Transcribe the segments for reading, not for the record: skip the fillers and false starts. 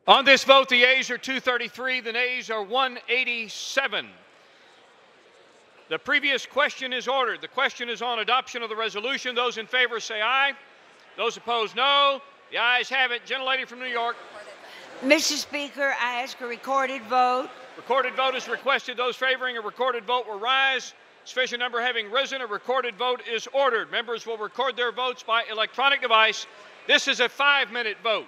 On this vote, the ayes are 233, the nays are 187. The previous question is ordered. The question is on adoption of the resolution. Those in favor say aye. Those opposed, no. The ayes have it. Gentlelady from New York. Mr. Speaker, I ask a recorded vote. Recorded vote is requested. Those favoring a recorded vote will rise. Sufficient number having risen, a recorded vote is ordered. Members will record their votes by electronic device. This is a 5-minute vote.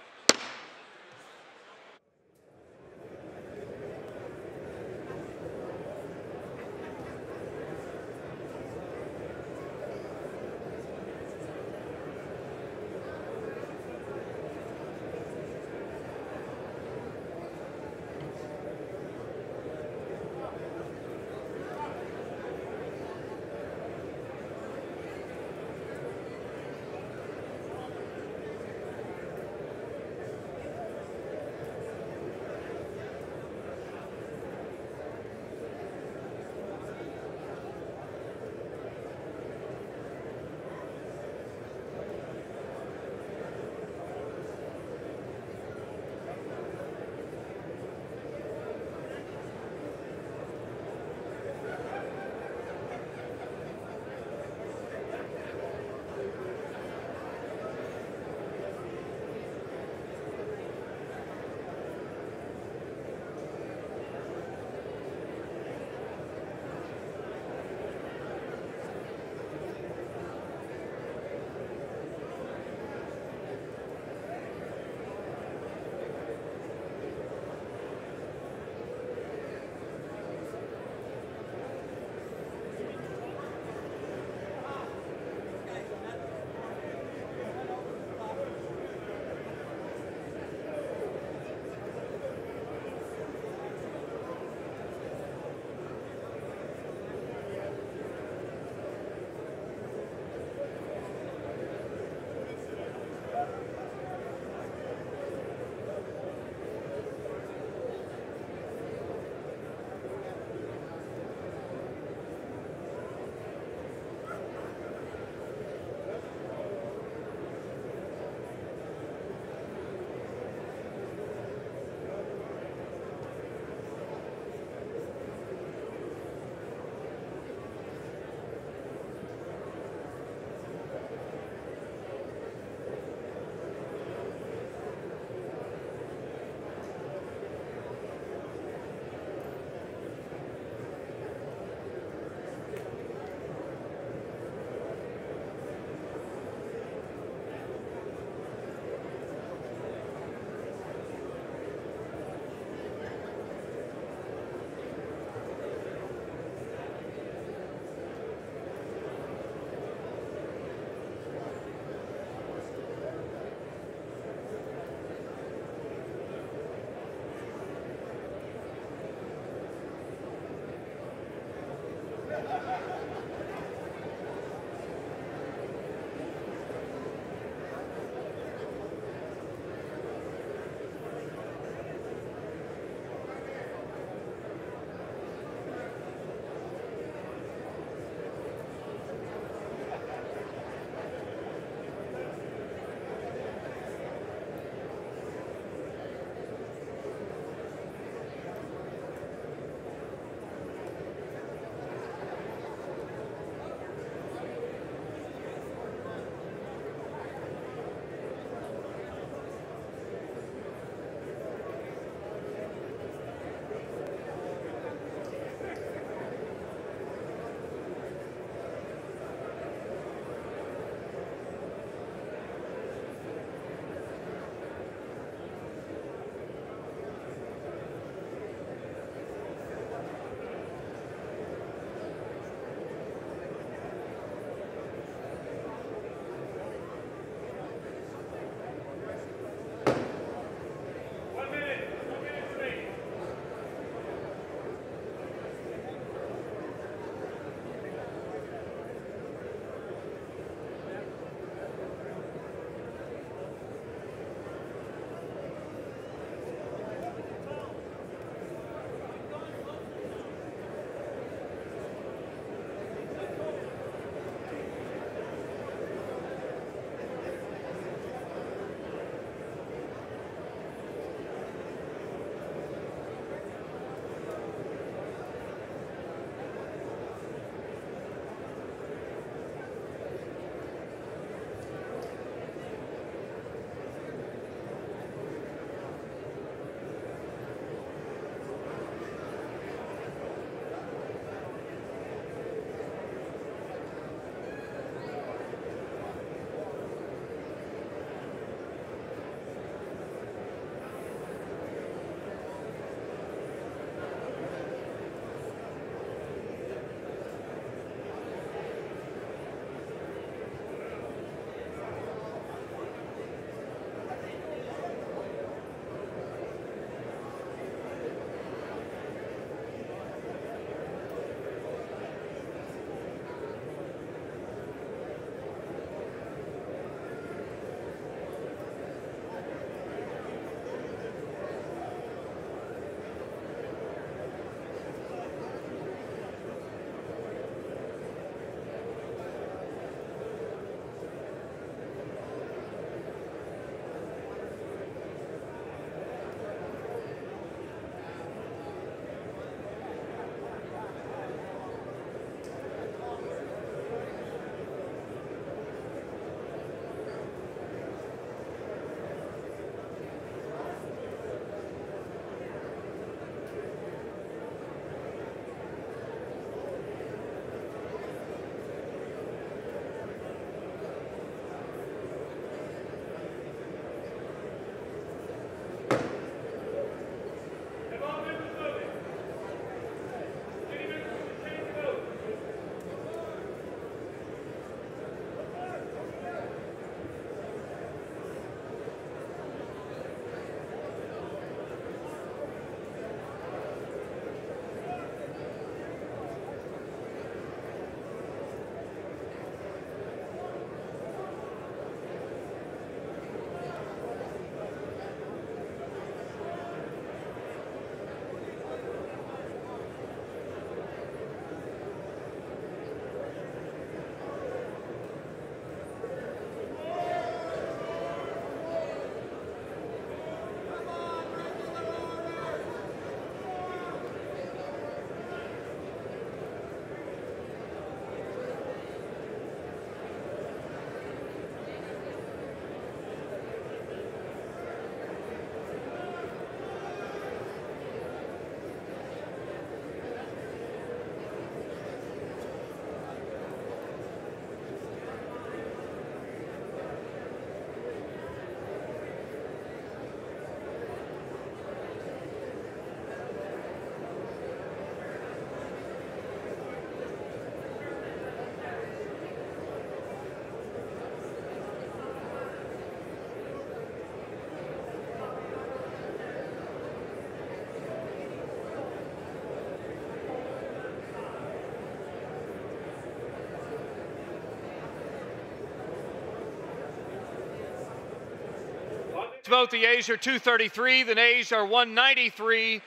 Vote, the yeas are 233, the nays are 193.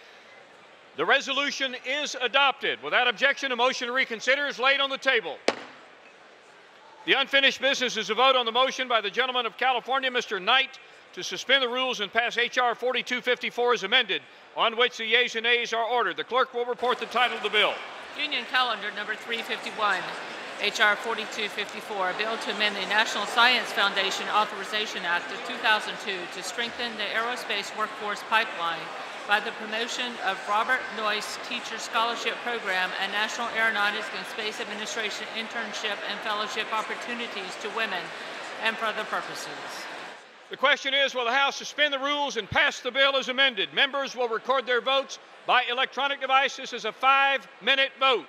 The resolution is adopted. Without objection, a motion to reconsider is laid on the table. The unfinished business is a vote on the motion by the gentleman of California, Mr. Knight, to suspend the rules and pass H.R. 4254 as amended, on which the yeas and nays are ordered. The clerk will report the title of the bill. Union Calendar number 351, H.R. 4254, a bill to amend the National Science Foundation Authorization Act of 2002 to strengthen the aerospace workforce pipeline by the promotion of Robert Noyce Teacher Scholarship Program and National Aeronautics and Space Administration internship and fellowship opportunities to women, and for other purposes. The question is, will the House suspend the rules and pass the bill as amended? Members will record their votes by electronic device. This is a 5-minute vote.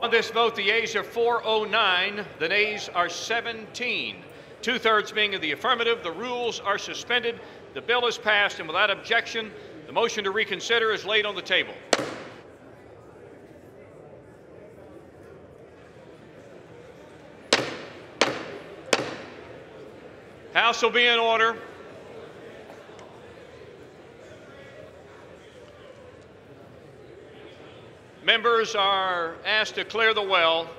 On this vote, the yeas are 409, the nays are 17. Two-thirds being in the affirmative, the rules are suspended, the bill is passed, and without objection, the motion to reconsider is laid on the table. House will be in order. Members are asked to clear the well.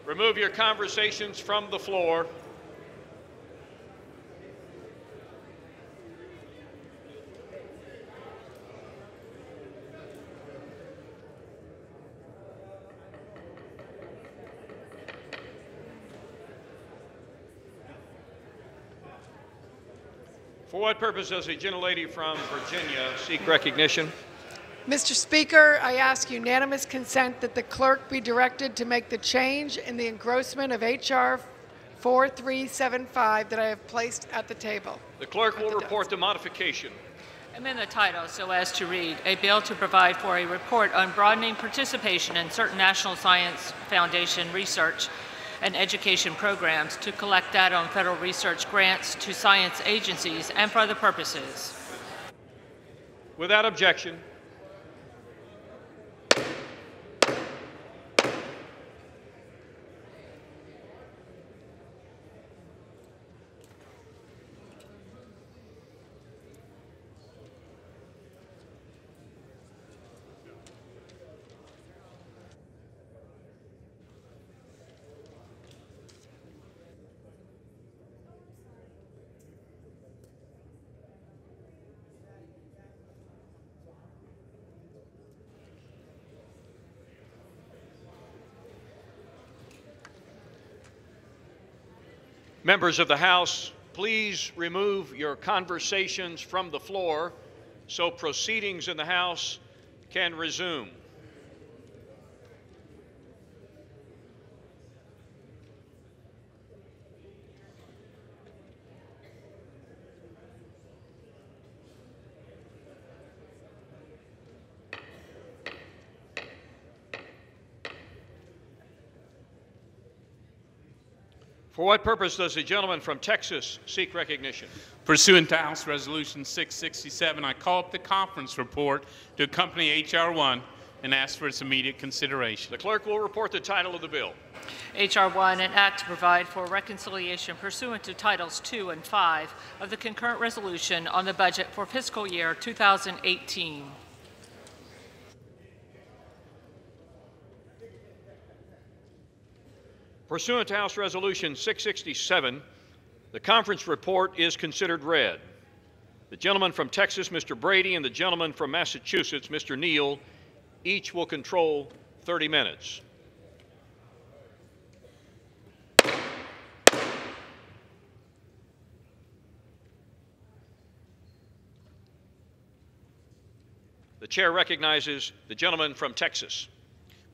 Remove your conversations from the floor. For what purpose does the gentlelady from Virginia seek recognition? Mr. Speaker, I ask unanimous consent that the clerk be directed to make the change in the engrossment of H.R. 4375 that I have placed at the table. The clerk will report the modification. Amend the title so as to read, a bill to provide for a report on broadening participation in certain National Science Foundation research and education programs to collect data on federal research grants to science agencies and for other purposes. Without objection. Members of the House, please remove your conversations from the floor so proceedings in the House can resume. For what purpose does the gentleman from Texas seek recognition? Pursuant to House Resolution 667, I call up the conference report to accompany H.R. 1 and ask for its immediate consideration. The clerk will report the title of the bill. H.R. 1, an act to provide for reconciliation pursuant to Titles 2 and 5 of the concurrent resolution on the budget for fiscal year 2018. Pursuant to House Resolution 667, the conference report is considered read. The gentleman from Texas, Mr. Brady, and the gentleman from Massachusetts, Mr. Neal, each will control 30 minutes. The chair recognizes the gentleman from Texas.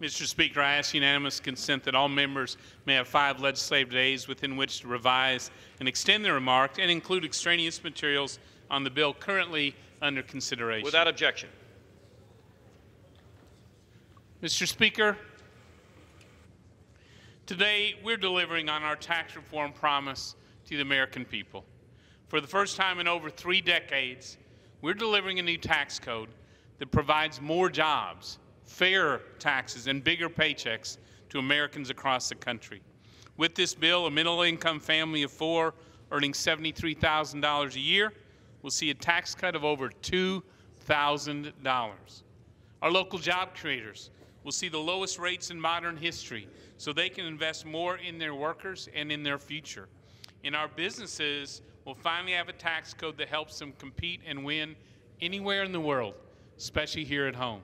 Mr. Speaker, I ask unanimous consent that all members may have 5 legislative days within which to revise and extend their remarks and include extraneous materials on the bill currently under consideration. Without objection. Mr. Speaker, today we're delivering on our tax reform promise to the American people. For the first time in over 3 decades, we're delivering a new tax code that provides more jobs, fair taxes, and bigger paychecks to Americans across the country. With this bill, a middle-income family of 4 earning $73,000 a year will see a tax cut of over $2,000. Our local job creators will see the lowest rates in modern history so they can invest more in their workers and in their future. And our businesses will finally have a tax code that helps them compete and win anywhere in the world, especially here at home.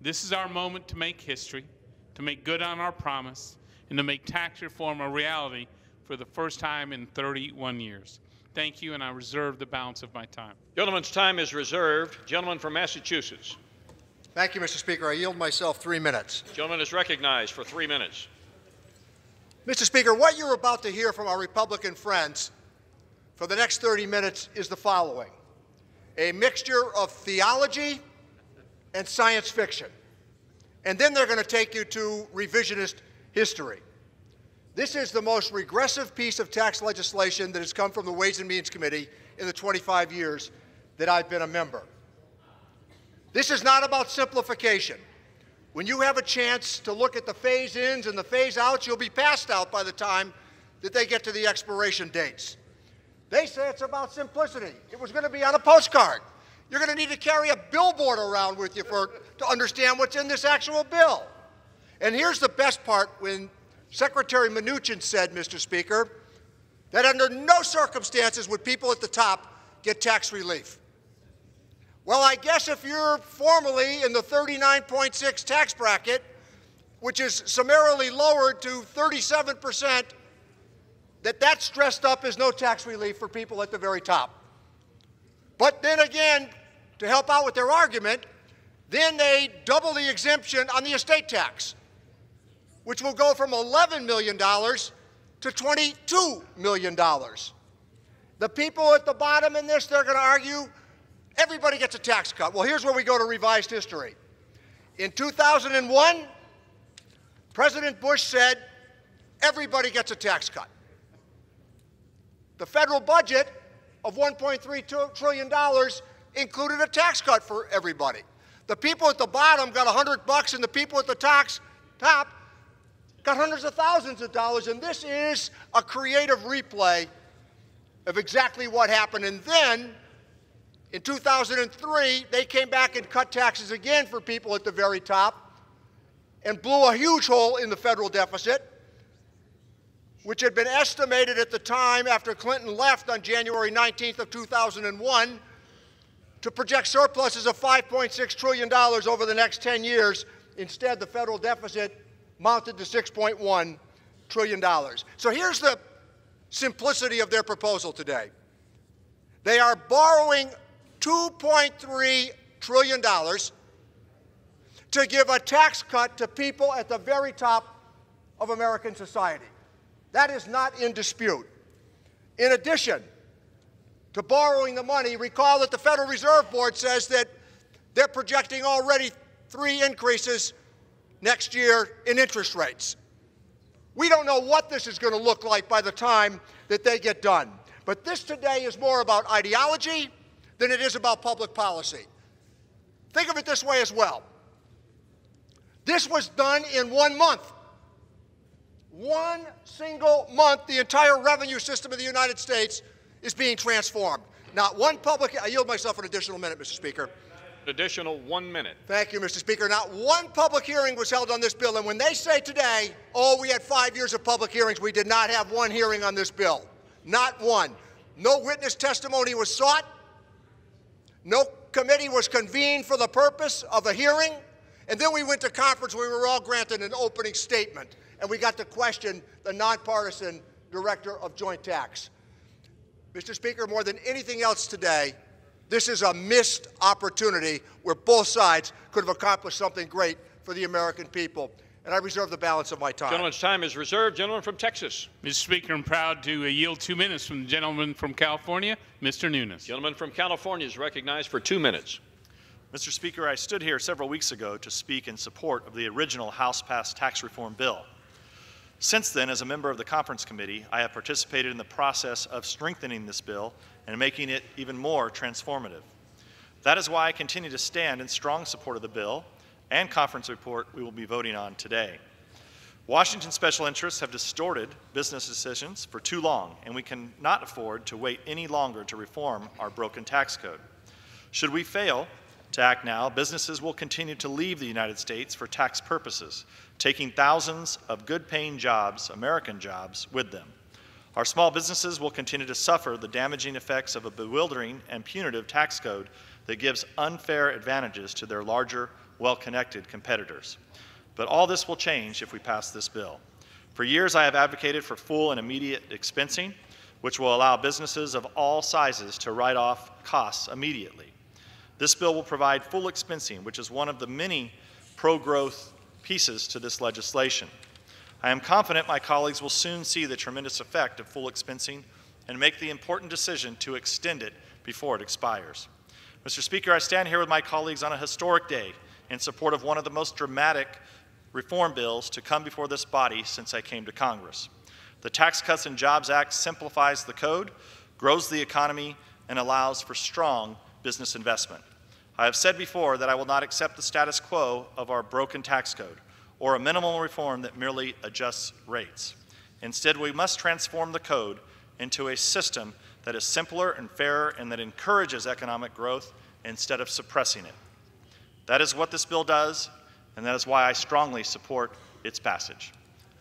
This is our moment to make history, to make good on our promise, and to make tax reform a reality for the first time in 31 years. Thank you, and I reserve the balance of my time. Gentleman's time is reserved. Gentleman from Massachusetts. Thank you, Mr. Speaker. I yield myself 3 minutes. Gentleman is recognized for 3 minutes. Mr. Speaker, what you're about to hear from our Republican friends for the next 30 minutes is the following: a mixture of theology and science fiction. and then they're going to take you to revisionist history. This is the most regressive piece of tax legislation that has come from the Ways and Means Committee in the 25 years that I've been a member. This is not about simplification. When you have a chance to look at the phase-ins and the phase-outs, you'll be passed out by the time that they get to the expiration dates. They say it's about simplicity. It was going to be on a postcard. You're going to need to carry a billboard around with you to understand what's in this actual bill. And here's the best part, when Secretary Mnuchin said, Mr. Speaker, that under no circumstances would people at the top get tax relief. Well, I guess if you're formally in the 39.6 tax bracket, which is summarily lowered to 37%, that's dressed up as no tax relief for people at the very top. But then again, to help out with their argument, then they double the exemption on the estate tax, which will go from $11 million to $22 million. The people at the bottom in this, they're going to argue, everybody gets a tax cut. Well, here's where we go to revised history. In 2001, President Bush said, everybody gets a tax cut. The federal budget of $1.3 trillion included a tax cut for everybody. The people at the bottom got $100, and the people at the top got hundreds of thousands of dollars, and this is a creative replay of exactly what happened. And then, in 2003, they came back and cut taxes again for people at the very top and blew a huge hole in the federal deficit, which had been estimated at the time after Clinton left on January 19th of 2001 to project surpluses of $5.6 trillion over the next 10 years. Instead, the federal deficit mounted to $6.1 trillion. So here's the simplicity of their proposal today. They are borrowing $2.3 trillion to give a tax cut to people at the very top of American society. That is not in dispute. In addition to borrowing the money, recall that the Federal Reserve Board says that they're projecting already 3 increases next year in interest rates. We don't know what this is going to look like by the time that they get done. But this today is more about ideology than it is about public policy. Think of it this way as well. This was done in 1 month. 1 single month, the entire revenue system of the United States is being transformed. Not one public, I yield myself an additional minute, Mr. Speaker. Additional 1 minute. Thank you, Mr. Speaker. Not one public hearing was held on this bill. And when they say today, oh, we had 5 years of public hearings, we did not have one hearing on this bill. Not one. No witness testimony was sought. No committee was convened for the purpose of a hearing. And then we went to conference where we were all granted an opening statement. And we got to question the nonpartisan director of joint tax. Mr. Speaker, more than anything else today, this is a missed opportunity where both sides could have accomplished something great for the American people. And I reserve the balance of my time. Gentleman's time is reserved. Gentleman from Texas. Mr. Speaker, I'm proud to yield 2 minutes from the gentleman from California, Mr. Nunes. Gentleman from California is recognized for 2 minutes. Mr. Speaker, I stood here several weeks ago to speak in support of the original House-passed tax reform bill. Since then, as a member of the Conference Committee, I have participated in the process of strengthening this bill and making it even more transformative. That is why I continue to stand in strong support of the bill and conference report we will be voting on today. Washington special interests have distorted business decisions for too long, and we cannot afford to wait any longer to reform our broken tax code. Should we fail to act now, businesses will continue to leave the United States for tax purposes, taking thousands of good-paying jobs, American jobs, with them. Our small businesses will continue to suffer the damaging effects of a bewildering and punitive tax code that gives unfair advantages to their larger, well-connected competitors. But all this will change if we pass this bill. For years, I have advocated for full and immediate expensing, which will allow businesses of all sizes to write off costs immediately. This bill will provide full expensing, which is one of the many pro-growth pieces to this legislation. I am confident my colleagues will soon see the tremendous effect of full expensing and make the important decision to extend it before it expires. Mr. Speaker, I stand here with my colleagues on a historic day in support of one of the most dramatic reform bills to come before this body since I came to Congress. The Tax Cuts and Jobs Act simplifies the code, grows the economy, and allows for strong business investment. I have said before that I will not accept the status quo of our broken tax code or a minimal reform that merely adjusts rates. Instead, we must transform the code into a system that is simpler and fairer and that encourages economic growth instead of suppressing it. That is what this bill does, and that is why I strongly support its passage.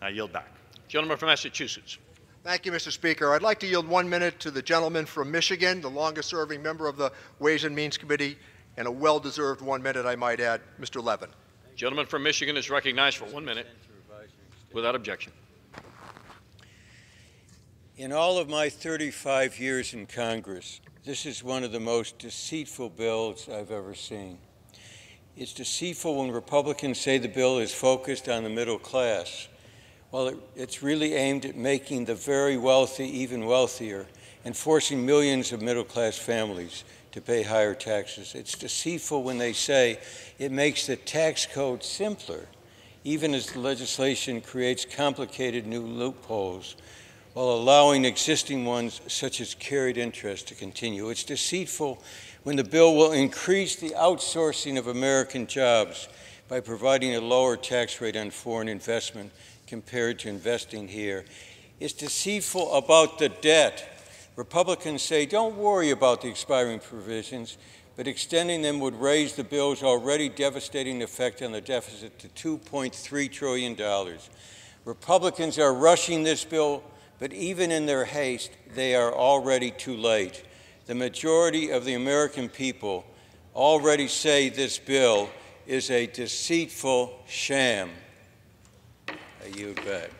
I yield back. Gentleman from Massachusetts. Thank you, Mr. Speaker. I'd like to yield 1 minute to the gentleman from Michigan, the longest-serving member of the Ways and Means Committee, and a well-deserved 1 minute, I might add, Mr. Levin. Gentleman from Michigan is recognized for 1 minute without objection. In all of my 35 years in Congress, this is one of the most deceitful bills I've ever seen. It's deceitful when Republicans say the bill is focused on the middle class. Well, it's really aimed at making the very wealthy even wealthier and forcing millions of middle-class families to pay higher taxes. It's deceitful when they say it makes the tax code simpler, even as the legislation creates complicated new loopholes while allowing existing ones, such as carried interest, to continue. It's deceitful when the bill will increase the outsourcing of American jobs by providing a lower tax rate on foreign investment compared to investing here. It's deceitful about the debt. Republicans say, don't worry about the expiring provisions, but extending them would raise the bill's already devastating effect on the deficit to $2.3 trillion. Republicans are rushing this bill, but even in their haste, they are already too late. The majority of the American people already say this bill is a deceitful sham. I yield back.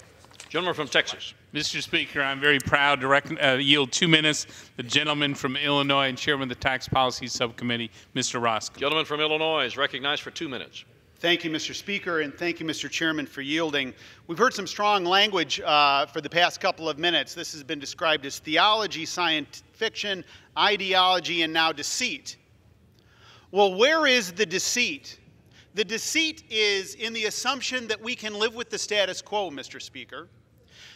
Gentleman from Texas. Mr. Speaker, I'm very proud to yield 2 minutes. The gentleman from Illinois and Chairman of the Tax Policy Subcommittee, Mr. Roscoe. Gentleman from Illinois is recognized for 2 minutes. Thank you, Mr. Speaker, and thank you, Mr. Chairman, for yielding. We've heard some strong language for the past couple of minutes. This has been described as theology, science fiction, ideology, and now deceit. Well, where is the deceit? The deceit is in the assumption that we can live with the status quo, Mr. Speaker.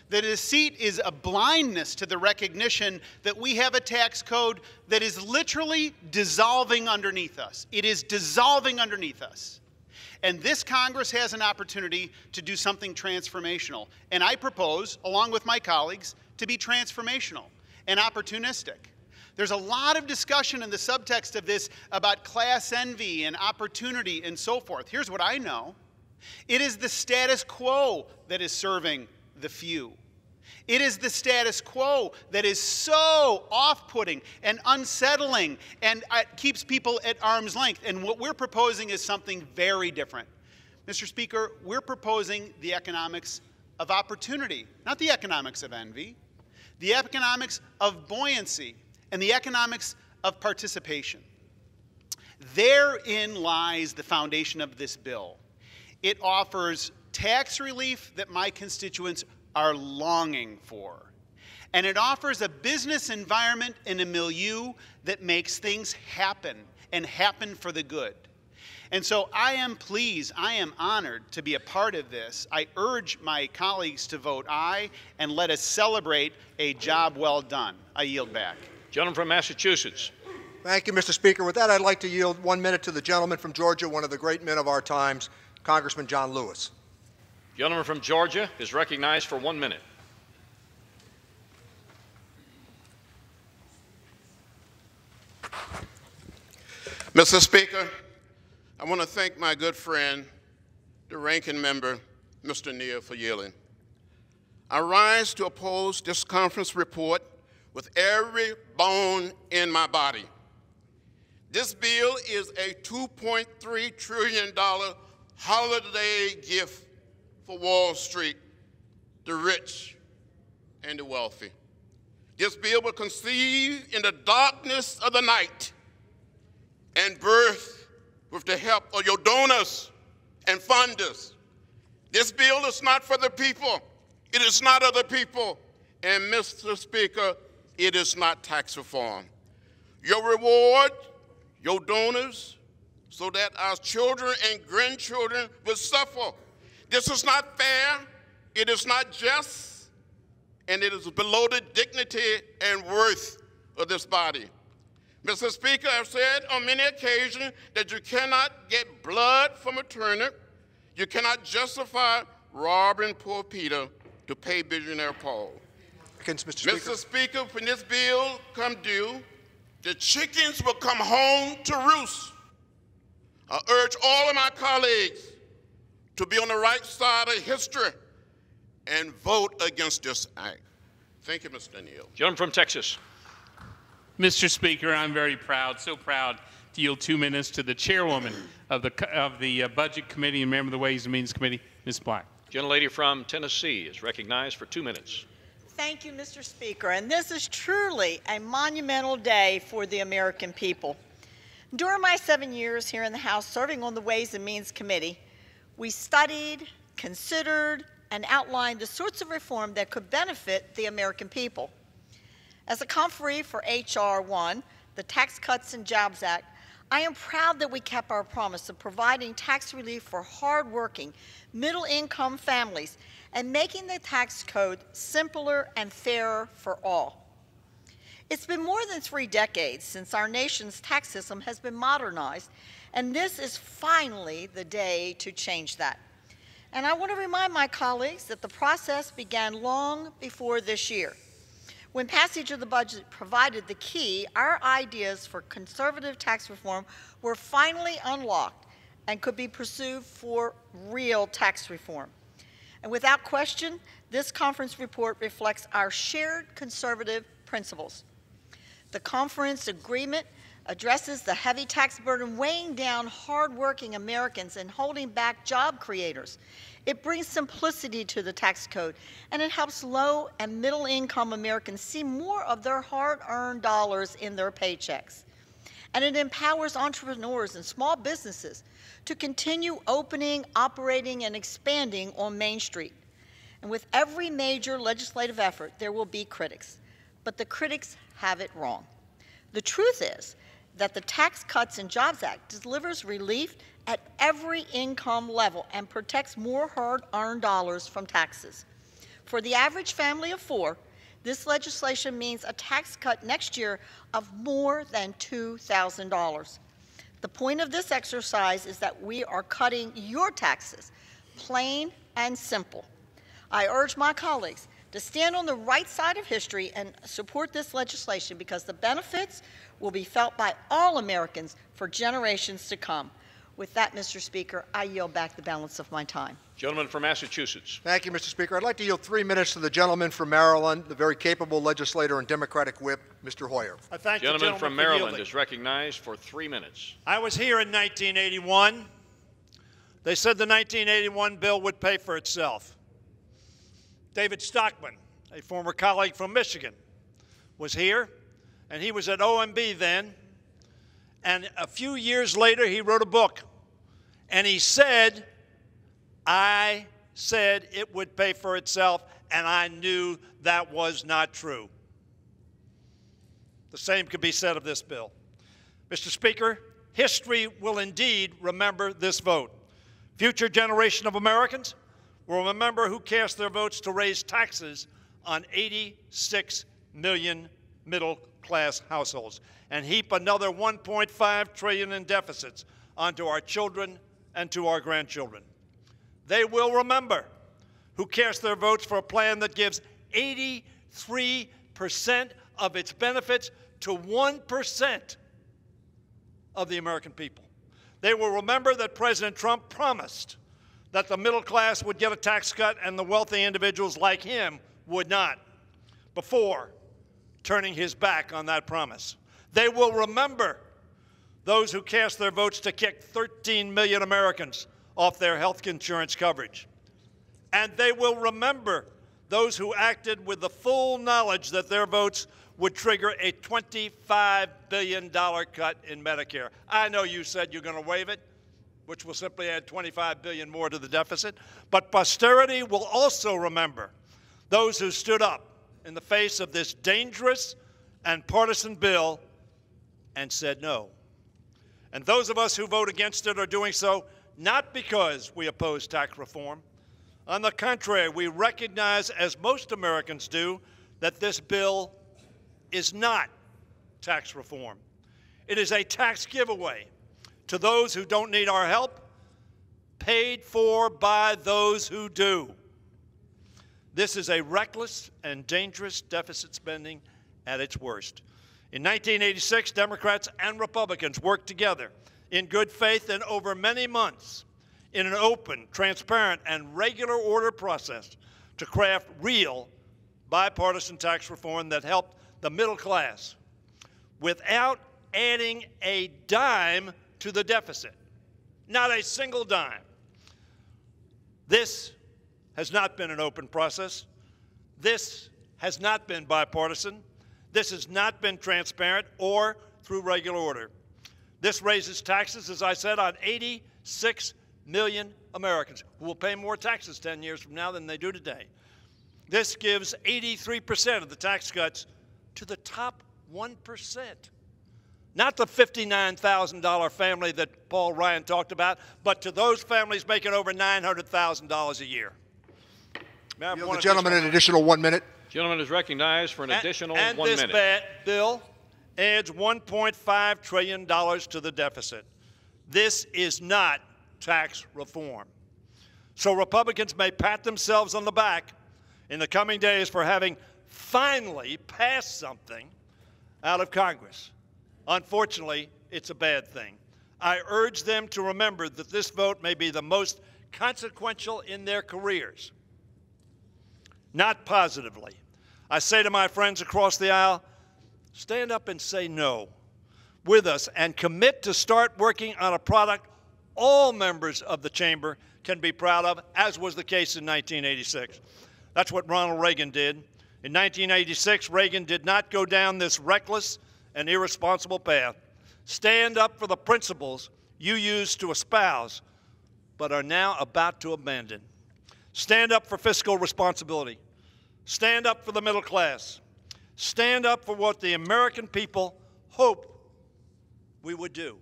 The deceit is a blindness to the recognition that we have a tax code that is literally dissolving underneath us. It is dissolving underneath us. And this Congress has an opportunity to do something transformational. And I propose, along with my colleagues, to be transformational and opportunistic. There's a lot of discussion in the subtext of this about class envy and opportunity and so forth. Here's what I know. It is the status quo that is serving the few. It is the status quo that is so off-putting and unsettling and keeps people at arm's length. And what we're proposing is something very different. Mr. Speaker, we're proposing the economics of opportunity, not the economics of envy, the economics of buoyancy, and the economics of participation. Therein lies the foundation of this bill. It offers tax relief that my constituents are longing for. And it offers a business environment and a milieu that makes things happen and happen for the good. And so I am pleased, I am honored to be a part of this. I urge my colleagues to vote aye and let us celebrate a job well done. I yield back. Gentleman from Massachusetts. Thank you, Mr. Speaker. With that, I'd like to yield 1 minute to the gentleman from Georgia, one of the great men of our times, Congressman John Lewis. Gentleman from Georgia is recognized for 1 minute. Mr. Speaker, I want to thank my good friend, the ranking member, Mr. Neal, for yielding. I rise to oppose this conference report with every bone in my body. This bill is a $2.3 trillion holiday gift for Wall Street, the rich, and the wealthy. This bill was conceived in the darkness of the night and birthed with the help of your donors and funders. This bill is not for the people. It is not other people. And Mr. Speaker, it is not tax reform. Your reward, your donors, so that our children and grandchildren will suffer. This is not fair, it is not just, and it is below the dignity and worth of this body. Mr. Speaker, I've said on many occasions that you cannot get blood from a turnip. You cannot justify robbing poor Peter to pay billionaire Paul. Mr. Speaker, when this bill come due, the chickens will come home to roost. I urge all of my colleagues to be on the right side of history and vote against this act. Thank you, Mr. Neal. Gentleman from Texas. Mr. Speaker, I'm very proud, so proud to yield 2 minutes to the chairwoman of the Budget Committee and member of the Ways and Means Committee, Ms. Black. Gentlelady from Tennessee is recognized for 2 minutes. Thank you, Mr. Speaker. And this is truly a monumental day for the American people. During my 7 years here in the House serving on the Ways and Means Committee, we studied, considered, and outlined the sorts of reform that could benefit the American people. As a conferee for H.R. 1, the Tax Cuts and Jobs Act, I am proud that we kept our promise of providing tax relief for hardworking, middle-income families and making the tax code simpler and fairer for all. It's been more than 3 decades since our nation's tax system has been modernized, and this is finally the day to change that. And I want to remind my colleagues that the process began long before this year. When passage of the budget provided the key, our ideas for conservative tax reform were finally unlocked and could be pursued for real tax reform. And without question, this conference report reflects our shared conservative principles. The conference agreement addresses the heavy tax burden weighing down hardworking Americans and holding back job creators. It brings simplicity to the tax code, and it helps low and middle income Americans see more of their hard-earned dollars in their paychecks. And it empowers entrepreneurs and small businesses to continue opening, operating, and expanding on Main Street. And with every major legislative effort, there will be critics, but the critics have it wrong. The truth is that the Tax Cuts and Jobs Act delivers relief at every income level and protects more hard-earned dollars from taxes. For the average family of 4, this legislation means a tax cut next year of more than $2,000. The point of this exercise is that we are cutting your taxes, plain and simple. I urge my colleagues to stand on the right side of history and support this legislation because the benefits will be felt by all Americans for generations to come. With that, Mr. Speaker, I yield back the balance of my time. Gentleman from Massachusetts. Thank you, Mr. Speaker. I'd like to yield 3 minutes to the gentleman from Maryland, the very capable legislator and Democratic whip, Mr. Hoyer. I thank the Gentleman from Maryland yielding. is recognized for 3 minutes. I was here in 1981. They said the 1981 bill would pay for itself. David Stockman, a former colleague from Michigan, was here, and he was at OMB then. And a few years later, he wrote a book. And he said, I said it would pay for itself, and I knew that was not true. The same could be said of this bill. Mr. Speaker, history will indeed remember this vote. Future generation of Americans will remember who cast their votes to raise taxes on 86 million middle-class households and heap another $1.5 trillion in deficits onto our children and to our grandchildren. They will remember who cast their votes for a plan that gives 83% of its benefits to 1% of the American people. They will remember that President Trump promised that the middle class would get a tax cut and the wealthy individuals like him would not, before turning his back on that promise. They will remember those who cast their votes to kick 13 million Americans off their health insurance coverage. And they will remember those who acted with the full knowledge that their votes would trigger a $25 billion cut in Medicare. I know you said you're going to waive it, which will simply add $25 billion more to the deficit, but posterity will also remember those who stood up in the face of this dangerous and partisan bill and said no. And those of us who vote against it are doing so not because we oppose tax reform. On the contrary, we recognize, as most Americans do, that this bill is not tax reform. It is a tax giveaway to those who don't need our help, paid for by those who do. This is a reckless and dangerous deficit spending at its worst. In 1986, Democrats and Republicans worked together in good faith and over many months in an open, transparent, and regular order process to craft real bipartisan tax reform that helped the middle class without adding a dime to the deficit. Not a single dime. This has not been an open process. This has not been bipartisan. This has not been transparent or through regular order. This raises taxes, as I said, on 86 million Americans who will pay more taxes 10 years from now than they do today. This gives 83% of the tax cuts to the top 1%. Not the $59,000 family that Paul Ryan talked about, but to those families making over $900,000 a year. The gentleman an additional 1 minute. Gentleman is recognized for an additional 1 minute. And this bill adds $1.5 trillion to the deficit. This is not tax reform. So Republicans may pat themselves on the back in the coming days for having finally passed something out of Congress. Unfortunately, it's a bad thing. I urge them to remember that this vote may be the most consequential in their careers. Not positively. I say to my friends across the aisle, stand up and say no with us and commit to start working on a product all members of the chamber can be proud of, as was the case in 1986. That's what Ronald Reagan did. In 1986, Reagan did not go down this reckless and irresponsible path. Stand up for the principles you used to espouse, but are now about to abandon. Stand up for fiscal responsibility. Stand up for the middle class. Stand up for what the American people hope we would do.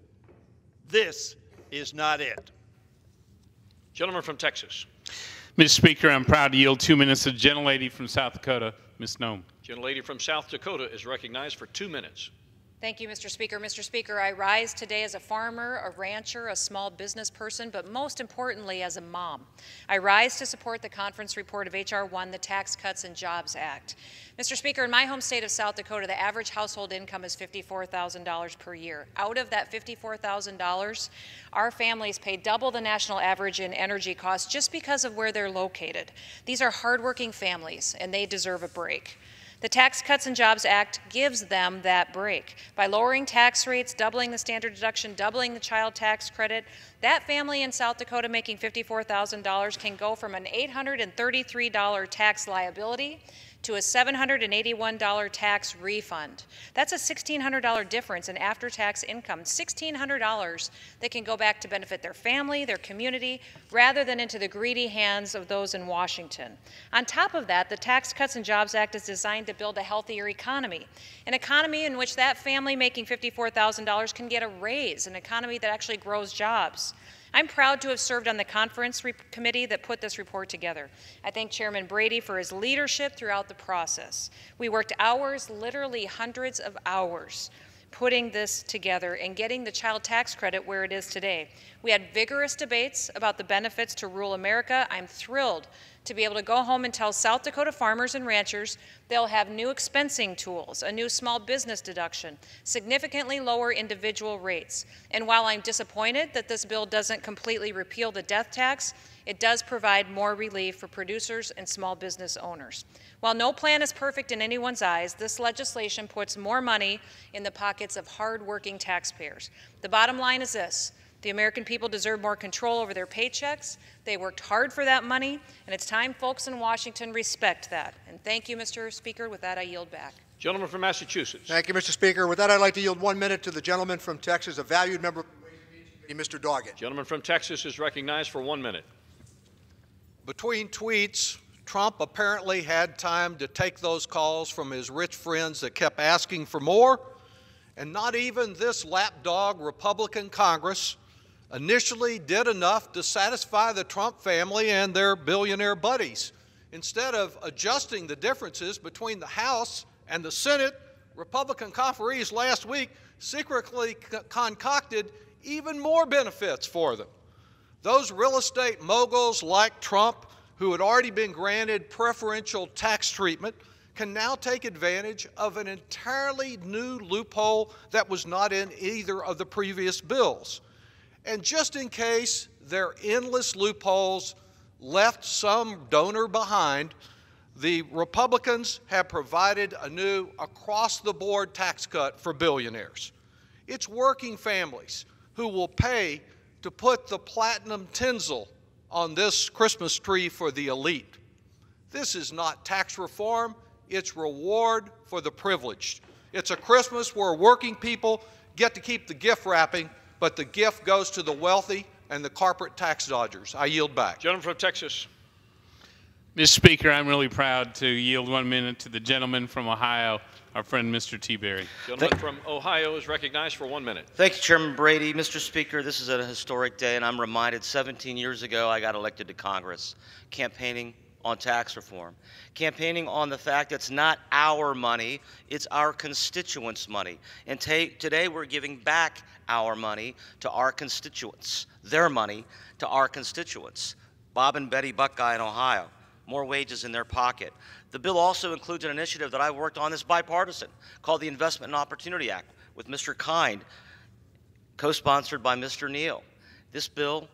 This is not it. Gentleman from Texas. Mr. Speaker, I'm proud to yield 2 minutes to the gentlelady from South Dakota, Ms. Nome. Gentlelady from South Dakota is recognized for 2 minutes. Thank you, Mr. Speaker. Mr. Speaker, I rise today as a farmer, a rancher, a small business person, but most importantly as a mom. I rise to support the conference report of H.R. 1, the Tax Cuts and Jobs Act. Mr. Speaker, in my home state of South Dakota, the average household income is $54,000 per year. Out of that $54,000, our families pay double the national average in energy costs just because of where they're located. These are hardworking families, and they deserve a break. The Tax Cuts and Jobs Act gives them that break. By lowering tax rates, doubling the standard deduction, doubling the child tax credit, that family in South Dakota making $54,000 can go from an $833 tax liability to a $781 tax refund. That's a $1,600 difference in after-tax income, $1,600 that can go back to benefit their family, their community, rather than into the greedy hands of those in Washington. On top of that, the Tax Cuts and Jobs Act is designed to build a healthier economy, an economy in which that family making $54,000 can get a raise, an economy that actually grows jobs. I'm proud to have served on the conference committee that put this report together. I thank Chairman Brady for his leadership throughout the process. We worked hours, literally hundreds of hours, putting this together and getting the child tax credit where it is today. We had vigorous debates about the benefits to rural America. I'm thrilled to be able to go home and tell South Dakota farmers and ranchers they'll have new expensing tools, a new small business deduction, significantly lower individual rates. And while I'm disappointed that this bill doesn't completely repeal the death tax, it does provide more relief for producers and small business owners. While no plan is perfect in anyone's eyes, this legislation puts more money in the pockets of hard-working taxpayers. The bottom line is this: the American people deserve more control over their paychecks. They worked hard for that money, and it's time folks in Washington respect that. And thank you, Mr. Speaker. With that, I yield back. Gentleman from Massachusetts. Thank you, Mr. Speaker. With that, I'd like to yield 1 minute to the gentleman from Texas, a valued member of the Ways and Means Committee, Mr. Doggett. Gentleman from Texas is recognized for 1 minute. Between tweets, Trump apparently had time to take those calls from his rich friends that kept asking for more And not even this lapdog Republican Congress initially did enough to satisfy the Trump family and their billionaire buddies. Instead of adjusting the differences between the House and the Senate, Republican conferees last week secretly concocted even more benefits for them. Those real estate moguls like Trump, who had already been granted preferential tax treatment, can now take advantage of an entirely new loophole that was not in either of the previous bills. And just in case their endless loopholes left some donor behind, the Republicans have provided a new across-the-board tax cut for billionaires. It's working families who will pay to put the platinum tinsel on this Christmas tree for the elite. This is not tax reform, it's reward for the privileged. It's a Christmas where working people get to keep the gift wrapping, but the gift goes to the wealthy and the corporate tax dodgers. I yield back. Gentleman from Texas. Mr. Speaker, I'm really proud to yield 1 minute to the gentleman from Ohio, our friend Mr. T. Berry. Gentleman from Ohio is recognized for 1 minute. Thank you, Chairman Brady. Mr. Speaker, this is a historic day, and I'm reminded 17 years ago I got elected to Congress, campaigning on tax reform, campaigning on the fact that it's not our money, it's our constituents' money. And today we're giving back our money to our constituents, their money to our constituents. Bob and Betty Buckeye in Ohio, more wages in their pocket. The bill also includes an initiative that I worked on that's bipartisan, called the Investment and Opportunity Act, with Mr. Kind, co-sponsored by Mr. Neal. This bill,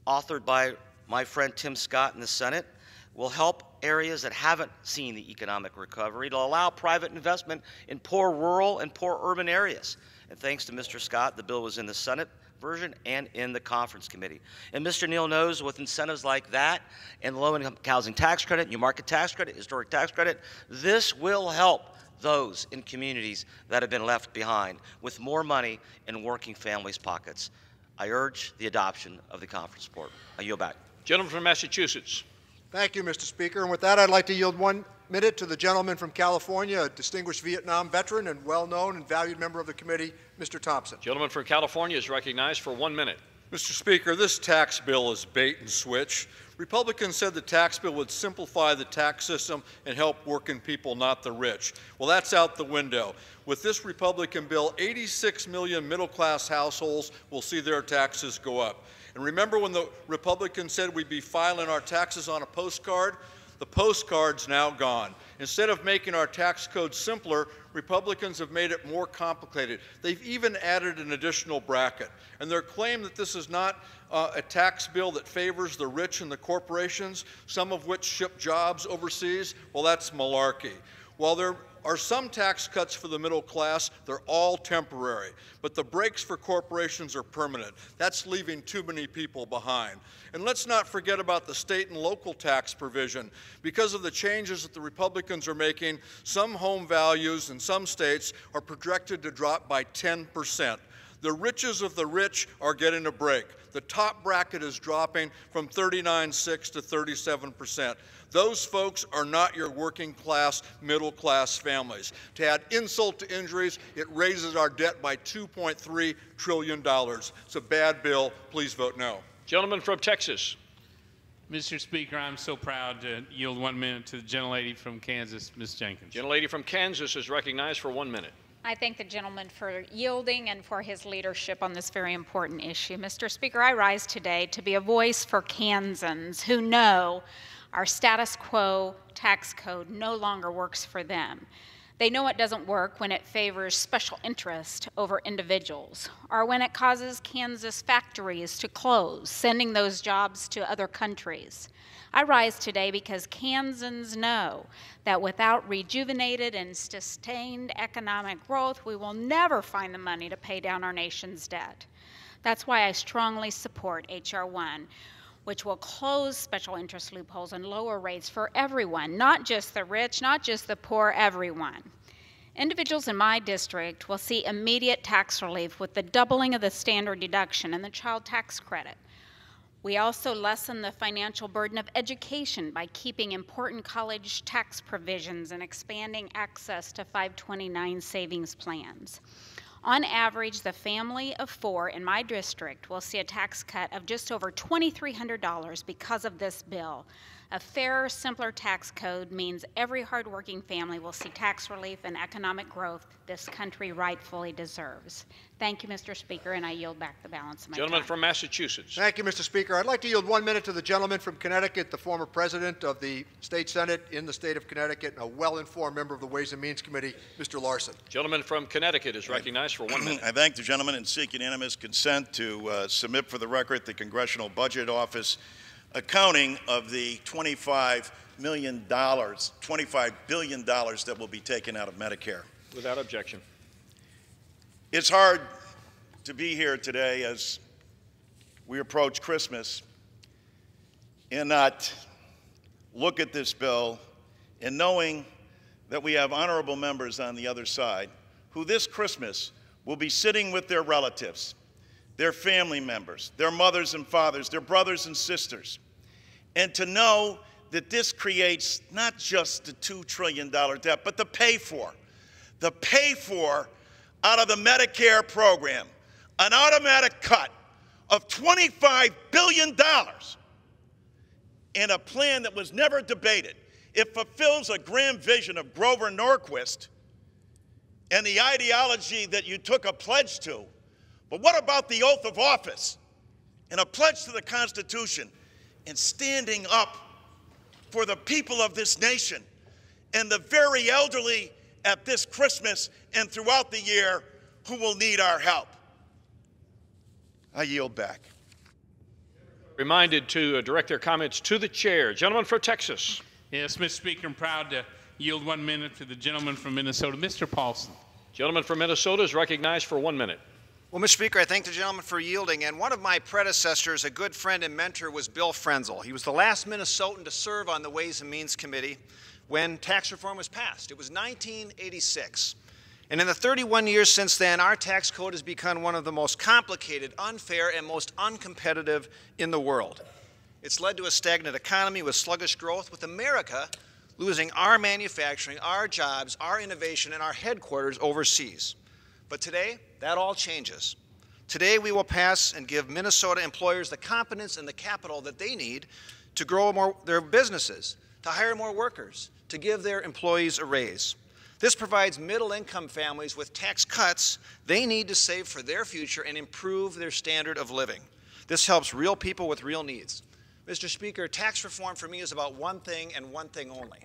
authored by my friend Tim Scott in the Senate, will help areas that haven't seen the economic recovery. It'll allow private investment in poor rural and poor urban areas. And thanks to Mr. Scott, the bill was in the Senate version and in the conference committee. And Mr. Neal knows with incentives like that and low-income housing tax credit, new market tax credit, historic tax credit, this will help those in communities that have been left behind with more money in working families' pockets. I urge the adoption of the conference report. I yield back. Gentleman from Massachusetts. Thank you, Mr. Speaker. And with that, I'd like to yield 1 minute to the gentleman from California, a distinguished Vietnam veteran and well-known and valued member of the committee, Mr. Thompson. Gentleman from California is recognized for 1 minute. Mr. Speaker, this tax bill is bait and switch. Republicans said the tax bill would simplify the tax system and help working people, not the rich. Well, that's out the window. With this Republican bill, 86 million middle-class households will see their taxes go up. And remember when the Republicans said we'd be filing our taxes on a postcard? The postcard's now gone. Instead of making our tax code simpler, Republicans have made it more complicated. They've even added an additional bracket. And their claim that this is not a tax bill that favors the rich and the corporations, some of which ship jobs overseas, well, that's malarkey. While there are some tax cuts for the middle class, they're all temporary. But the breaks for corporations are permanent. That's leaving too many people behind. And let's not forget about the state and local tax provision. Because of the changes that the Republicans are making, some home values in some states are projected to drop by 10%. The riches of the rich are getting a break. The top bracket is dropping from 39.6 to 37%. Those folks are not your working class, middle class families. To add insult to injuries, it raises our debt by $2.3 trillion. It's a bad bill. Please vote no. Gentleman from Texas. Mr. Speaker, I'm so proud to yield 1 minute to the gentlelady from Kansas, Ms. Jenkins. Gentlelady from Kansas is recognized for 1 minute. I thank the gentleman for yielding and for his leadership on this very important issue. Mr. Speaker, I rise today to be a voice for Kansans who know our status quo tax code no longer works for them. They know it doesn't work when it favors special interest over individuals, or when it causes Kansas factories to close, sending those jobs to other countries. I rise today because Kansans know that without rejuvenated and sustained economic growth, we will never find the money to pay down our nation's debt. That's why I strongly support H.R. 1, which will close special interest loopholes and lower rates for everyone, not just the rich, not just the poor, everyone. Individuals in my district will see immediate tax relief with the doubling of the standard deduction and the child tax credit. We also lessen the financial burden of education by keeping important college tax provisions and expanding access to 529 savings plans. On average, the family of 4 in my district will see a tax cut of just over $2,300 because of this bill. A fairer, simpler tax code means every hardworking family will see tax relief and economic growth this country rightfully deserves. Thank you, Mr. Speaker, and I yield back the balance of my Gentleman time. from Massachusetts. Thank you, Mr. Speaker. I'd like to yield 1 minute to the gentleman from Connecticut, the former president of the State Senate in the state of Connecticut, and a well-informed member of the Ways and Means Committee, Mr. Larson. Gentleman from Connecticut is recognized for 1 minute. I thank the gentleman and seek unanimous consent to submit for the record the Congressional Budget Office accounting of the $25 billion that will be taken out of Medicare. Without objection. It's hard to be here today as we approach Christmas and not look at this bill and knowing that we have honorable members on the other side who this Christmas will be sitting with their relatives, their family members, their mothers and fathers, their brothers and sisters, and to know that this creates not just the $2 trillion debt, but the pay for out of the Medicare program, an automatic cut of $25 billion in a plan that was never debated. It fulfills a grand vision of Grover Norquist and the ideology that you took a pledge to. But what about the oath of office and a pledge to the Constitution and standing up for the people of this nation and the very elderly at this Christmas and throughout the year who will need our help? I yield back. Reminded to direct their comments to the chair. Gentleman from Texas. Yes, Mr. Speaker, I'm proud to yield 1 minute to the gentleman from Minnesota, Mr. Paulson. Gentleman from Minnesota is recognized for 1 minute. Well, Mr. Speaker, I thank the gentleman for yielding. And one of my predecessors, a good friend and mentor, was Bill Frenzel. He was the last Minnesotan to serve on the Ways and Means Committee when tax reform was passed. It was 1986. And in the 31 years since then, our tax code has become one of the most complicated, unfair, and most uncompetitive in the world. It's led to a stagnant economy with sluggish growth, with America losing our manufacturing, our jobs, our innovation, and our headquarters overseas. But today, that all changes. Today, we will pass and give Minnesota employers the competence and the capital that they need to grow their businesses, to hire more workers, to give their employees a raise. This provides middle-income families with tax cuts they need to save for their future and improve their standard of living. This helps real people with real needs. Mr. Speaker, tax reform for me is about one thing and one thing only.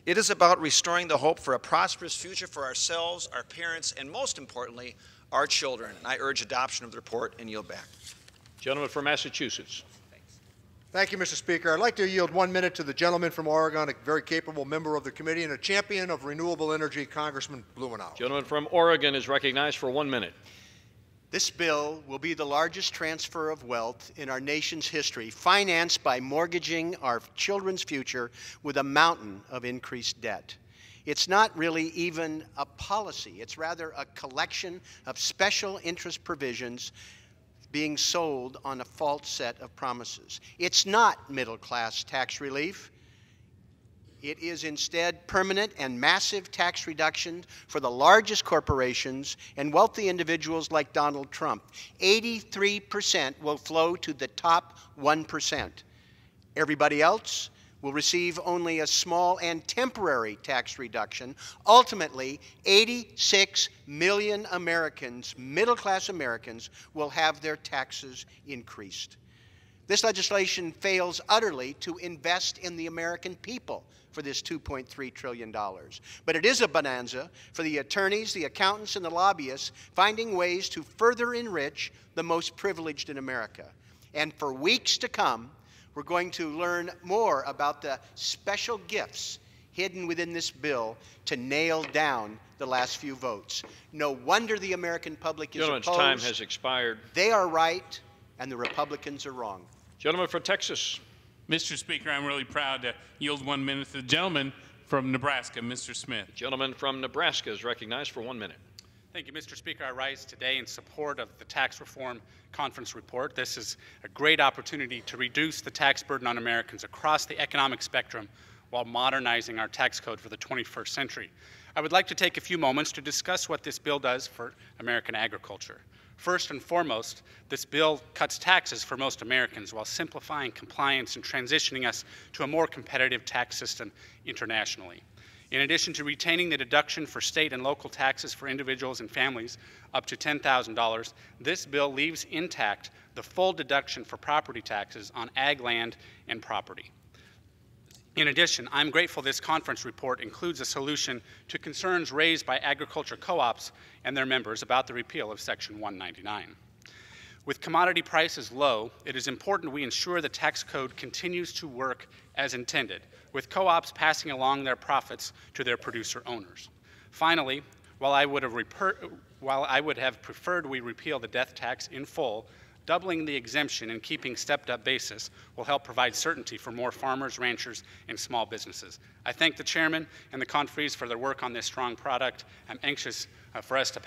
It is about restoring the hope for a prosperous future for ourselves, our parents, and most importantly, our children. And I urge adoption of the report and yield back. Gentleman from Massachusetts. Thank you, Mr. Speaker. I'd like to yield 1 minute to the gentleman from Oregon, a very capable member of the committee and a champion of renewable energy, Congressman Blumenauer. Gentleman from Oregon is recognized for 1 minute. This bill will be the largest transfer of wealth in our nation's history, financed by mortgaging our children's future with a mountain of increased debt. It's not really even a policy. It's rather a collection of special interest provisions being sold on a false set of promises. It's not middle-class tax relief. It is instead permanent and massive tax reduction for the largest corporations and wealthy individuals like Donald Trump. 83% will flow to the top 1%. Everybody else will receive only a small and temporary tax reduction. Ultimately, 86 million Americans, middle-class Americans, will have their taxes increased. This legislation fails utterly to invest in the American people for this $2.3 trillion. But it is a bonanza for the attorneys, the accountants, and the lobbyists finding ways to further enrich the most privileged in America. And for weeks to come, we're going to learn more about the special gifts hidden within this bill to nail down the last few votes. No wonder the American public is opposed. Gentleman's time has expired. They are right, and the Republicans are wrong. Gentleman from Texas. Mr. Speaker, I'm really proud to yield 1 minute to the gentleman from Nebraska, Mr. Smith. The gentleman from Nebraska is recognized for 1 minute. Thank you, Mr. Speaker. I rise today in support of the Tax Reform Conference report. This is a great opportunity to reduce the tax burden on Americans across the economic spectrum while modernizing our tax code for the 21st century. I would like to take a few moments to discuss what this bill does for American agriculture. First and foremost, this bill cuts taxes for most Americans while simplifying compliance and transitioning us to a more competitive tax system internationally. In addition to retaining the deduction for state and local taxes for individuals and families up to $10,000, this bill leaves intact the full deduction for property taxes on ag land and property. In addition, I'm grateful this conference report includes a solution to concerns raised by agriculture co-ops and their members about the repeal of Section 199. With commodity prices low, it is important we ensure the tax code continues to work as intended, with co-ops passing along their profits to their producer owners. Finally, while I would have preferred we repeal the death tax in full, doubling the exemption and keeping stepped-up basis will help provide certainty for more farmers, ranchers, and small businesses. I thank the chairman and the conferees for their work on this strong product. I'm anxious for us to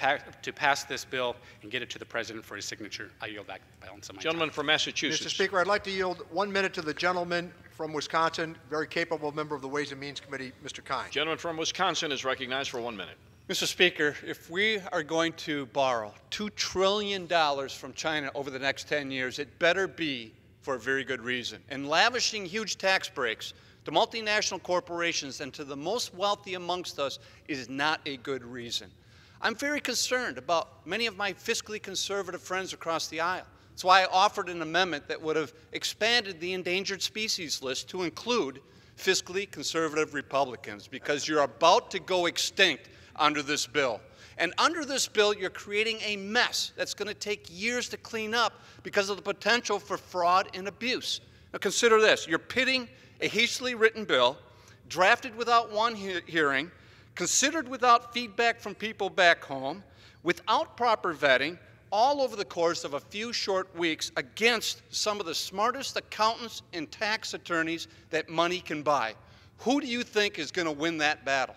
pass this bill and get it to the president for his signature. I yield back the balance of my Gentleman time. from Massachusetts. Mr. Speaker, I'd like to yield 1 minute to the gentleman from Wisconsin, very capable member of the Ways and Means Committee, Mr. Kine. Gentleman from Wisconsin is recognized for 1 minute. Mr. Speaker, if we are going to borrow $2 trillion from China over the next 10 years, it better be for a very good reason. And lavishing huge tax breaks to multinational corporations and to the most wealthy amongst us is not a good reason. I'm very concerned about many of my fiscally conservative friends across the aisle. That's why I offered an amendment that would have expanded the endangered species list to include fiscally conservative Republicans, because you're about to go extinct under this bill. And under this bill, you're creating a mess that's going to take years to clean up because of the potential for fraud and abuse. Now consider this. You're pitting a hastily written bill, drafted without one hearing, considered without feedback from people back home, without proper vetting, all over the course of a few short weeks against some of the smartest accountants and tax attorneys that money can buy. Who do you think is going to win that battle?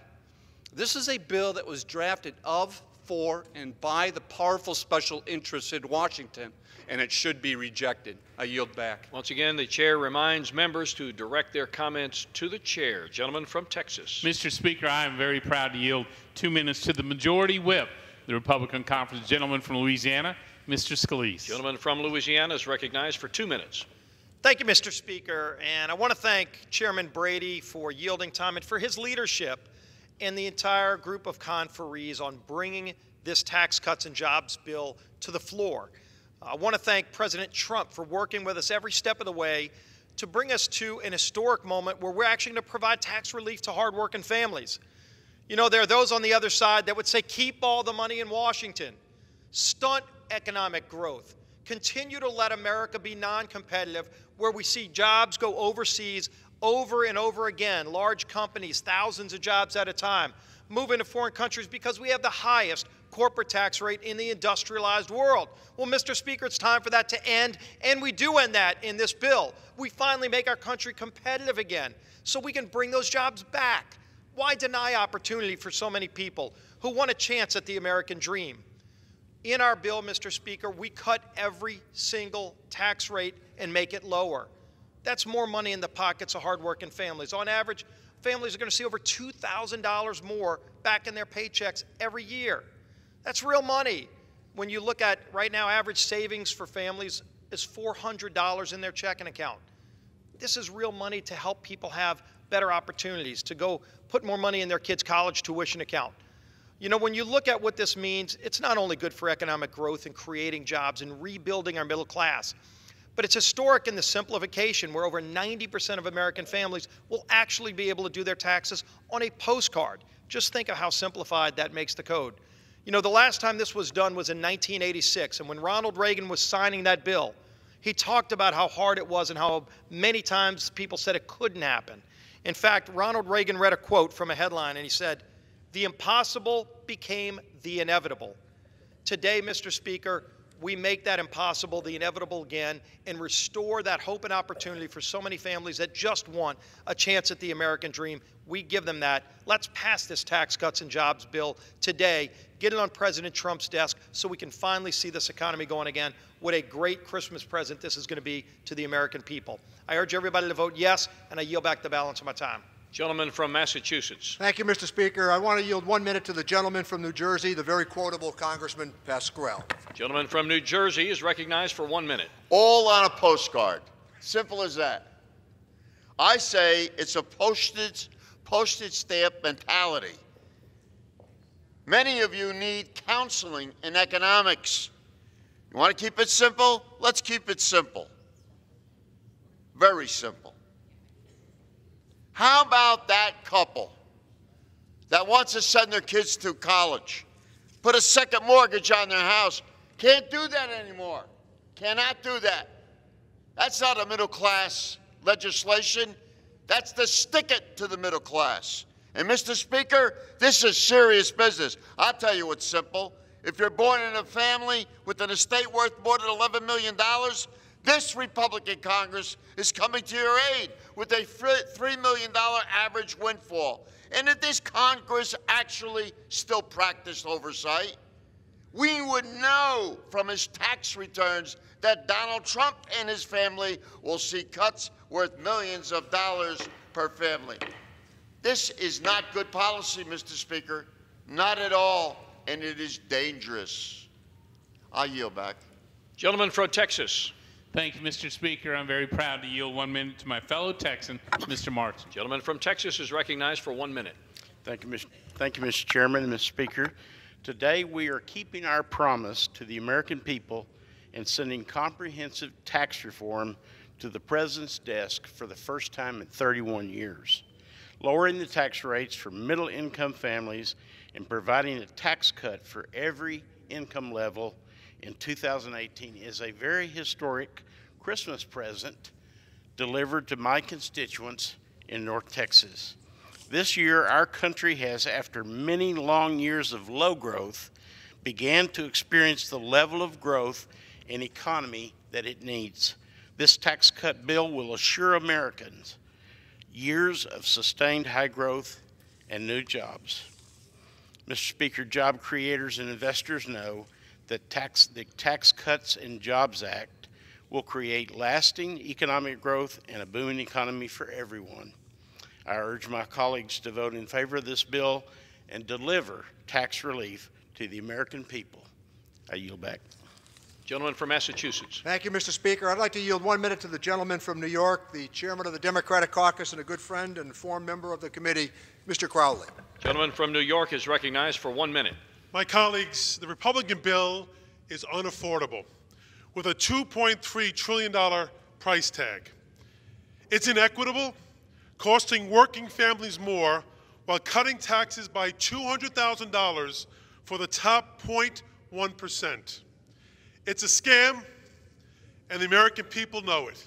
This is a bill that was drafted of, for, and by the powerful special interests in Washington, and it should be rejected. I yield back. Once again, the chair reminds members to direct their comments to the chair. Gentleman from Texas. Mr. Speaker, I am very proud to yield 2 minutes to the Majority Whip, the Republican Conference. Gentleman from Louisiana, Mr. Scalise. Gentleman from Louisiana is recognized for 2 minutes. Thank you, Mr. Speaker. And I want to thank Chairman Brady for yielding time and for his leadership and the entire group of conferees on bringing this Tax Cuts and Jobs bill to the floor. I want to thank President Trump for working with us every step of the way to bring us to an historic moment where we're actually going to provide tax relief to hardworking families. You know, there are those on the other side that would say, keep all the money in Washington, stunt economic growth, continue to let America be non-competitive, where we see jobs go overseas over and over again, large companies, thousands of jobs at a time, move into foreign countries because we have the highest corporate tax rate in the industrialized world. Well, Mr. Speaker, it's time for that to end, and we do end that in this bill. We finally make our country competitive again so we can bring those jobs back. Why deny opportunity for so many people who want a chance at the American dream? In our bill, Mr. Speaker, we cut every single tax rate and make it lower. That's more money in the pockets of hardworking families. On average, families are going to see over $2,000 more back in their paychecks every year. That's real money. When you look at right now, average savings for families is $400 in their checking account. This is real money to help people have better opportunities, to go put more money in their kids' college tuition account. You know, when you look at what this means, it's not only good for economic growth and creating jobs and rebuilding our middle class, but it's historic in the simplification where over 90% of American families will actually be able to do their taxes on a postcard. Just think of how simplified that makes the code. You know, the last time this was done was in 1986, and when Ronald Reagan was signing that bill, he talked about how hard it was and how many times people said it couldn't happen. In fact, Ronald Reagan read a quote from a headline, and he said, "The impossible became the inevitable." Today, Mr. Speaker, we make that impossible the inevitable again and restore that hope and opportunity for so many families that just want a chance at the American dream. We give them that. Let's pass this tax cuts and jobs bill today, get it on President Trump's desk so we can finally see this economy going again. What a great Christmas present this is going to be to the American people. I urge everybody to vote yes, and I yield back the balance of my time. Gentleman from Massachusetts. Thank you, Mr. Speaker. I want to yield 1 minute to the gentleman from New Jersey, the very quotable Congressman Pascrell. Gentleman from New Jersey is recognized for 1 minute. All on a postcard. Simple as that. I say it's a postage stamp mentality. Many of you need counseling in economics. You want to keep it simple? Let's keep it simple. Very simple. How about that couple that wants to send their kids to college, put a second mortgage on their house? Can't do that anymore. Cannot do that. That's not a middle class legislation. That's the stick it to the middle class. And Mr. Speaker, this is serious business. I'll tell you what's simple. If you're born in a family with an estate worth more than $11 million, this Republican Congress is coming to your aid with a $3 million average windfall. And if this Congress actually still practiced oversight, we would know from his tax returns that Donald Trump and his family will see cuts worth millions of dollars per family. This is not good policy, Mr. Speaker. Not at all, and it is dangerous. I yield back. Gentleman from Texas. Thank you, Mr. Speaker. I'm very proud to yield 1 minute to my fellow Texan, Mr. Martin. Gentleman from Texas is recognized for 1 minute. Thank you, Mr. Chairman and Mr. Speaker. Today we are keeping our promise to the American people and sending comprehensive tax reform to the President's desk for the first time in 31 years. Lowering the tax rates for middle-income families and providing a tax cut for every income level in 2018 is a very historic Christmas present delivered to my constituents in North Texas. This year, our country has, after many long years of low growth, began to experience the level of growth and economy that it needs. This tax cut bill will assure Americans years of sustained high growth and new jobs. Mr. Speaker, job creators and investors know that the Tax Cuts and Jobs Act will create lasting economic growth and a booming economy for everyone. I urge my colleagues to vote in favor of this bill and deliver tax relief to the American people. I yield back. Gentleman from Massachusetts. Thank you, Mr. Speaker. I'd like to yield 1 minute to the gentleman from New York, the chairman of the Democratic Caucus and a good friend and former member of the committee, Mr. Crowley. Gentleman from New York is recognized for 1 minute. My colleagues, the Republican bill is unaffordable, with a $2.3 trillion price tag. It's inequitable, costing working families more while cutting taxes by $200,000 for the top 0.1%. It's a scam, and the American people know it.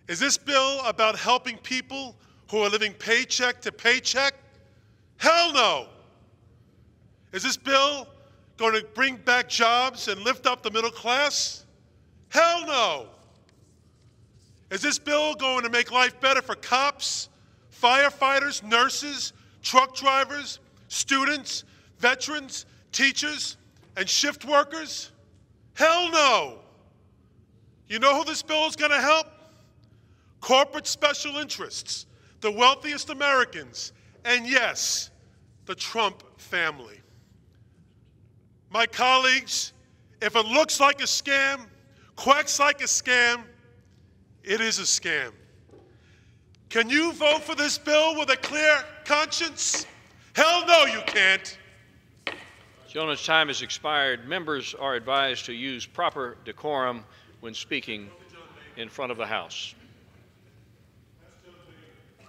Is this bill about helping people who are living paycheck to paycheck? Hell no. Is this bill going to bring back jobs and lift up the middle class? Hell no. Is this bill going to make life better for cops, firefighters, nurses, truck drivers, students, veterans, teachers, and shift workers? Hell no. You know who this bill is going to help? Corporate special interests, the wealthiest Americans, and yes, the Trump family. My colleagues, if it looks like a scam, quacks like a scam, it is a scam. Can you vote for this bill with a clear conscience? Hell no, you can't. Gentleman's time has expired. Members are advised to use proper decorum when speaking in front of the House.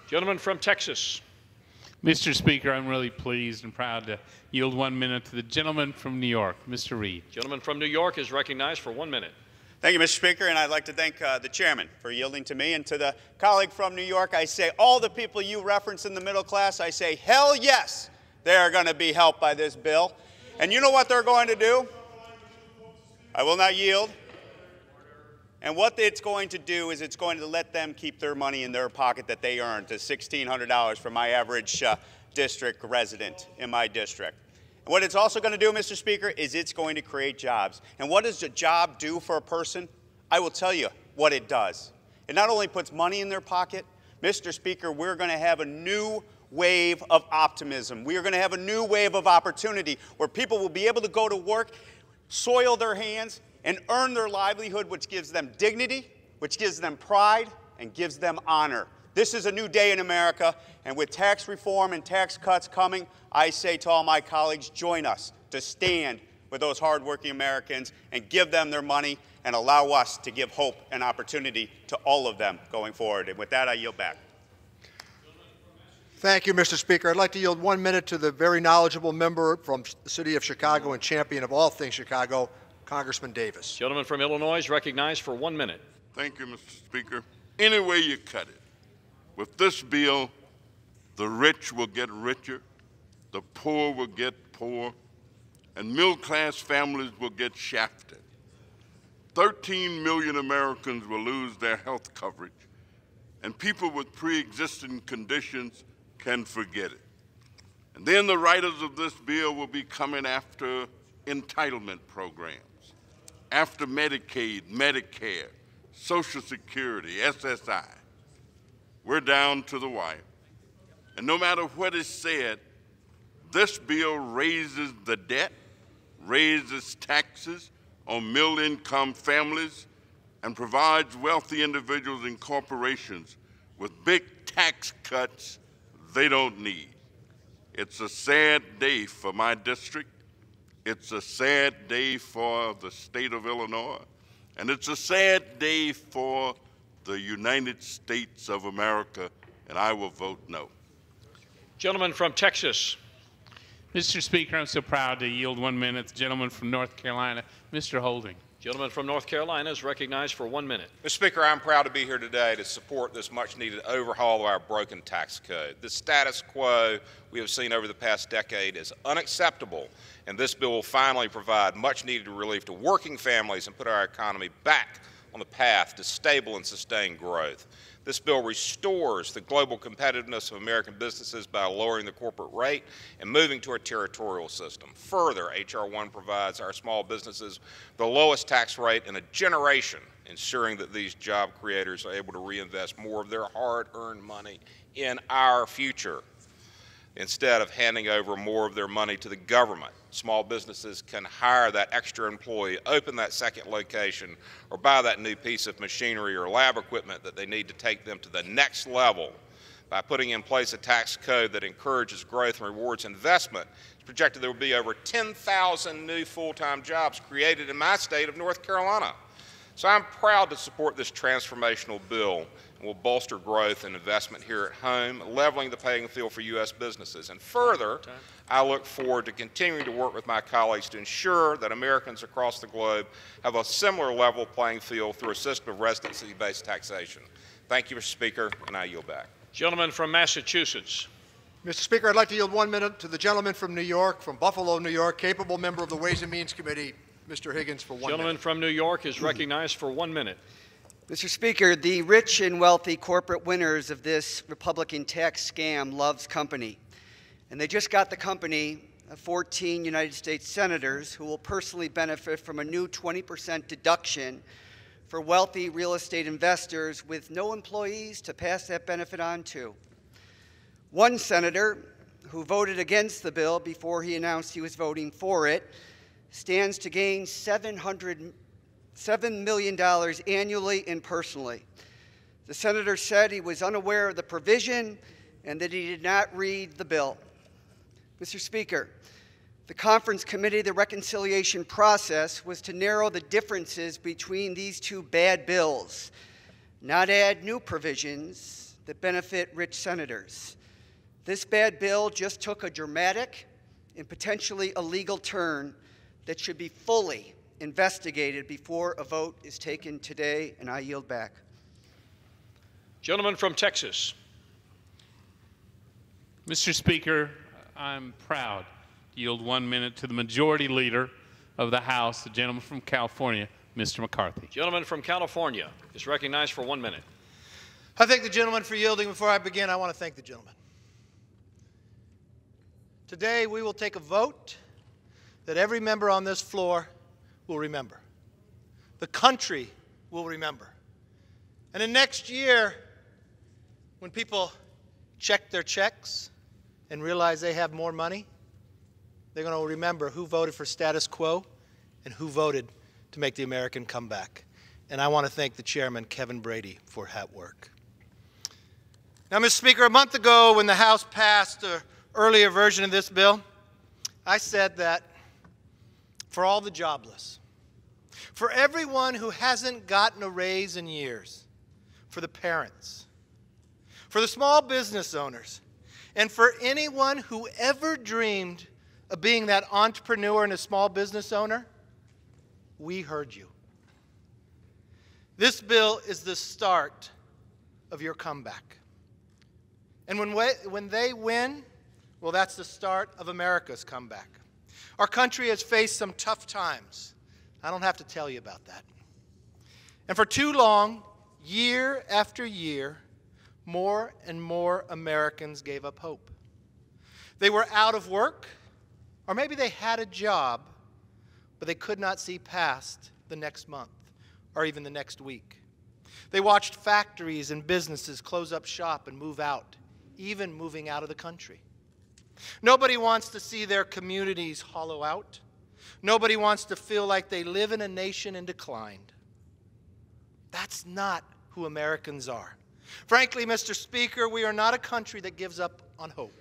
Gentleman from Texas. Mr. Speaker, I'm really pleased and proud to yield 1 minute to the gentleman from New York, Mr. Reed. Gentleman from New York is recognized for 1 minute. Thank you, Mr. Speaker, and I'd like to thank the chairman for yielding to me. And to the colleague from New York, I say all the people you reference in the middle class, I say hell yes, they are going to be helped by this bill. And you know what they're going to do? I will not yield. And what it's going to do is it's going to let them keep their money in their pocket that they earned, the $1,600 for my average district resident in my district. And what it's also going to do, Mr. Speaker, is it's going to create jobs. And what does a job do for a person? I will tell you what it does. It not only puts money in their pocket, Mr. Speaker, we're going to have a new wave of optimism. We are going to have a new wave of opportunity where people will be able to go to work, soil their hands, and earn their livelihood, which gives them dignity, which gives them pride, and gives them honor. This is a new day in America, and with tax reform and tax cuts coming, I say to all my colleagues, join us to stand with those hardworking Americans and give them their money and allow us to give hope and opportunity to all of them going forward. And with that, I yield back. Thank you, Mr. Speaker. I'd like to yield 1 minute to the very knowledgeable member from the city of Chicago and champion of all things Chicago, Congressman Davis. Gentleman from Illinois is recognized for 1 minute. Thank you, Mr. Speaker. Any way you cut it, with this bill, the rich will get richer, the poor will get poor, and middle-class families will get shafted. 13 million Americans will lose their health coverage, and people with pre-existing conditions can forget it. And then the writers of this bill will be coming after entitlement programs, after Medicaid, Medicare, Social Security, SSI. We're down to the wire. And no matter what is said, this bill raises the debt, raises taxes on middle-income families, and provides wealthy individuals and corporations with big tax cuts they don't need. It's a sad day for my district. It's a sad day for the state of Illinois. And it's a sad day for the United States of America, and I will vote no. Gentleman from Texas. Mr. Speaker, I'm so proud to yield 1 minute. The gentleman from North Carolina, Mr. Holding. Gentleman from North Carolina is recognized for 1 minute. Mr. Speaker, I'm proud to be here today to support this much-needed overhaul of our broken tax code. The status quo we have seen over the past decade is unacceptable, and this bill will finally provide much-needed relief to working families and put our economy back on the path to stable and sustained growth. This bill restores the global competitiveness of American businesses by lowering the corporate rate and moving to a territorial system. Further, H.R. 1 provides our small businesses the lowest tax rate in a generation, ensuring that these job creators are able to reinvest more of their hard-earned money in our future, instead of handing over more of their money to the government. Small businesses can hire that extra employee, open that second location, or buy that new piece of machinery or lab equipment that they need to take them to the next level. By putting in place a tax code that encourages growth and rewards investment, it's projected there will be over 10,000 new full-time jobs created in my state of North Carolina. So I'm proud to support this transformational bill, and will bolster growth and investment here at home, leveling the playing field for U.S. businesses. And further, I look forward to continuing to work with my colleagues to ensure that Americans across the globe have a similar level playing field through a system of residency-based taxation. Thank you, Mr. Speaker, and I yield back. Gentleman from Massachusetts. Mr. Speaker, I'd like to yield 1 minute to the gentleman from New York, from Buffalo, New York, capable member of the Ways and Means Committee, Mr. Higgins, for 1 minute. Gentleman from New York is recognized for 1 minute. Mr. Speaker, the rich and wealthy corporate winners of this Republican tax scam loves company. And they just got the company of 14 United States senators who will personally benefit from a new 20% deduction for wealthy real estate investors with no employees to pass that benefit on to. One senator who voted against the bill before he announced he was voting for it stands to gain $7 million annually and personally. The senator said he was unaware of the provision and that he did not read the bill. Mr. Speaker, the conference committee, the reconciliation process was to narrow the differences between these two bad bills, not add new provisions that benefit rich senators. This bad bill just took a dramatic and potentially illegal turn that should be fully investigated before a vote is taken today, and I yield back. Gentleman from Texas. Mr. Speaker, I'm proud to yield 1 minute to the Majority Leader of the House, the gentleman from California, Mr. McCarthy. Gentleman from California is recognized for 1 minute. I thank the gentleman for yielding. Before I begin, I want to thank the gentleman. Today, we will take a vote that every member on this floor will remember. The country will remember. And in next year, when people check their checks and realize they have more money, they're going to remember who voted for status quo and who voted to make the American comeback. And I want to thank the chairman, Kevin Brady, for that work. Now, Mr. Speaker, a month ago when the House passed the earlier version of this bill, I said that for all the jobless, for everyone who hasn't gotten a raise in years, for the parents, for the small business owners, and for anyone who ever dreamed of being that entrepreneur and a small business owner, we heard you. This bill is the start of your comeback. And when they win, well, that's the start of America's comeback. Our country has faced some tough times. I don't have to tell you about that. And for too long, year after year, more and more Americans gave up hope. They were out of work, or maybe they had a job, but they could not see past the next month or even the next week. They watched factories and businesses close up shop and move out, even moving out of the country. Nobody wants to see their communities hollow out. Nobody wants to feel like they live in a nation in decline. That's not who Americans are. Frankly, Mr. Speaker, we are not a country that gives up on hope.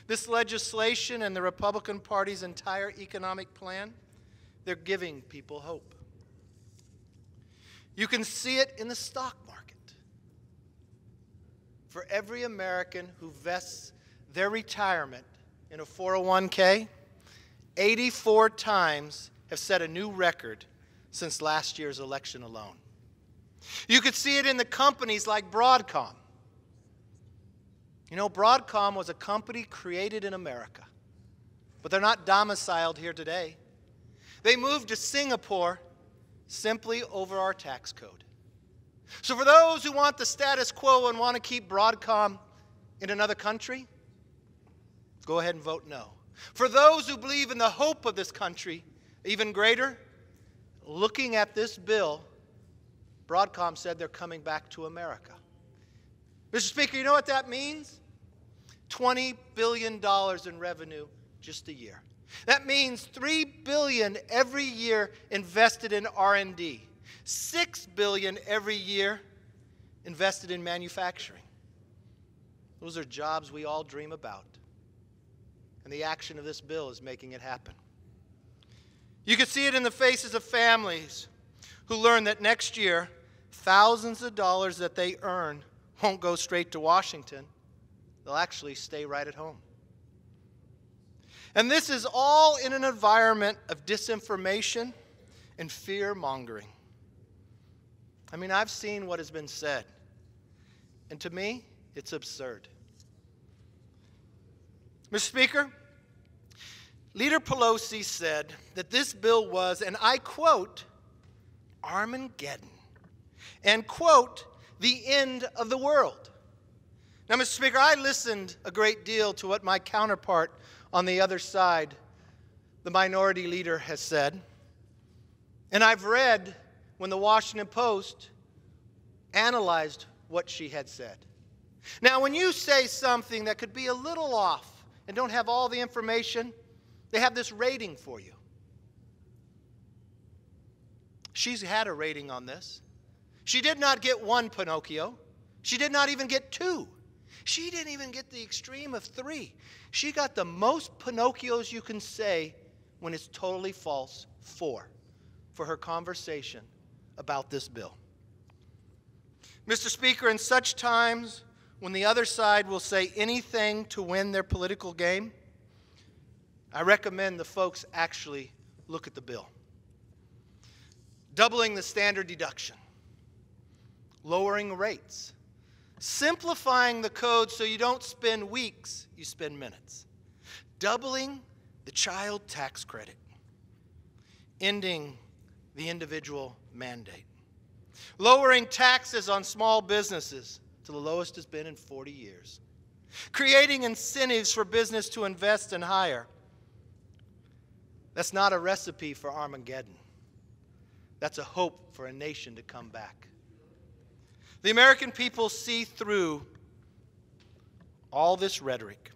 This legislation and the Republican Party's entire economic plan, they're giving people hope. You can see it in the stock market. For every American who vests their retirement in a 401k, 84 times have set a new record since last year's election alone. You could see it in the companies like Broadcom. You know, Broadcom was a company created in America, but they're not domiciled here today. They moved to Singapore simply over our tax code. So for those who want the status quo and want to keep Broadcom in another country, go ahead and vote no. For those who believe in the hope of this country even greater, looking at this bill, Broadcom said they're coming back to America. Mr. Speaker, you know what that means? $20 billion in revenue just a year. That means $3 billion every year invested in R&D, $6 billion every year invested in manufacturing. Those are jobs we all dream about. And the action of this bill is making it happen. You can see it in the faces of families who learn that next year, thousands of dollars that they earn won't go straight to Washington. They'll actually stay right at home. And this is all in an environment of disinformation and fear-mongering. I mean, I've seen what has been said. And to me, it's absurd. Mr. Speaker, Leader Pelosi said that this bill was, and I quote, Armageddon, and quote, the end of the world. Now, Mr. Speaker, I listened a great deal to what my counterpart on the other side, the minority leader, has said. And I've read when the Washington Post analyzed what she had said. Now, when you say something that could be a little off and don't have all the information, they have this rating for you. She's had a rating on this. She did not get 1 Pinocchio. She did not even get 2. She didn't even get the extreme of 3. She got the most Pinocchios you can say when it's totally false, 4, for her conversation about this bill. Mr. Speaker, in such times when the other side will say anything to win their political game, I recommend the folks actually look at the bill. Doubling the standard deduction, lowering rates, simplifying the code so you don't spend weeks, you spend minutes, doubling the child tax credit, ending the individual mandate, lowering taxes on small businesses to the lowest it's been in 40 years, creating incentives for business to invest and hire. That's not a recipe for Armageddon. That's a hope for a nation to come back. The American people see through all this rhetoric,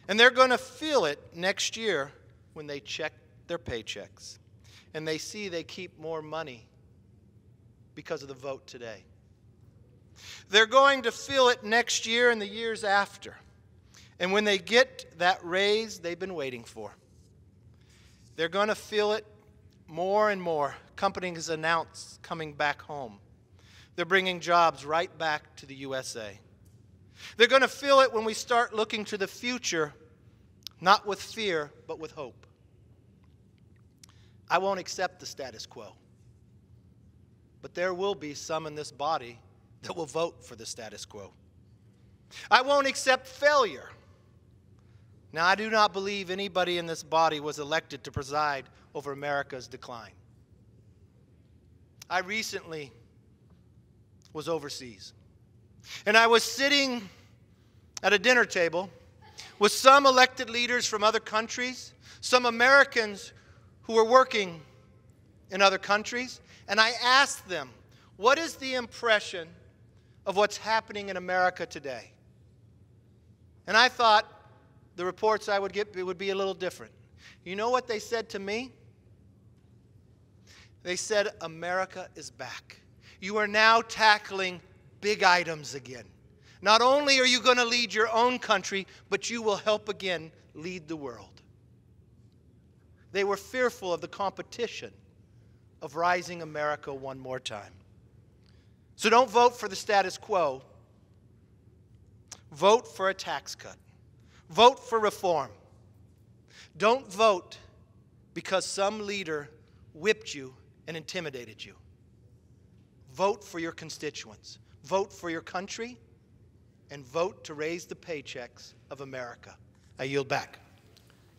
and they're going to feel it next year when they check their paychecks and they see they keep more money because of the vote today. They're going to feel it next year and the years after, and when they get that raise they've been waiting for. They're going to feel it more and more. Companies announce coming back home. They're bringing jobs right back to the USA. They're going to feel it when we start looking to the future, not with fear, but with hope. I won't accept the status quo, but there will be some in this body that will vote for the status quo. I won't accept failure. Now, I do not believe anybody in this body was elected to preside over America's decline. I recently was overseas, and I was sitting at a dinner table with some elected leaders from other countries, some Americans who were working in other countries, and I asked them, what is the impression of what's happening in America today? And I thought the reports I would get would be a little different. You know what they said to me? They said, America is back. You are now tackling big items again. Not only are you going to lead your own country, but you will help again lead the world. They were fearful of the competition of rising America one more time. So don't vote for the status quo. Vote for a tax cut. Vote for reform. Don't vote because some leader whipped you and intimidated you. Vote for your constituents. Vote for your country, and vote to raise the paychecks of America. I yield back.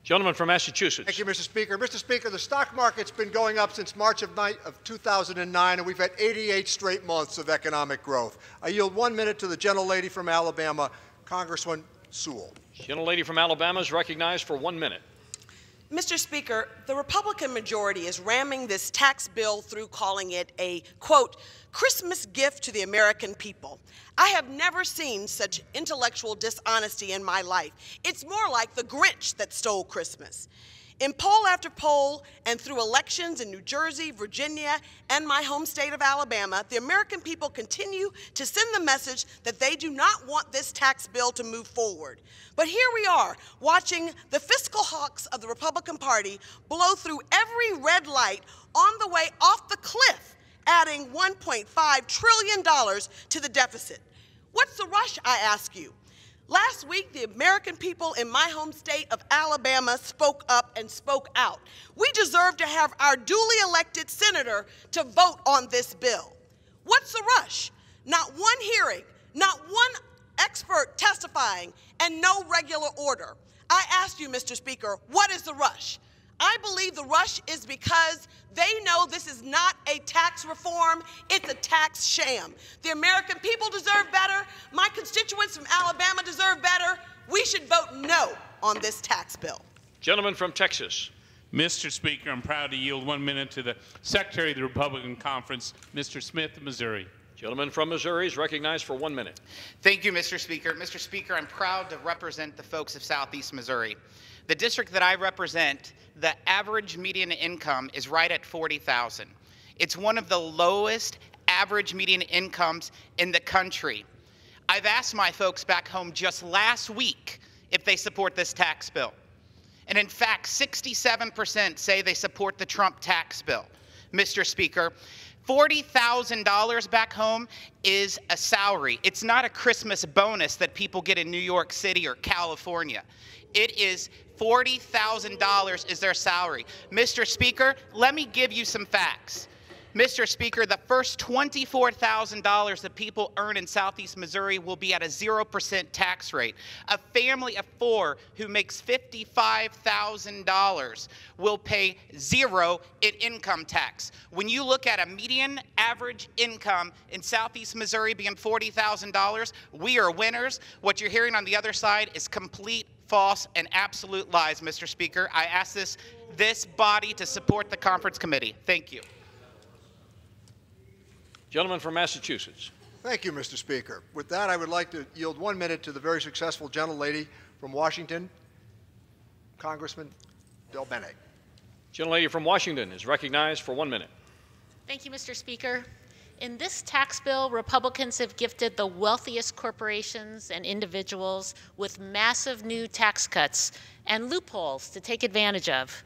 Gentleman from Massachusetts. Thank you, Mr. Speaker. Mr. Speaker, the stock market's been going up since March of 2009, and we've had 88 straight months of economic growth. I yield 1 minute to the gentlelady from Alabama, Congresswoman Sewell. Gentlelady from Alabama is recognized for 1 minute. Mr. Speaker, the Republican majority is ramming this tax bill through, calling it a, quote, Christmas gift to the American people. I have never seen such intellectual dishonesty in my life. It's more like the Grinch that stole Christmas. In poll after poll and through elections in New Jersey, Virginia, and my home state of Alabama, the American people continue to send the message that they do not want this tax bill to move forward. But here we are, watching the fiscal hawks of the Republican Party blow through every red light on the way off the cliff, adding $1.5 trillion to the deficit. What's the rush, I ask you? Last week, the American people in my home state of Alabama spoke up and spoke out. We deserve to have our duly elected senator to vote on this bill. What's the rush? Not one hearing, not one expert testifying, and no regular order. I ask you, Mr. Speaker, what is the rush? I believe the rush is because they know this is not a tax reform, it's a tax sham. The American people deserve better. My constituents from Alabama deserve better. We should vote no on this tax bill. Gentleman from Texas. Mr. Speaker, I'm proud to yield 1 minute to the Secretary of the Republican Conference, Mr. Smith of Missouri. Gentleman from Missouri is recognized for 1 minute. Thank you, Mr. Speaker. Mr. Speaker, I'm proud to represent the folks of Southeast Missouri. The district that I represent, the average median income is right at $40,000. It's one of the lowest average median incomes in the country. I've asked my folks back home just last week if they support this tax bill. And in fact, 67% say they support the Trump tax bill. Mr. Speaker, $40,000 back home is a salary. It's not a Christmas bonus that people get in New York City or California. It is $40,000 is their salary. Mr. Speaker, let me give you some facts. Mr. Speaker, the first $24,000 that people earn in Southeast Missouri will be at a 0% tax rate. A family of 4 who makes $55,000 will pay 0 in income tax. When you look at a median average income in Southeast Missouri being $40,000, we are winners. What you're hearing on the other side is complete false and absolute lies, Mr. Speaker. I ask this body to support the conference committee. Thank you. Gentleman from Massachusetts. Thank you, Mr. Speaker. With that, I would like to yield 1 minute to the very successful gentlelady from Washington, Congressman Del Bene. Gentlelady from Washington is recognized for 1 minute. Thank you, Mr. Speaker. In this tax bill, Republicans have gifted the wealthiest corporations and individuals with massive new tax cuts and loopholes to take advantage of.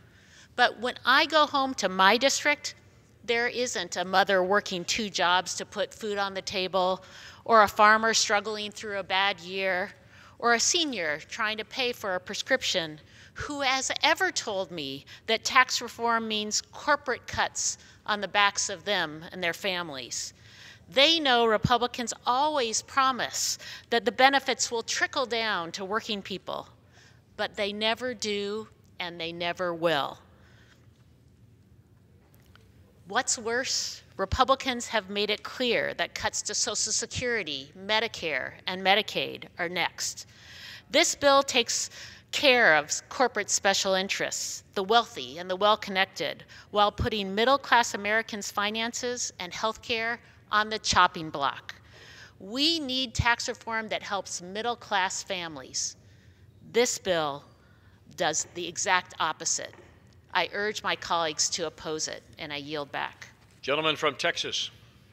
But when I go home to my district, there isn't a mother working 2 jobs to put food on the table, or a farmer struggling through a bad year, or a senior trying to pay for a prescription who has ever told me that tax reform means corporate cuts on the backs of them and their families. They know Republicans always promise that the benefits will trickle down to working people, but they never do and they never will. What's worse, Republicans have made it clear that cuts to Social Security, Medicare, and Medicaid are next. This bill takes care of corporate special interests, the wealthy and the well-connected, while putting middle-class Americans' finances and health care on the chopping block. We need tax reform that helps middle-class families. This bill does the exact opposite. I urge my colleagues to oppose it, and I yield back. Gentleman from Texas.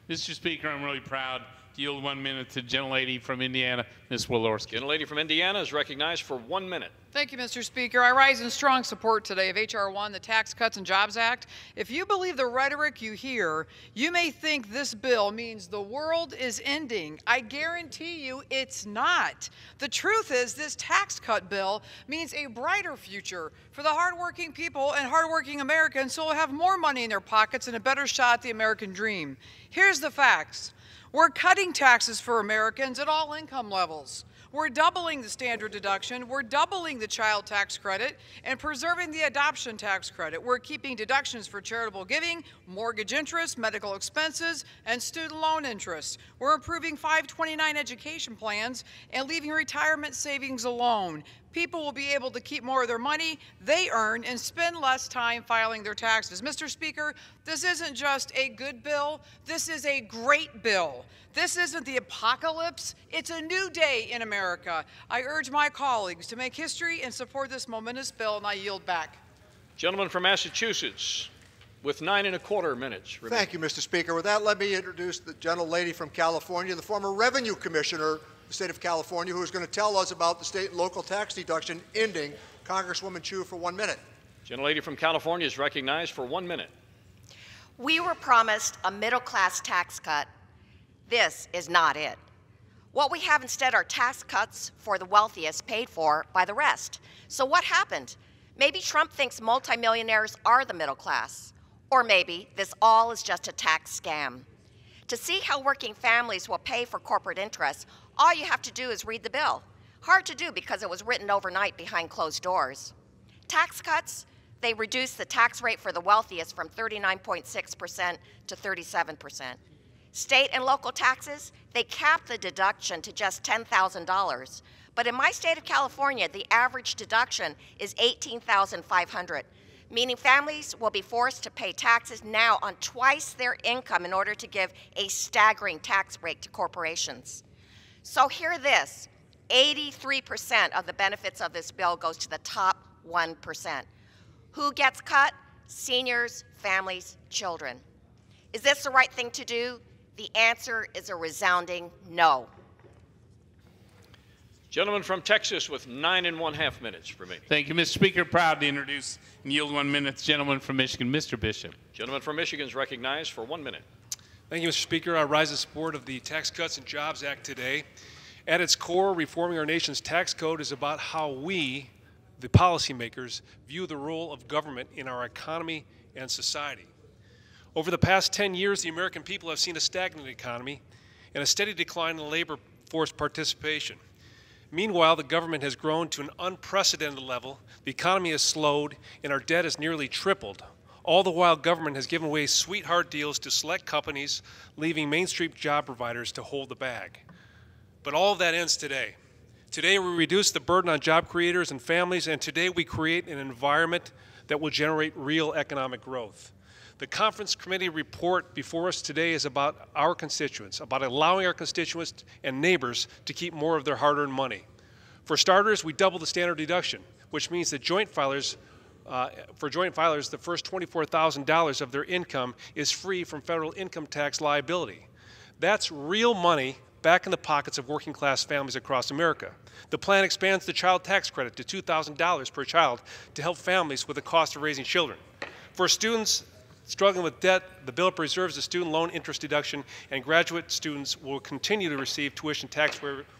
Mr. Speaker, I'm really proud to yield 1 minute to the gentlelady from Indiana, Ms. Walorski. Gentlelady from Indiana is recognized for 1 minute. Thank you, Mr. Speaker. I rise in strong support today of H.R. 1, the Tax Cuts and Jobs Act. If you believe the rhetoric you hear, you may think this bill means the world is ending. I guarantee you it's not. The truth is this tax cut bill means a brighter future for the hardworking people and hardworking Americans who will have more money in their pockets and a better shot at the American dream. Here's the facts. We're cutting taxes for Americans at all income levels. We're doubling the standard deduction, we're doubling the child tax credit, and preserving the adoption tax credit. We're keeping deductions for charitable giving, mortgage interest, medical expenses, and student loan interest. We're improving 529 education plans and leaving retirement savings alone. People will be able to keep more of their money they earn and spend less time filing their taxes. Mr. Speaker, this isn't just a good bill, this is a great bill. This isn't the apocalypse, it's a new day in America. I urge my colleagues to make history and support this momentous bill, and I yield back. Gentleman from Massachusetts with 9¼ minutes remaining. Thank you, Mr. Speaker. With that, let me introduce the gentlelady from California, the former Revenue Commissioner of the state of California, who is going to tell us about the state and local tax deduction ending. Congresswoman Chu for 1 minute. Gentlelady from California is recognized for 1 minute. We were promised a middle-class tax cut. This is not it. What we have instead are tax cuts for the wealthiest paid for by the rest. So what happened? Maybe Trump thinks multimillionaires are the middle class. Or maybe this all is just a tax scam. To see how working families will pay for corporate interests, all you have to do is read the bill. Hard to do because it was written overnight behind closed doors. Tax cuts, they reduce the tax rate for the wealthiest from 39.6% to 37%. State and local taxes, they cap the deduction to just $10,000. But in my state of California, the average deduction is $18,500, meaning families will be forced to pay taxes now on twice their income in order to give a staggering tax break to corporations. So hear this, 83% of the benefits of this bill goes to the top 1%. Who gets cut? Seniors, families, children. Is this the right thing to do? The answer is a resounding no. Gentleman from Texas with 9½ minutes remaining. Thank you, Mr. Speaker. Proud to introduce and yield 1 minute. Gentleman from Michigan, Mr. Bishop. Gentleman from Michigan is recognized for 1 minute. Thank you, Mr. Speaker. I rise in support of the Tax Cuts and Jobs Act today. At its core, reforming our nation's tax code is about how we, the policymakers, view the role of government in our economy and society. Over the past 10 years, the American people have seen a stagnant economy and a steady decline in labor force participation. Meanwhile, the government has grown to an unprecedented level, the economy has slowed, and our debt has nearly tripled. All the while, government has given away sweetheart deals to select companies, leaving Main Street job providers to hold the bag. But all of that ends today. Today, we reduce the burden on job creators and families, and today we create an environment that will generate real economic growth. The conference committee report before us today is about our constituents, about allowing our constituents and neighbors to keep more of their hard-earned money. For starters, we double the standard deduction, which means that for joint filers, the first $24,000 of their income is free from federal income tax liability. That's real money back in the pockets of working-class families across America. The plan expands the child tax credit to $2,000 per child to help families with the cost of raising children. For students struggling with debt, the bill preserves the student loan interest deduction, and graduate students will continue to receive tuition tax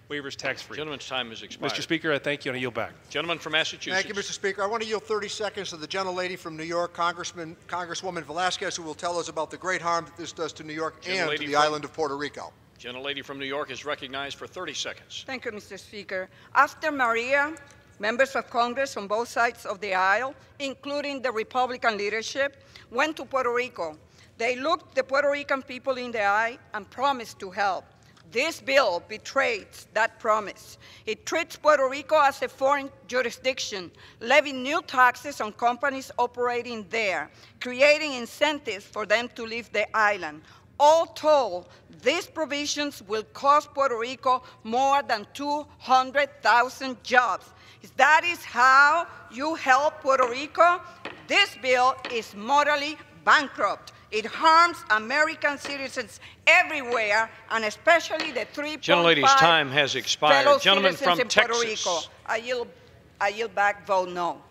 waivers tax-free. Gentleman's time has expired. Mr. Speaker, I thank you, and I yield back. Gentleman from Massachusetts. Thank you, Mr. Speaker. I want to yield 30 seconds to the gentlelady from New York, Congresswoman Velasquez, who will tell us about the great harm that this does to New York and to the island of Puerto Rico. Gentlelady from New York is recognized for 30 seconds. Thank you, Mr. Speaker. After Maria, members of Congress on both sides of the aisle, including the Republican leadership, went to Puerto Rico. They looked the Puerto Rican people in the eye and promised to help. This bill betrays that promise. It treats Puerto Rico as a foreign jurisdiction, levying new taxes on companies operating there, creating incentives for them to leave the island. All told, these provisions will cost Puerto Rico more than 200,000 jobs. If that is how you help Puerto Rico, this bill is morally bankrupt. It harms American citizens everywhere, and especially the 3.5 Gentlelady's time has expired. fellow Gentleman citizens from in Puerto Texas. Rico. I yield back, vote no.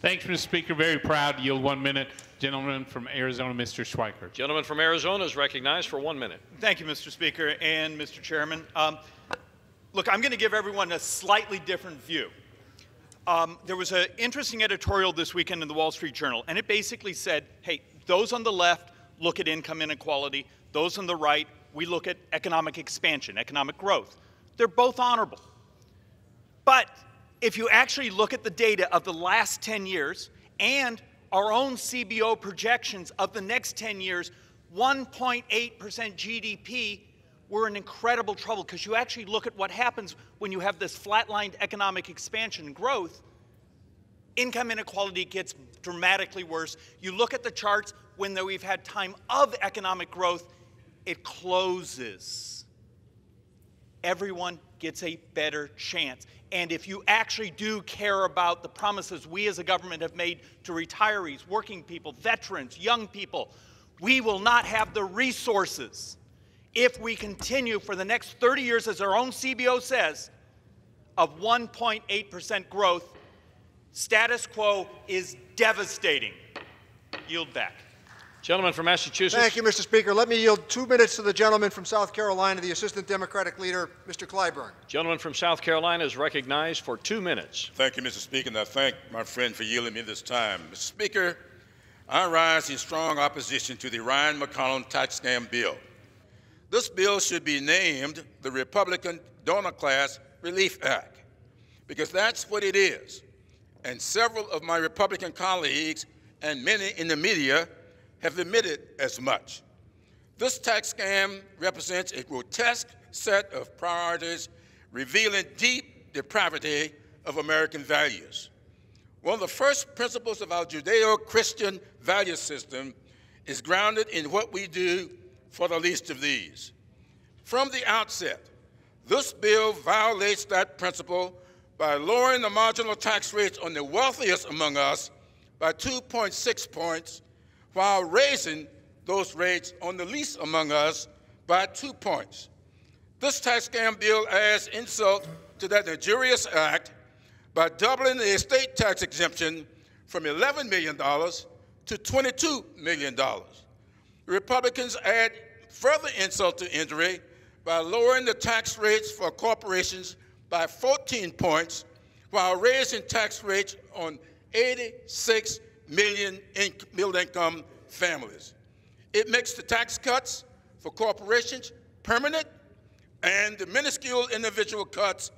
Thanks, Mr. Speaker. Very proud to yield 1 minute. Gentleman from Arizona, Mr. Schweikert. Gentleman from Arizona is recognized for 1 minute. Thank you, Mr. Speaker and Mr. Chairman. Look, I'm going to give everyone a slightly different view. There was an interesting editorial this weekend in the Wall Street Journal, and it basically said, hey, those on the left look at income inequality. Those on the right, we look at economic expansion, economic growth. They're both honorable. But if you actually look at the data of the last 10 years and our own CBO projections of the next 10 years, 1.8% GDP, we're in incredible trouble, because you actually look at what happens when you have this flatlined economic expansion and growth. Income inequality gets dramatically worse. You look at the charts when we've had time of economic growth, it closes. Everyone gets a better chance. And if you actually do care about the promises we as a government have made to retirees, working people, veterans, young people, we will not have the resources if we continue for the next 30 years, as our own CBO says, of 1.8% growth. Status quo is devastating. Yield back. Gentleman from Massachusetts. Thank you, Mr. Speaker. Let me yield 2 minutes to the gentleman from South Carolina, the Assistant Democratic Leader, Mr. Clyburn. Gentleman from South Carolina is recognized for 2 minutes. Thank you, Mr. Speaker, and I thank my friend for yielding me this time. Mr. Speaker, I rise in strong opposition to the Ryan McConnell tax scam bill. This bill should be named the Republican Donor Class Relief Act, because that's what it is. And several of my Republican colleagues and many in the media have admitted as much. This tax scam represents a grotesque set of priorities revealing deep depravity of American values. One of the first principles of our Judeo-Christian value system is grounded in what we do for the least of these. From the outset, this bill violates that principle by lowering the marginal tax rates on the wealthiest among us by 2.6 points, while raising those rates on the least among us by 2 points. This tax scam bill adds insult to that injurious act by doubling the estate tax exemption from $11 million to $22 million. The Republicans add further insult to injury by lowering the tax rates for corporations by 14 points, while raising tax rates on 86 million middle-income families. It makes the tax cuts for corporations permanent and the minuscule individual cuts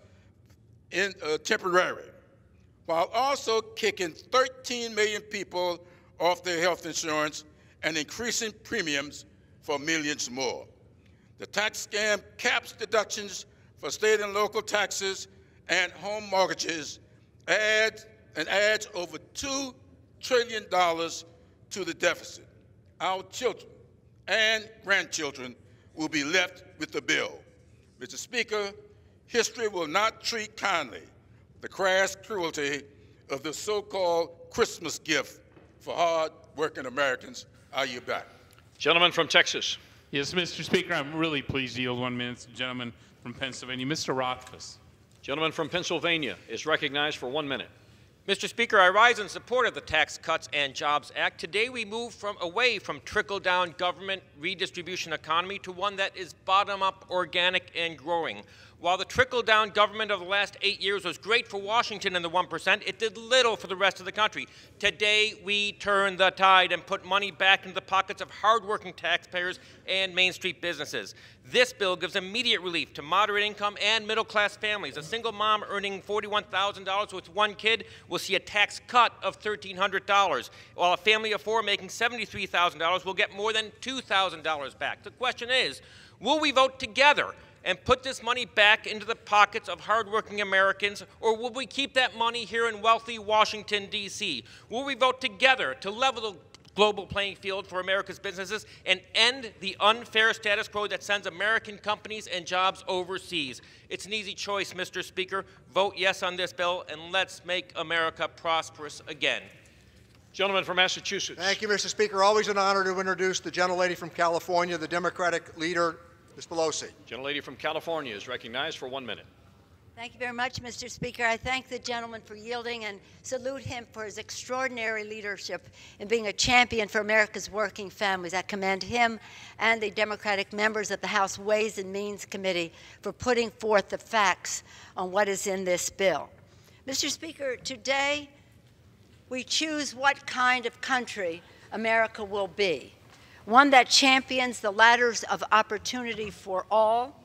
temporary, while also kicking 13 million people off their health insurance and increasing premiums for millions more. The tax scam caps deductions for state and local taxes and home mortgages, adds over $2 trillion to the deficit. Our children and grandchildren will be left with the bill. Mr. Speaker, history will not treat kindly the crass cruelty of the so-called Christmas gift for hard-working Americans. I yield back. Gentleman from Texas. Yes, Mr. Speaker, I'm really pleased to yield 1 minute to the gentleman from Pennsylvania, Mr. Rothfuss. Gentleman from Pennsylvania is recognized for 1 minute. Mr. Speaker, I rise in support of the Tax Cuts and Jobs Act. Today we move away from trickle-down government redistribution economy to one that is bottom-up, organic, and growing. While the trickle-down government of the last 8 years was great for Washington and the 1%, it did little for the rest of the country. Today, we turn the tide and put money back into the pockets of hardworking taxpayers and Main Street businesses. This bill gives immediate relief to moderate-income and middle-class families. A single mom earning $41,000 with 1 kid will see a tax cut of $1,300, while a family of 4 making $73,000 will get more than $2,000 back. The question is, will we vote together and put this money back into the pockets of hardworking Americans, or will we keep that money here in wealthy Washington, D.C.? Will we vote together to level the global playing field for America's businesses and end the unfair status quo that sends American companies and jobs overseas? It's an easy choice, Mr. Speaker. Vote yes on this bill, and let's make America prosperous again. Gentleman from Massachusetts. Thank you, Mr. Speaker. Always an honor to introduce the gentlelady from California, the Democratic leader, Ms. Pelosi. Gentlelady from California is recognized for 1 minute. Thank you very much, Mr. Speaker. I thank the gentleman for yielding and salute him for his extraordinary leadership in being a champion for America's working families. I commend him and the Democratic members of the House Ways and Means Committee for putting forth the facts on what is in this bill. Mr. Speaker, today we choose what kind of country America will be. One that champions the ladders of opportunity for all,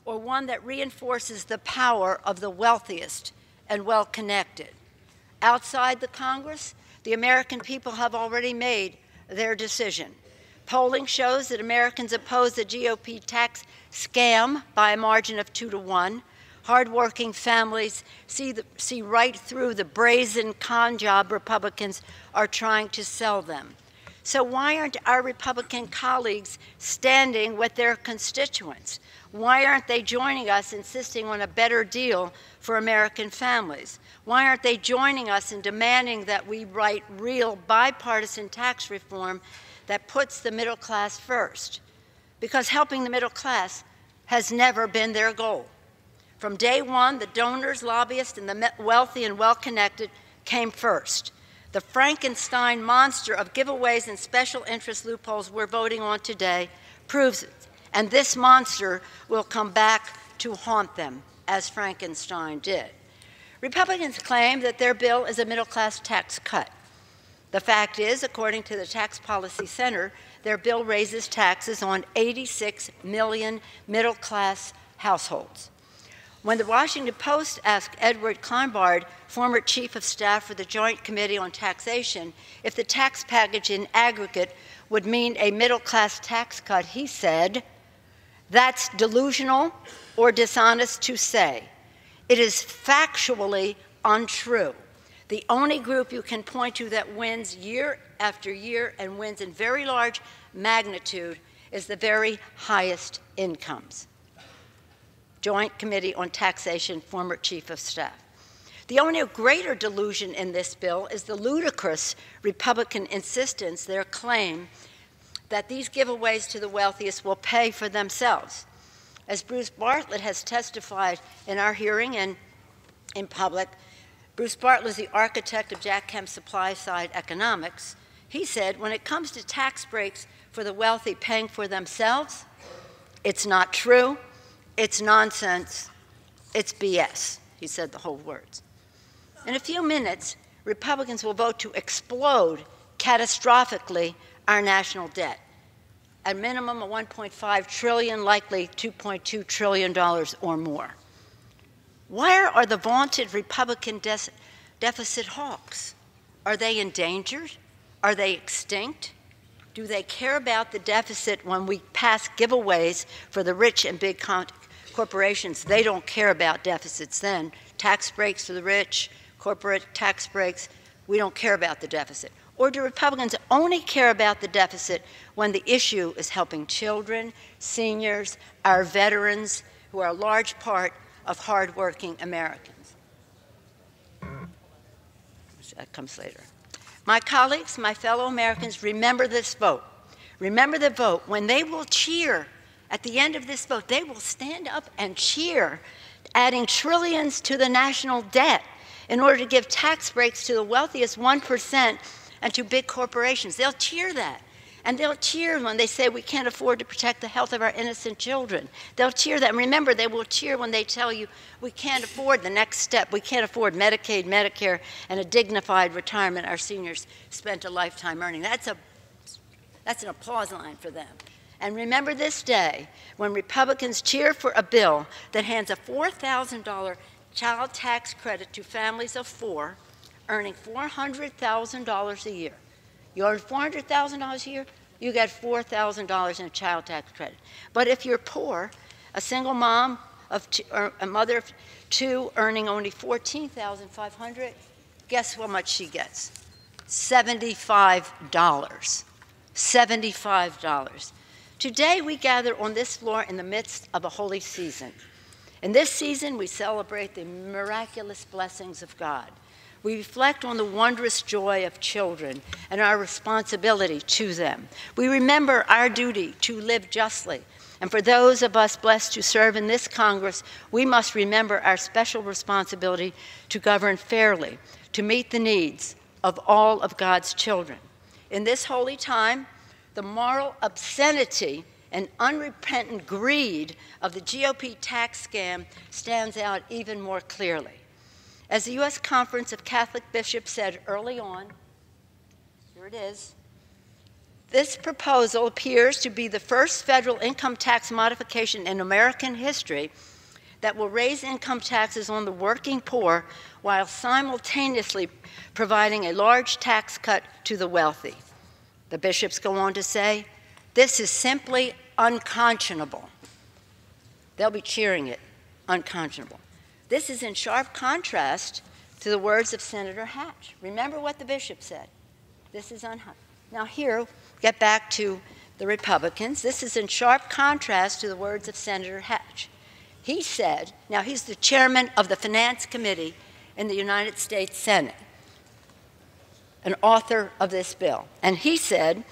or one that reinforces the power of the wealthiest and well-connected. Outside the Congress, the American people have already made their decision. Polling shows that Americans oppose the GOP tax scam by a margin of 2 to 1. Hardworking families see right through the brazen con job Republicans are trying to sell them. So why aren't our Republican colleagues standing with their constituents? Why aren't they joining us insisting on a better deal for American families? Why aren't they joining us in demanding that we write real bipartisan tax reform that puts the middle class first? Because helping the middle class has never been their goal. From day one, the donors, lobbyists, and the wealthy and well-connected came first. The Frankenstein monster of giveaways and special interest loopholes we're voting on today proves it. And this monster will come back to haunt them, as Frankenstein did. Republicans claim that their bill is a middle-class tax cut. The fact is, according to the Tax Policy Center, their bill raises taxes on 86 million middle-class households. When the Washington Post asked Edward Kleinbard, former chief of staff for the Joint Committee on Taxation, if the tax package in aggregate would mean a middle-class tax cut, he said, "That's delusional or dishonest to say. It is factually untrue. The only group you can point to that wins year after year and wins in very large magnitude is the very highest incomes." Joint Committee on Taxation, former chief of staff. The only greater delusion in this bill is the ludicrous Republican insistence, their claim, that these giveaways to the wealthiest will pay for themselves. As Bruce Bartlett has testified in our hearing and in public, Bruce Bartlett is the architect of Jack Kemp's supply-side economics. He said, when it comes to tax breaks for the wealthy paying for themselves, it's not true, it's nonsense, it's BS. He said the whole words. In a few minutes, Republicans will vote to explode catastrophically our national debt. at minimum of $1.5 trillion, likely $2.2 trillion or more. Where are the vaunted Republican deficit hawks? Are they endangered? Are they extinct? Do they care about the deficit when we pass giveaways for the rich and big corporations? They don't care about deficits then. Tax breaks for the rich, corporate tax breaks, we don't care about the deficit. Or do Republicans only care about the deficit when the issue is helping children, seniors, our veterans, who are a large part of hardworking Americans? That comes later. My colleagues, my fellow Americans, remember this vote. Remember the vote. When they will cheer at the end of this vote, they will stand up and cheer, adding trillions to the national debt in order to give tax breaks to the wealthiest 1% and to big corporations. They'll cheer that. And they'll cheer when they say we can't afford to protect the health of our innocent children. They'll cheer that. And remember, they will cheer when they tell you we can't afford the next step. We can't afford Medicaid, Medicare, and a dignified retirement our seniors spent a lifetime earning. That's an applause line for them. And remember this day when Republicans cheer for a bill that hands a $4,000 child tax credit to families of 4 earning $400,000 a year. You earn $400,000 a year, you get $4,000 in a child tax credit. But if you're poor, a single mom of two, or a mother of 2 earning only $14,500, guess how much she gets? $75. $75. Today we gather on this floor in the midst of a holy season. In this season we celebrate the miraculous blessings of God. We reflect on the wondrous joy of children and our responsibility to them. We remember our duty to live justly. And for those of us blessed to serve in this Congress, we must remember our special responsibility to govern fairly, to meet the needs of all of God's children. In this holy time, the moral obscenity and unrepentant greed of the GOP tax scam stands out even more clearly. As the U.S. Conference of Catholic Bishops said early on, here it is, this proposal appears to be the first federal income tax modification in American history that will raise income taxes on the working poor while simultaneously providing a large tax cut to the wealthy. The bishops go on to say, this is simply unconscionable. They'll be cheering it, unconscionable. This is in sharp contrast to the words of Senator Hatch. Remember what the bishop said. This is unheard. Now here, get back to the Republicans. This is in sharp contrast to the words of Senator Hatch. He said, now he's the chairman of the Finance Committee in the United States Senate, an author of this bill. And he said,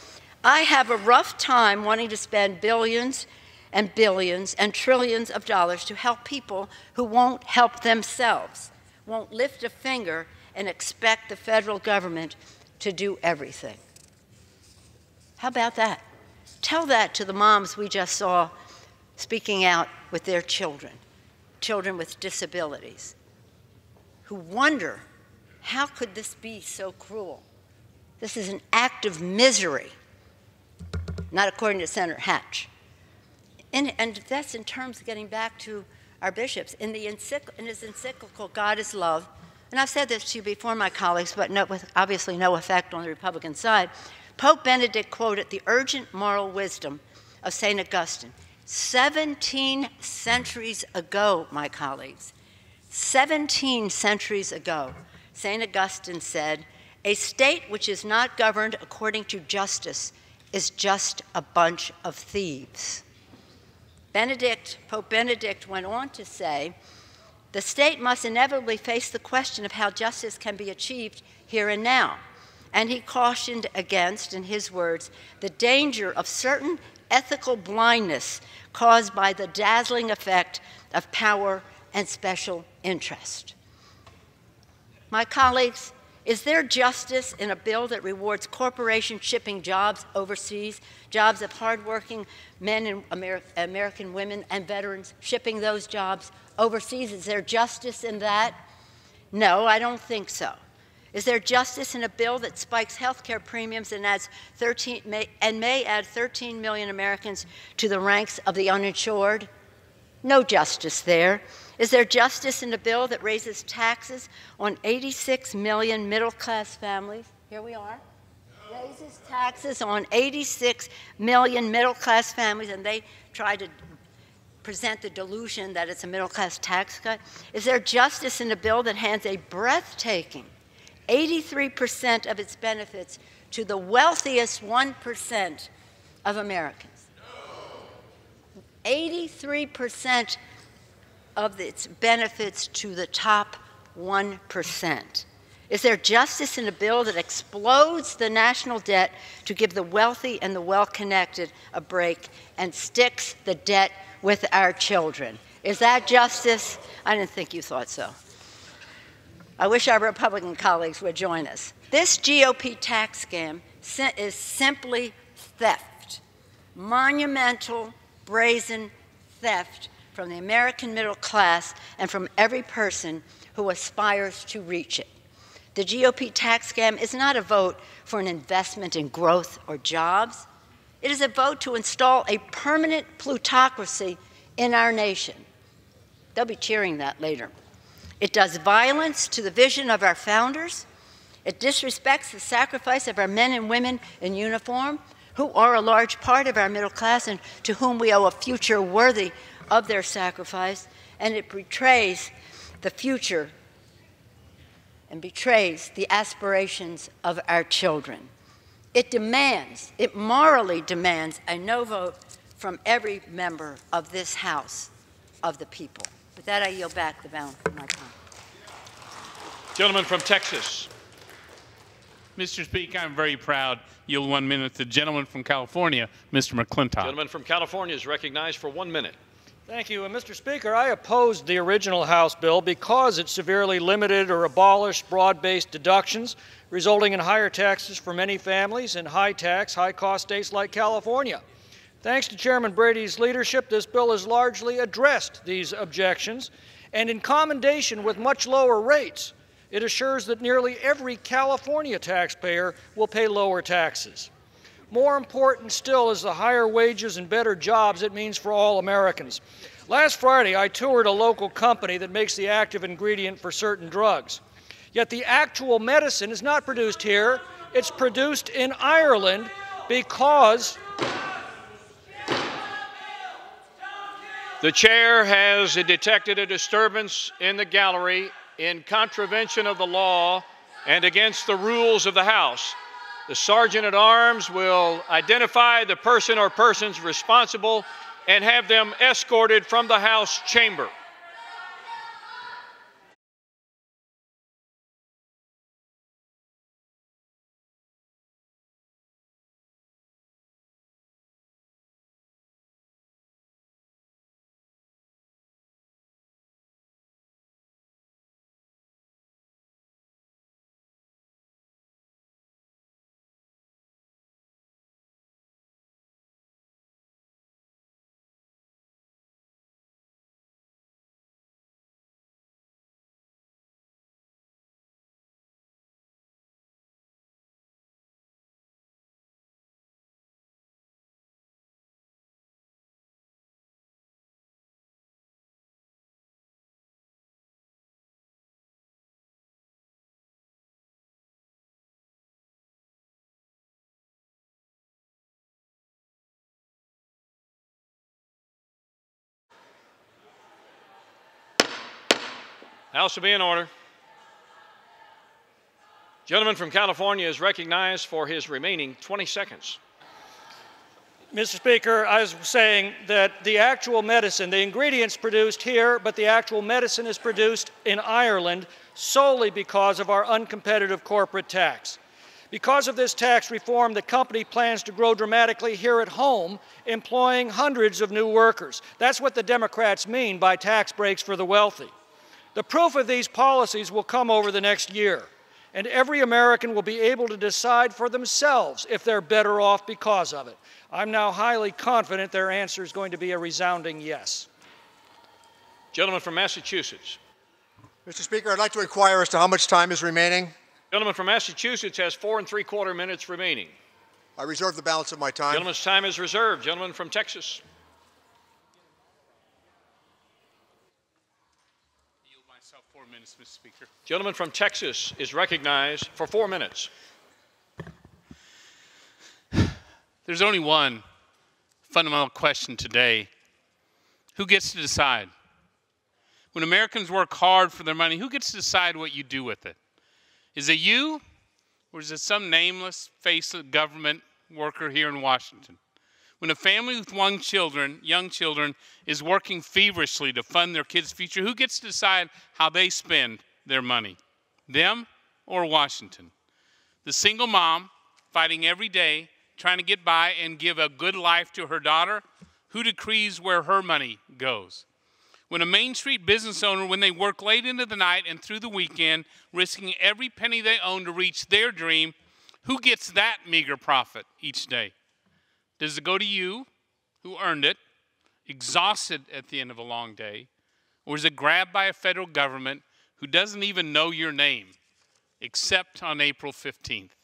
I have a rough time wanting to spend billions and billions and trillions of dollars to help people who won't help themselves, won't lift a finger and expect the federal government to do everything. How about that? Tell that to the moms we just saw speaking out with their children, children with disabilities, who wonder, how could this be so cruel? This is an act of misery, not according to Senator Hatch. And that's in terms of getting back to our bishops. In his encyclical, God is Love, and I've said this to you before, my colleagues, but with obviously no effect on the Republican side, Pope Benedict quoted the urgent moral wisdom of St. Augustine 17 centuries ago, my colleagues. 17 centuries ago, St. Augustine said, a state which is not governed according to justice is just a bunch of thieves. Pope Benedict went on to say, the state must inevitably face the question of how justice can be achieved here and now. And he cautioned against, in his words, the danger of certain ethical blindness caused by the dazzling effect of power and special interest. My colleagues, is there justice in a bill that rewards corporations shipping jobs overseas, jobs of hardworking men and American women and veterans shipping those jobs overseas? Is there justice in that? No, I don't think so. Is there justice in a bill that spikes health care premiums and may add 13 million Americans to the ranks of the uninsured? No justice there. Is there justice in a bill that raises taxes on 86 million middle-class families? Here we are. Raises taxes on 86 million middle-class families, and they try to present the delusion that it's a middle-class tax cut. Is there justice in a bill that hands a breathtaking 83% of its benefits to the wealthiest 1% of Americans? 83% of its benefits to the top 1%. Is there justice in a bill that explodes the national debt to give the wealthy and the well-connected a break and sticks the debt with our children? Is that justice? I didn't think you thought so. I wish our Republican colleagues would join us. This GOP tax scam is simply theft, monumental, brazen theft from the American middle class and from every person who aspires to reach it. The GOP tax scam is not a vote for an investment in growth or jobs. It is a vote to install a permanent plutocracy in our nation. They'll be cheering that later. It does violence to the vision of our founders. It disrespects the sacrifice of our men and women in uniform, who are a large part of our middle class and to whom we owe a future worthy of their sacrifice. And it betrays the future and betrays the aspirations of our children. It morally demands a no vote from every member of this House of the people. With that, I yield back the balance of my time. Gentleman from Texas. Mr. Speaker, I'm very proud. Yield 1 minute. The gentleman from California, Mr. McClintock. Gentleman from California is recognized for 1 minute. Thank you. Mr. Speaker, I opposed the original House bill because it severely limited or abolished broad-based deductions, resulting in higher taxes for many families in high-tax, high-cost states like California. Thanks to Chairman Brady's leadership, this bill has largely addressed these objections, and in commendation with much lower rates, it assures that nearly every California taxpayer will pay lower taxes. More important still is the higher wages and better jobs it means for all Americans. Last Friday, I toured a local company that makes the active ingredient for certain drugs. Yet the actual medicine is not produced here. It's produced in Ireland because the chair has detected a disturbance in the gallery in contravention of the law and against the rules of the House. The Sergeant at Arms will identify the person or persons responsible and have them escorted from the House chamber. House will be in order. Gentleman from California is recognized for his remaining 20 seconds. Mr. Speaker, I was saying that the actual medicine, the ingredients produced here, but the actual medicine is produced in Ireland solely because of our uncompetitive corporate tax. Because of this tax reform, the company plans to grow dramatically here at home, employing hundreds of new workers. That's what the Democrats mean by tax breaks for the wealthy. The proof of these policies will come over the next year, and every American will be able to decide for themselves if they're better off because of it. I'm now highly confident their answer is going to be a resounding yes. Gentleman from Massachusetts. Mr. Speaker, I'd like to inquire as to how much time is remaining. Gentleman from Massachusetts has 4 3/4 minutes remaining. I reserve the balance of my time. Gentleman's time is reserved. Gentleman from Texas. I yield myself 4 minutes, Mr. Speaker. Gentleman from Texas is recognized for 4 minutes. There's only one fundamental question today. Who gets to decide? When Americans work hard for their money, who gets to decide what you do with it? Is it you, or is it some nameless, faceless government worker here in Washington? When a family with young children, is working feverishly to fund their kids' future, who gets to decide how they spend their money? Them or Washington? The single mom fighting every day, trying to get by and give a good life to her daughter, who decrees where her money goes? When a Main Street business owner, when they work late into the night and through the weekend, risking every penny they own to reach their dream, who gets that meager profit each day? Does it go to you, who earned it, exhausted at the end of a long day, or is it grabbed by a federal government who doesn't even know your name, except on April 15th?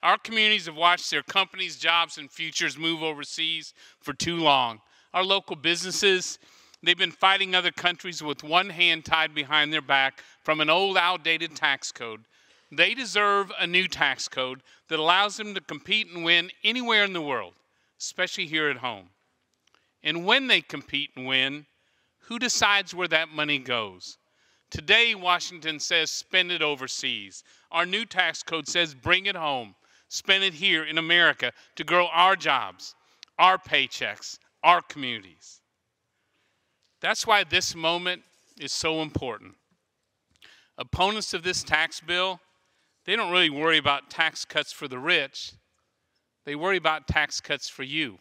Our communities have watched their companies, jobs, and futures move overseas for too long. Our local businesses, they've been fighting other countries with one hand tied behind their back from an old, outdated tax code. They deserve a new tax code that allows them to compete and win anywhere in the world, especially here at home. And when they compete and win, who decides where that money goes? Today, Washington says spend it overseas. Our new tax code says bring it home. Spend it here in America to grow our jobs, our paychecks, our communities. That's why this moment is so important. Opponents of this tax bill, they don't really worry about tax cuts for the rich. They worry about tax cuts for you.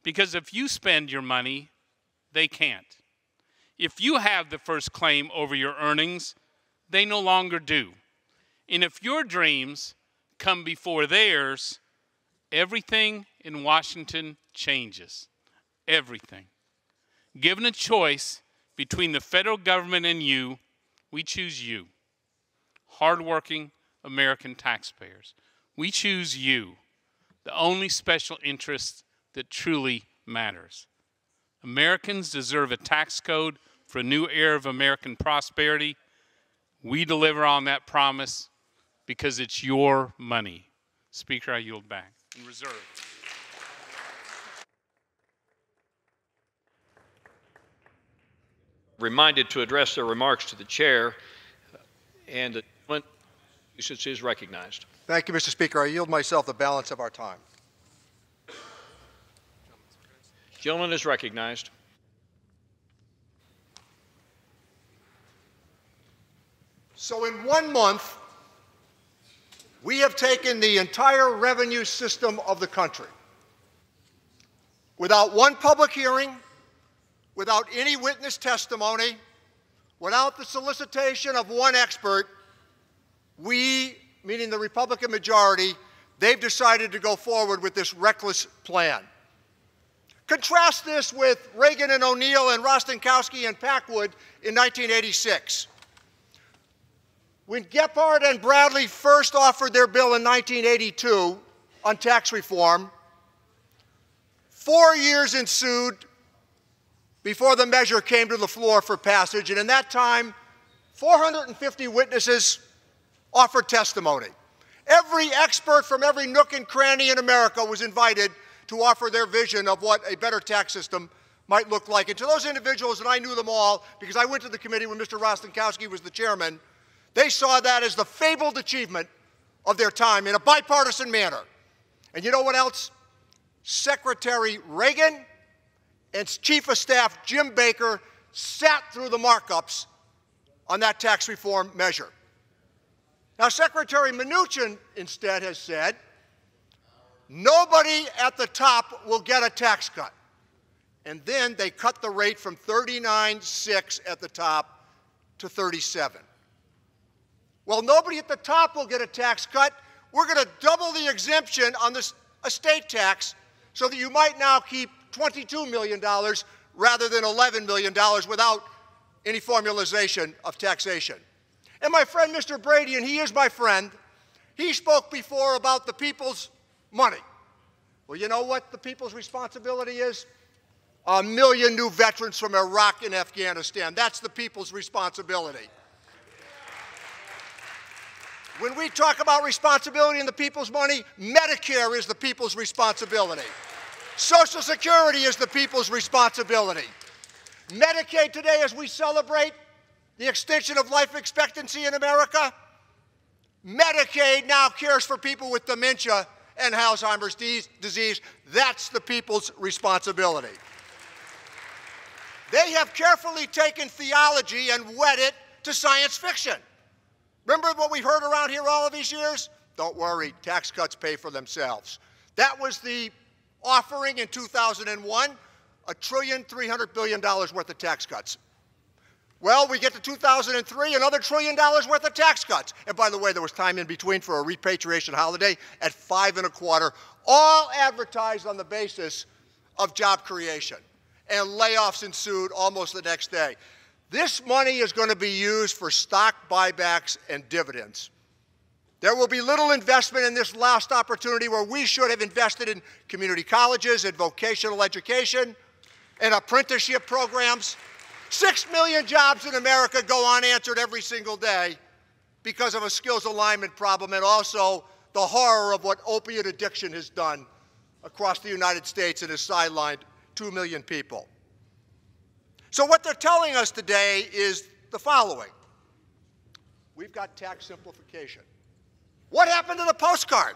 Because if you spend your money, they can't. If you have the first claim over your earnings, they no longer do. And if your dreams come before theirs, everything in Washington changes. Everything. Given a choice between the federal government and you, we choose you. Hardworking American taxpayers. We choose you, the only special interest that truly matters. Americans deserve a tax code for a new era of American prosperity. We deliver on that promise because it's your money. Speaker, I yield back. In reserve. Reminded to address their remarks to the chair, and the gentleman from Massachusetts is recognized. Thank you, Mr. Speaker. I yield myself the balance of our time. Gentleman is recognized. So in 1 month, we have taken the entire revenue system of the country without one public hearing, without any witness testimony, without the solicitation of one expert. We, meaning the Republican majority, they've decided to go forward with this reckless plan. Contrast this with Reagan and O'Neill and Rostenkowski and Packwood in 1986. When Gephardt and Bradley first offered their bill in 1982 on tax reform, 4 years ensued before the measure came to the floor for passage, and in that time, 450 witnesses offered testimony. Every expert from every nook and cranny in America was invited to offer their vision of what a better tax system might look like. And to those individuals, and I knew them all because I went to the committee when Mr. Rostenkowski was the chairman, they saw that as the fabled achievement of their time in a bipartisan manner. And you know what else? Secretary Reagan and Chief of Staff Jim Baker sat through the markups on that tax reform measure. Now, Secretary Mnuchin instead has said, nobody at the top will get a tax cut. And then they cut the rate from 39.6 at the top to 37. Well, nobody at the top will get a tax cut. We're going to double the exemption on this estate tax so that you might now keep $22 million rather than $11 million without any formalization of taxation. And my friend Mr. Brady, and he is my friend, he spoke before about the people's money. Well, you know what the people's responsibility is? 1 million new veterans from Iraq and Afghanistan. That's the people's responsibility. When we talk about responsibility and the people's money, Medicare is the people's responsibility. Social Security is the people's responsibility. Medicaid today, as we celebrate the extension of life expectancy in America, Medicaid now cares for people with dementia and Alzheimer's disease. That's the people's responsibility. They have carefully taken theology and wed it to science fiction. Remember what we've heard around here all of these years? Don't worry, tax cuts pay for themselves. That was the offering in 2001, $1.3 trillion worth of tax cuts. Well, we get to 2003, another $1 trillion worth of tax cuts. And by the way, there was time in between for a repatriation holiday at 5.25, all advertised on the basis of job creation. And layoffs ensued almost the next day. This money is going to be used for stock buybacks and dividends. There will be little investment in this last opportunity where we should have invested in community colleges and vocational education and apprenticeship programs. 6 million jobs in America go unanswered every single day because of a skills alignment problem and also the horror of what opiate addiction has done across the United States and has sidelined 2 million people. So what they're telling us today is the following. We've got tax simplification. What happened to the postcard?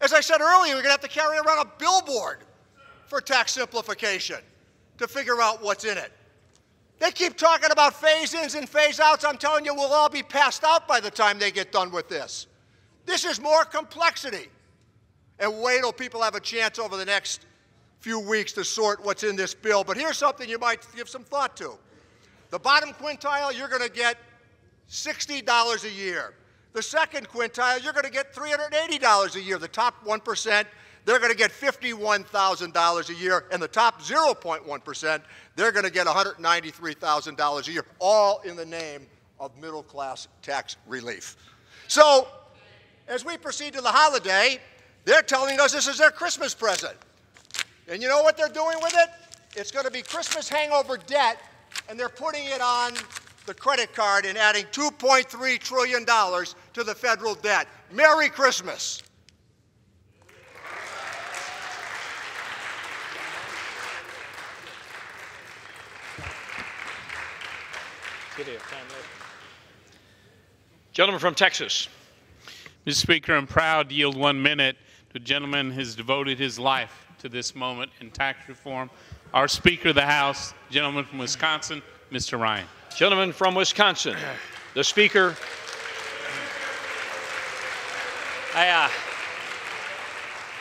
As I said earlier, we're going to have to carry around a billboard for tax simplification to figure out what's in it. They keep talking about phase-ins and phase-outs. I'm telling you, we'll all be passed out by the time they get done with this. This is more complexity. And wait till people have a chance over the next few weeks to sort what's in this bill. But here's something you might give some thought to. The bottom quintile, you're going to get $60 a year. The second quintile, you're going to get $380 a year. The top 1%, they're going to get $51,000 a year. And the top 0.1%, they're going to get $193,000 a year, all in the name of middle-class tax relief. So as we proceed to the holiday, they're telling us this is their Christmas present. And you know what they're doing with it? It's going to be Christmas hangover debt, and they're putting it on the credit card and adding $2.3 trillion to the federal debt. Merry Christmas. Gentleman from Texas. Mr. Speaker, I'm proud to yield 1 minute to a gentleman who has devoted his life to this moment in tax reform. Our Speaker of the House, gentleman from Wisconsin, Mr. Ryan. Gentleman from Wisconsin. The Speaker.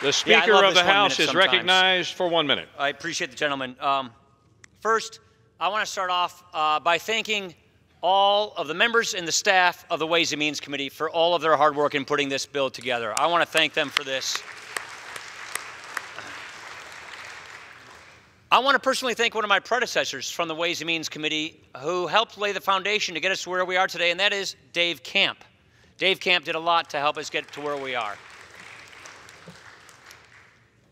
The Speaker of the House is recognized for 1 minute. I appreciate the gentleman. First, I want to start off by thanking all of the members and the staff of the Ways and Means Committee for all of their hard work in putting this bill together. I want to thank them for this. I want to personally thank one of my predecessors from the Ways and Means Committee who helped lay the foundation to get us to where we are today, and that is Dave Camp. Dave Camp did a lot to help us get to where we are.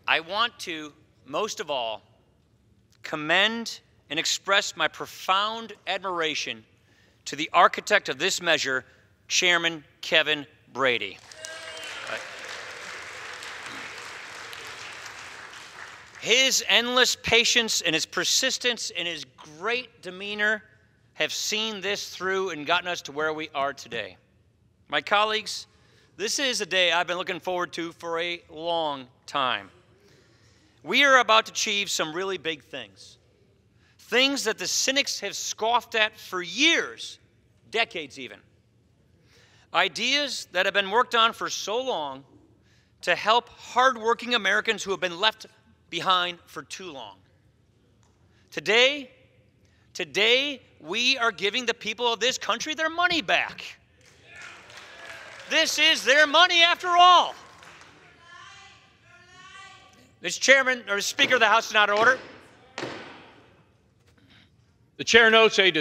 I want to, most of all, commend and express my profound admiration to the architect of this measure, Chairman Kevin Brady. His endless patience and his persistence and his great demeanor have seen this through and gotten us to where we are today. My colleagues, this is a day I've been looking forward to for a long time. We are about to achieve some really big things. Things that the cynics have scoffed at for years, decades even. Ideas that have been worked on for so long to help hardworking Americans who have been left behind for too long. Today, we are giving the people of this country their money back. This is their money after all. Mr. Chairman, or Speaker of the House is not in order. The chair notes a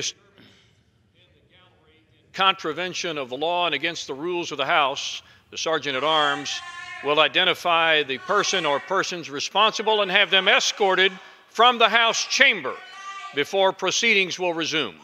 contravention of the law and against the rules of the House, the Sergeant at Arms will identify the person or persons responsible and have them escorted from the House chamber before proceedings will resume.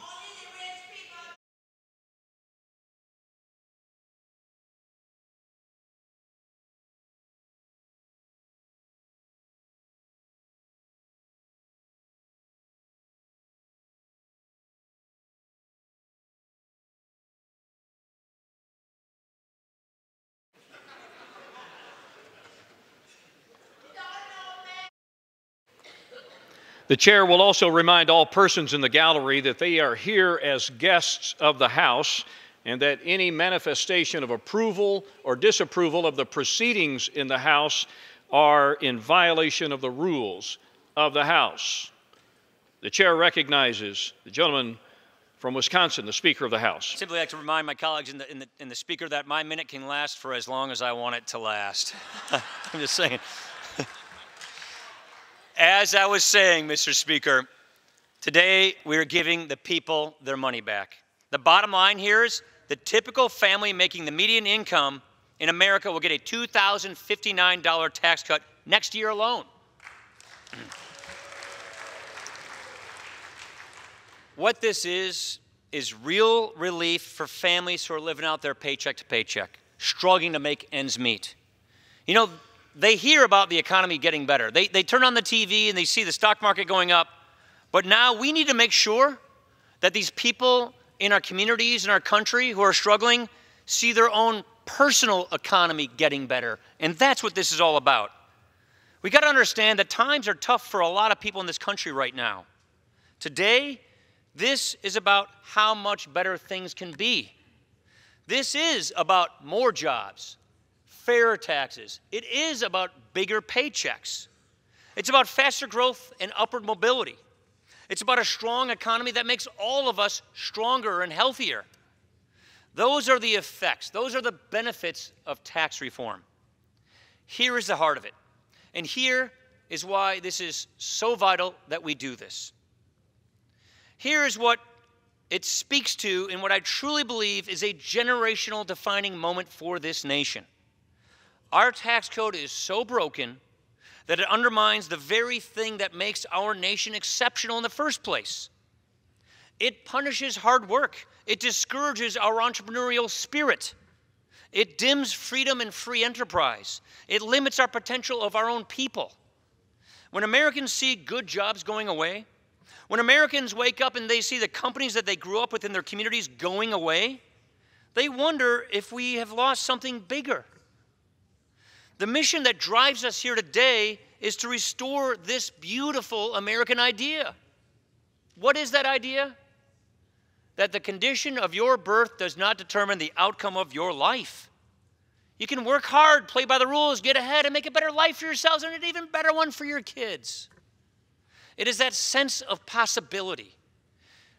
The chair will also remind all persons in the gallery that they are here as guests of the House and that any manifestation of approval or disapproval of the proceedings in the House are in violation of the rules of the House. The chair recognizes the gentleman from Wisconsin, the Speaker of the House. I'd simply like to remind my colleagues in the Speaker that my minute can last for as long as I want it to last. I'm just saying. As I was saying, Mr. Speaker, today we are giving the people their money back. The bottom line here is the typical family making the median income in America will get a $2,059 tax cut next year alone. What this is real relief for families who are living out their paycheck to paycheck, struggling to make ends meet. You know, they hear about the economy getting better. They turn on the TV and they see the stock market going up. But now we need to make sure that these people in our communities, in our country who are struggling, see their own personal economy getting better. And that's what this is all about. We got to understand that times are tough for a lot of people in this country right now. Today, this is about how much better things can be. This is about more jobs, fairer taxes. It is about bigger paychecks. It's about faster growth and upward mobility. It's about a strong economy that makes all of us stronger and healthier. Those are the effects. Those are the benefits of tax reform. Here is the heart of it. And here is why this is so vital that we do this. Here is what it speaks to and what I truly believe is a generational defining moment for this nation. Our tax code is so broken that it undermines the very thing that makes our nation exceptional in the first place. It punishes hard work. It discourages our entrepreneurial spirit. It dims freedom and free enterprise. It limits our potential of our own people. When Americans see good jobs going away, when Americans wake up and they see the companies that they grew up with in their communities going away, they wonder if we have lost something bigger. The mission that drives us here today is to restore this beautiful American idea. What is that idea? That the condition of your birth does not determine the outcome of your life. You can work hard, play by the rules, get ahead, and make a better life for yourselves and an even better one for your kids. It is that sense of possibility.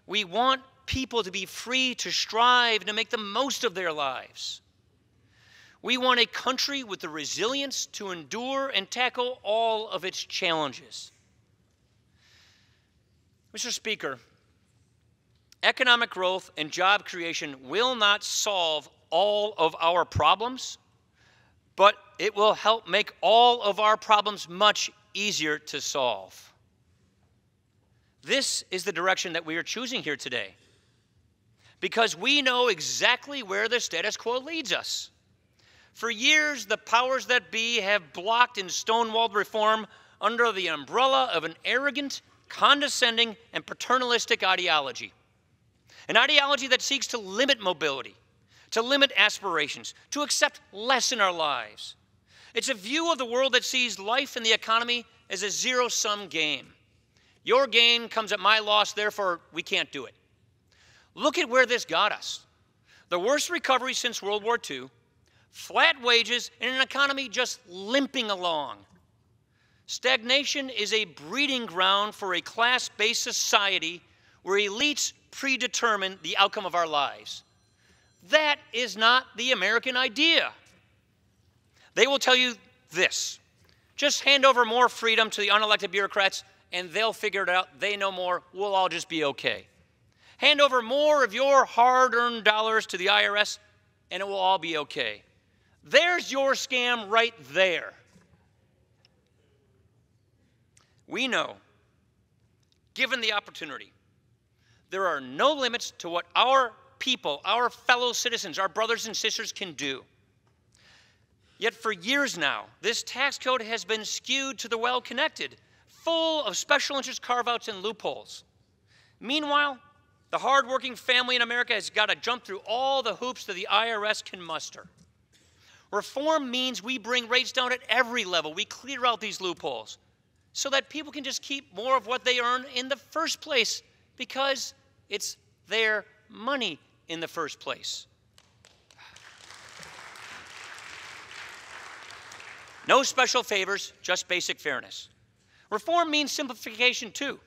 We want people to be free to strive and to make the most of their lives. We want a country with the resilience to endure and tackle all of its challenges. Mr. Speaker, economic growth and job creation will not solve all of our problems, but it will help make all of our problems much easier to solve. This is the direction that we are choosing here today, because we know exactly where the status quo leads us. For years, the powers that be have blocked and stonewalled reform under the umbrella of an arrogant, condescending, and paternalistic ideology. An ideology that seeks to limit mobility, to limit aspirations, to accept less in our lives. It's a view of the world that sees life and the economy as a zero-sum game. Your gain comes at my loss, therefore we can't do it. Look at where this got us. The worst recovery since World War II, flat wages, and an economy just limping along. Stagnation is a breeding ground for a class-based society where elites predetermine the outcome of our lives. That is not the American idea. They will tell you this: just hand over more freedom to the unelected bureaucrats and they'll figure it out. They know more. We'll all just be okay. Hand over more of your hard-earned dollars to the IRS, and it will all be okay. There's your scam right there. We know, given the opportunity, there are no limits to what our people, our fellow citizens, our brothers and sisters can do. Yet for years now, this tax code has been skewed to the well-connected, full of special interest carve-outs and loopholes. Meanwhile, the hardworking family in America has got to jump through all the hoops that the IRS can muster. Reform means we bring rates down at every level. We clear out these loopholes so that people can just keep more of what they earn in the first place because it's their money in the first place. No special favors, just basic fairness. Reform means simplification too.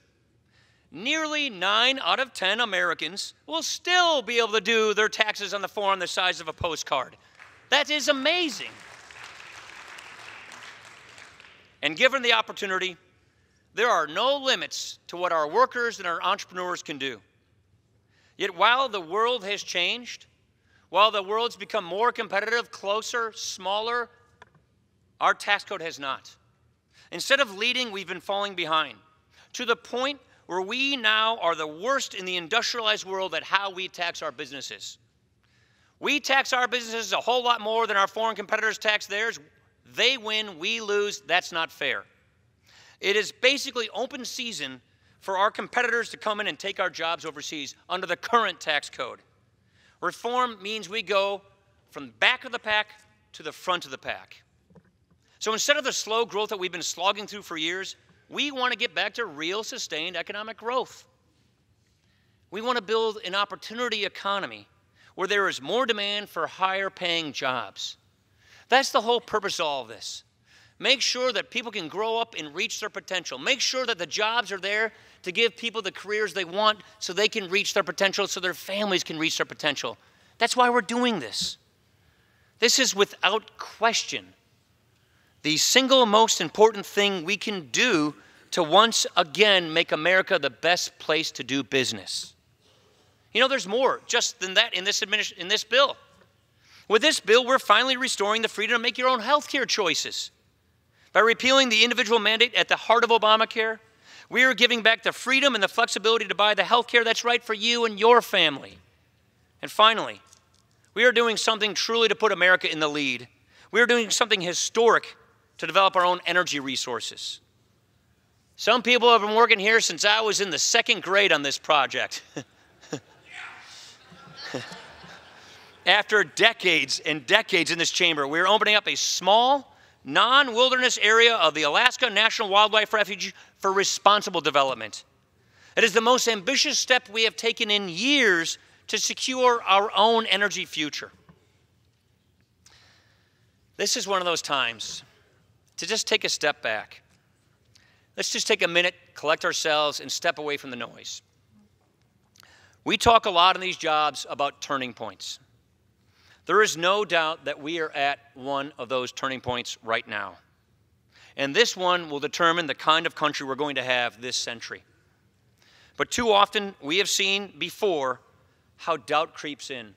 Nearly 9 out of 10 Americans will still be able to do their taxes on the form the size of a postcard. That is amazing. And given the opportunity, there are no limits to what our workers and our entrepreneurs can do. Yet while the world has changed, while the world's become more competitive, closer, smaller, our tax code has not. Instead of leading, we've been falling behind, to the point where we now are the worst in the industrialized world at how we tax our businesses. We tax our businesses a whole lot more than our foreign competitors tax theirs. They win, we lose. That's not fair. It is basically open season for our competitors to come in and take our jobs overseas under the current tax code. Reform means we go from the back of the pack to the front of the pack. So instead of the slow growth that we've been slogging through for years, we want to get back to real sustained economic growth. We want to build an opportunity economy where there is more demand for higher paying jobs. That's the whole purpose of all of this. Make sure that people can grow up and reach their potential. Make sure that the jobs are there to give people the careers they want so they can reach their potential, so their families can reach their potential. That's why we're doing this. This is without question the single most important thing we can do to once again make America the best place to do business. You know, there's more just than that in this bill. With this bill, we're finally restoring the freedom to make your own health care choices. By repealing the individual mandate at the heart of Obamacare, we are giving back the freedom and the flexibility to buy the health care that's right for you and your family. And finally, we are doing something truly to put America in the lead. We are doing something historic to develop our own energy resources. Some people have been working here since I was in the 2nd grade on this project. After decades and decades in this chamber, we're opening up a small, non-wilderness area of the Alaska National Wildlife Refuge for responsible development. It is the most ambitious step we have taken in years to secure our own energy future. This is one of those times to just take a step back. Let's just take a minute, collect ourselves, and step away from the noise. We talk a lot in these jobs about turning points. There is no doubt that we are at one of those turning points right now. And this one will determine the kind of country we're going to have this century. But too often, we have seen before how doubt creeps in,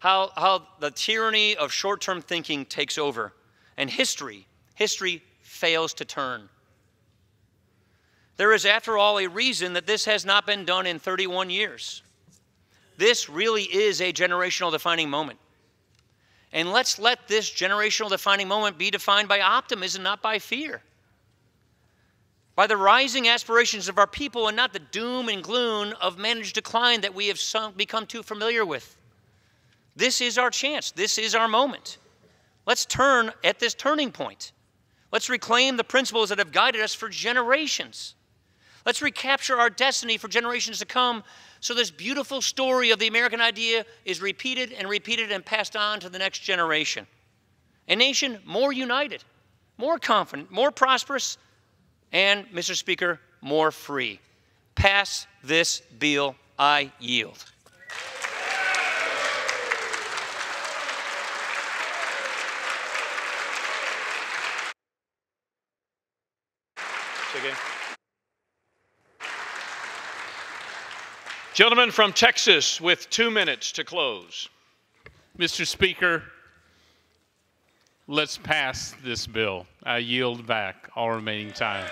how the tyranny of short-term thinking takes over, and history fails to turn. There is, after all, a reason that this has not been done in 31 years. This really is a generational defining moment. And let's let this generational defining moment be defined by optimism, not by fear. By the rising aspirations of our people and not the doom and gloom of managed decline that we have become too familiar with. This is our chance. This is our moment. Let's turn at this turning point. Let's reclaim the principles that have guided us for generations. Let's recapture our destiny for generations to come so this beautiful story of the American idea is repeated and passed on to the next generation. A nation more united, more confident, more prosperous, and, Mr. Speaker, more free. Pass this bill. I yield. Gentleman from Texas with 2 minutes to close. Mr. Speaker, let's pass this bill. I yield back all remaining time.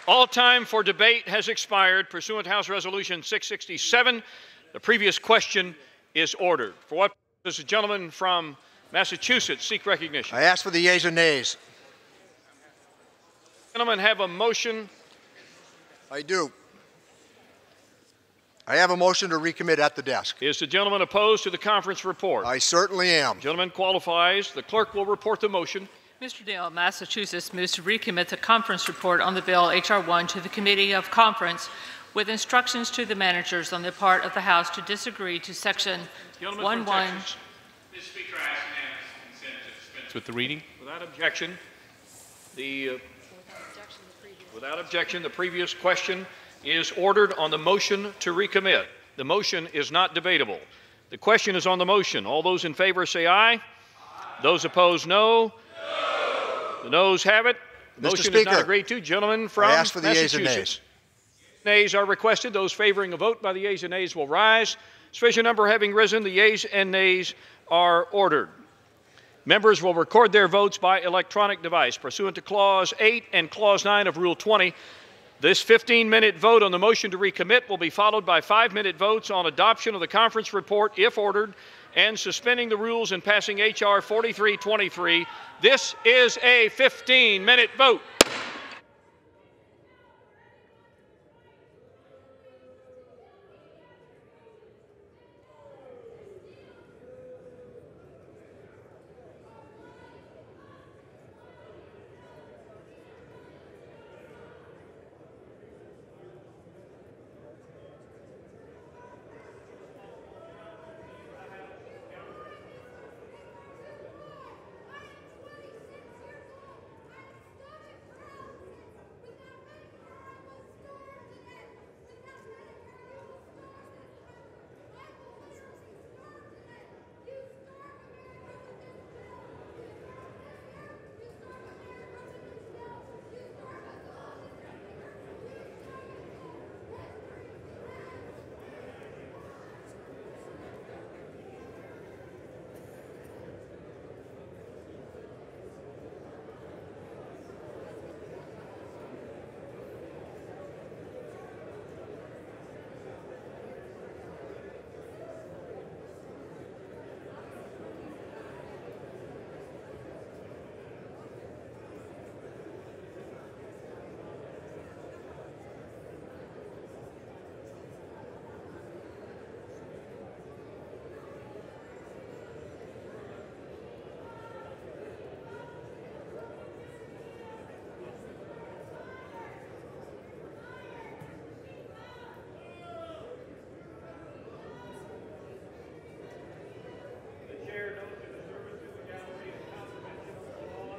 All time for debate has expired. Pursuant to House Resolution 667, the previous question is ordered. For what does the gentleman from Massachusetts seek recognition? I ask for the yeas and nays. Gentlemen have a motion. I do. I have a motion to recommit at the desk. Is the gentleman opposed to the conference report? I certainly am. Gentleman qualifies. The clerk will report the motion. Mr. Dale, Massachusetts moves to recommit the conference report on the bill H.R. 1 to the Committee of Conference with instructions to the managers on the part of the House to disagree to Section 11. Mr. Speaker, I ask unanimous consent to dispense with the reading. Without objection, the previous question is ordered on the motion to recommit. The motion is not debatable. The question is on the motion. All those in favor say aye. Aye. Those opposed, no. The noes have it. The motion is not agreed to. Gentlemen from I ask for the yeas and Massachusetts. Nays are requested. Those favoring a vote by the yeas and nays will rise. Sufficient number having risen, the yeas and nays are ordered. Members will record their votes by electronic device. Pursuant to Clause 8 and Clause 9 of Rule 20, this 15-minute vote on the motion to recommit will be followed by 5-minute votes on adoption of the conference report, if ordered, and suspending the rules and passing H.R. 4323. This is a 15-minute vote.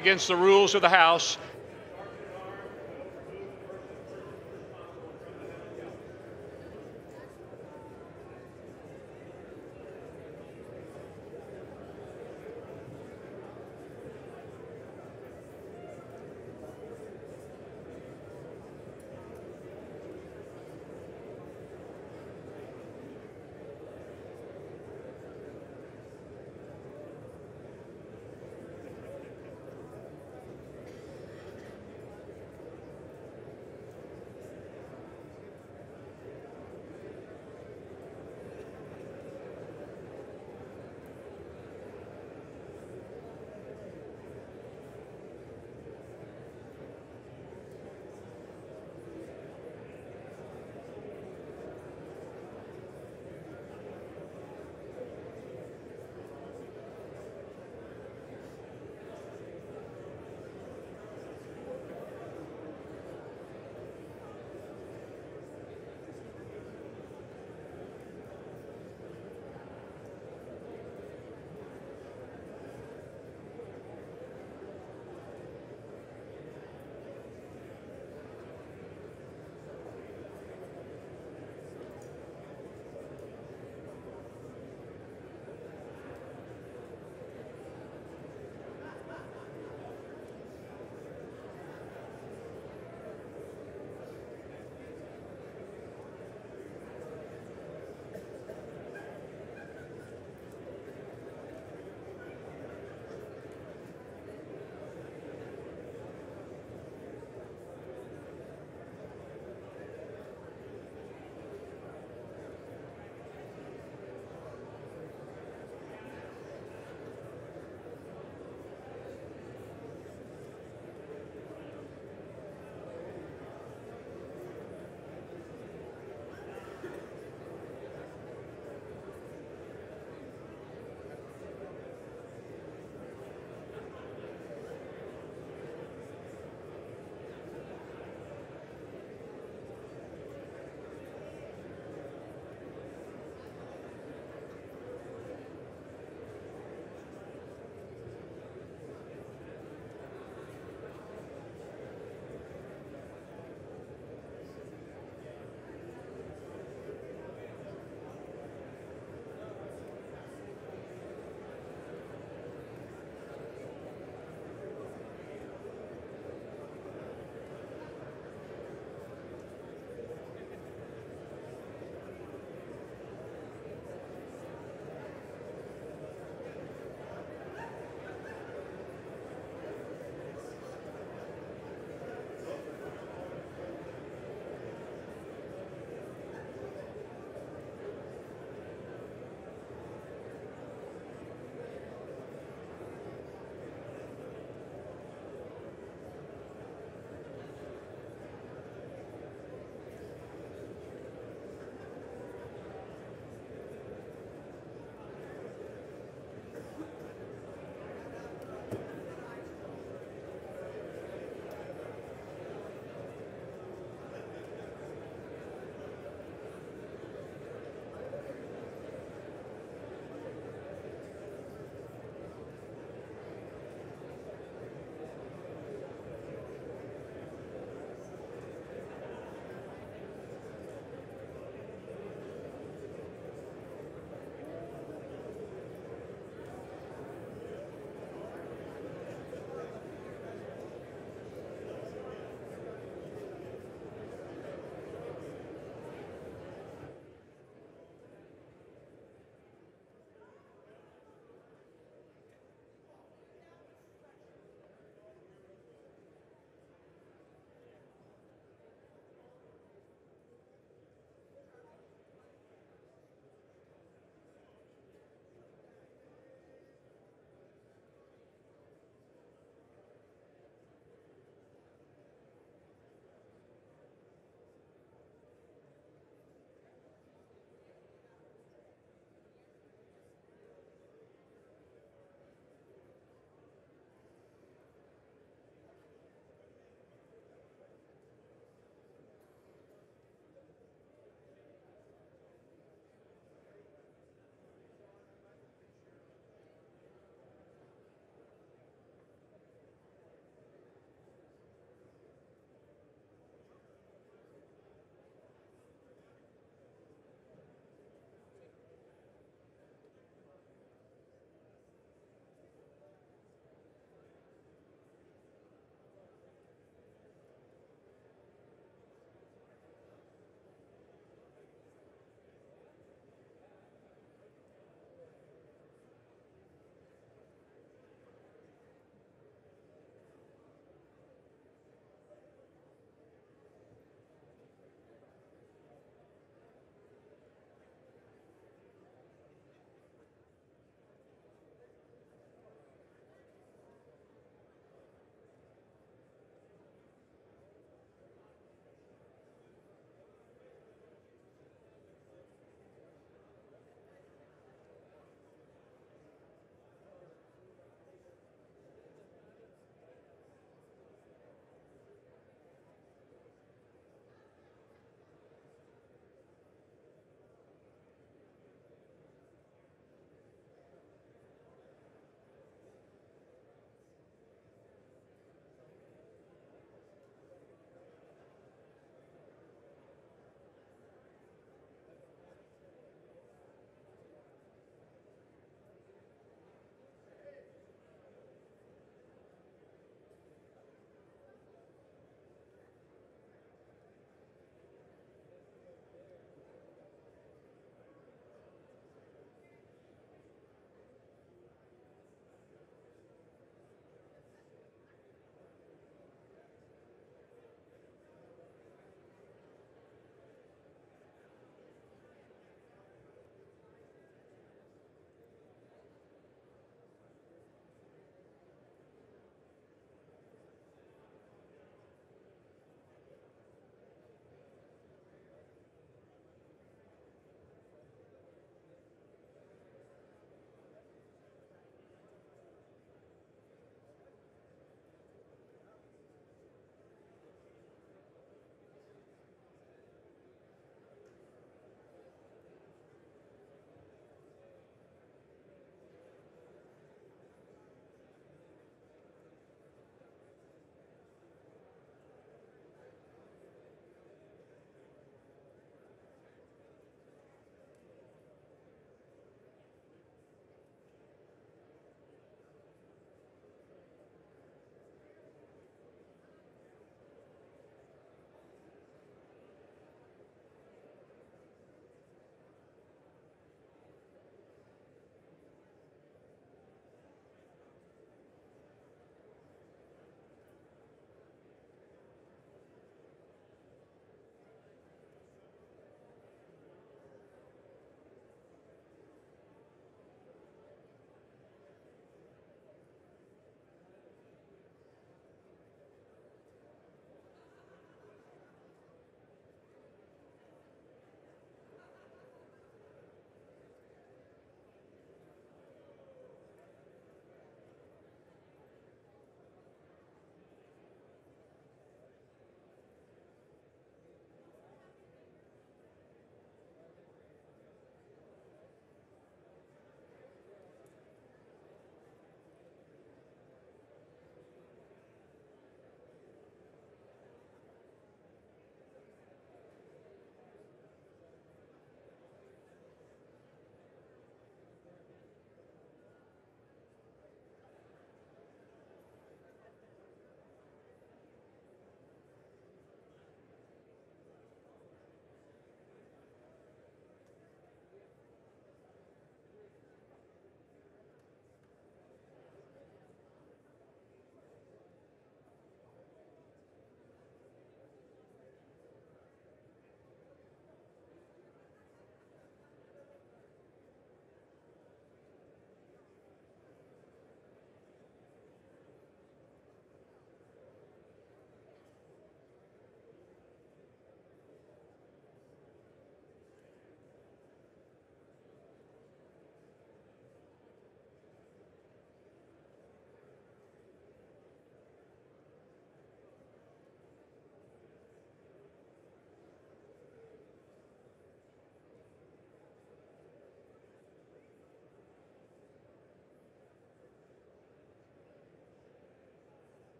Against the rules of the House.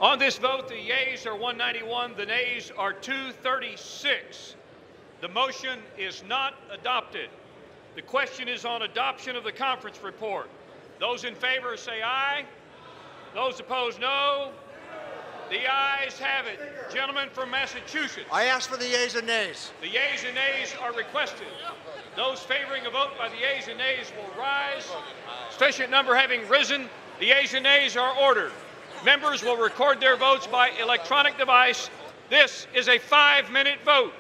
On this vote, the yeas are 191, the nays are 236. The motion is not adopted. The question is on adoption of the conference report. Those in favor say aye. Those opposed, no. The ayes have it. Gentleman from Massachusetts. I ask for the yeas and nays. The yeas and nays are requested. Those favoring a vote by the yeas and nays will rise. Sufficient number having risen, the yeas and nays are ordered. Members will record their votes by electronic device. This is a 5-minute vote.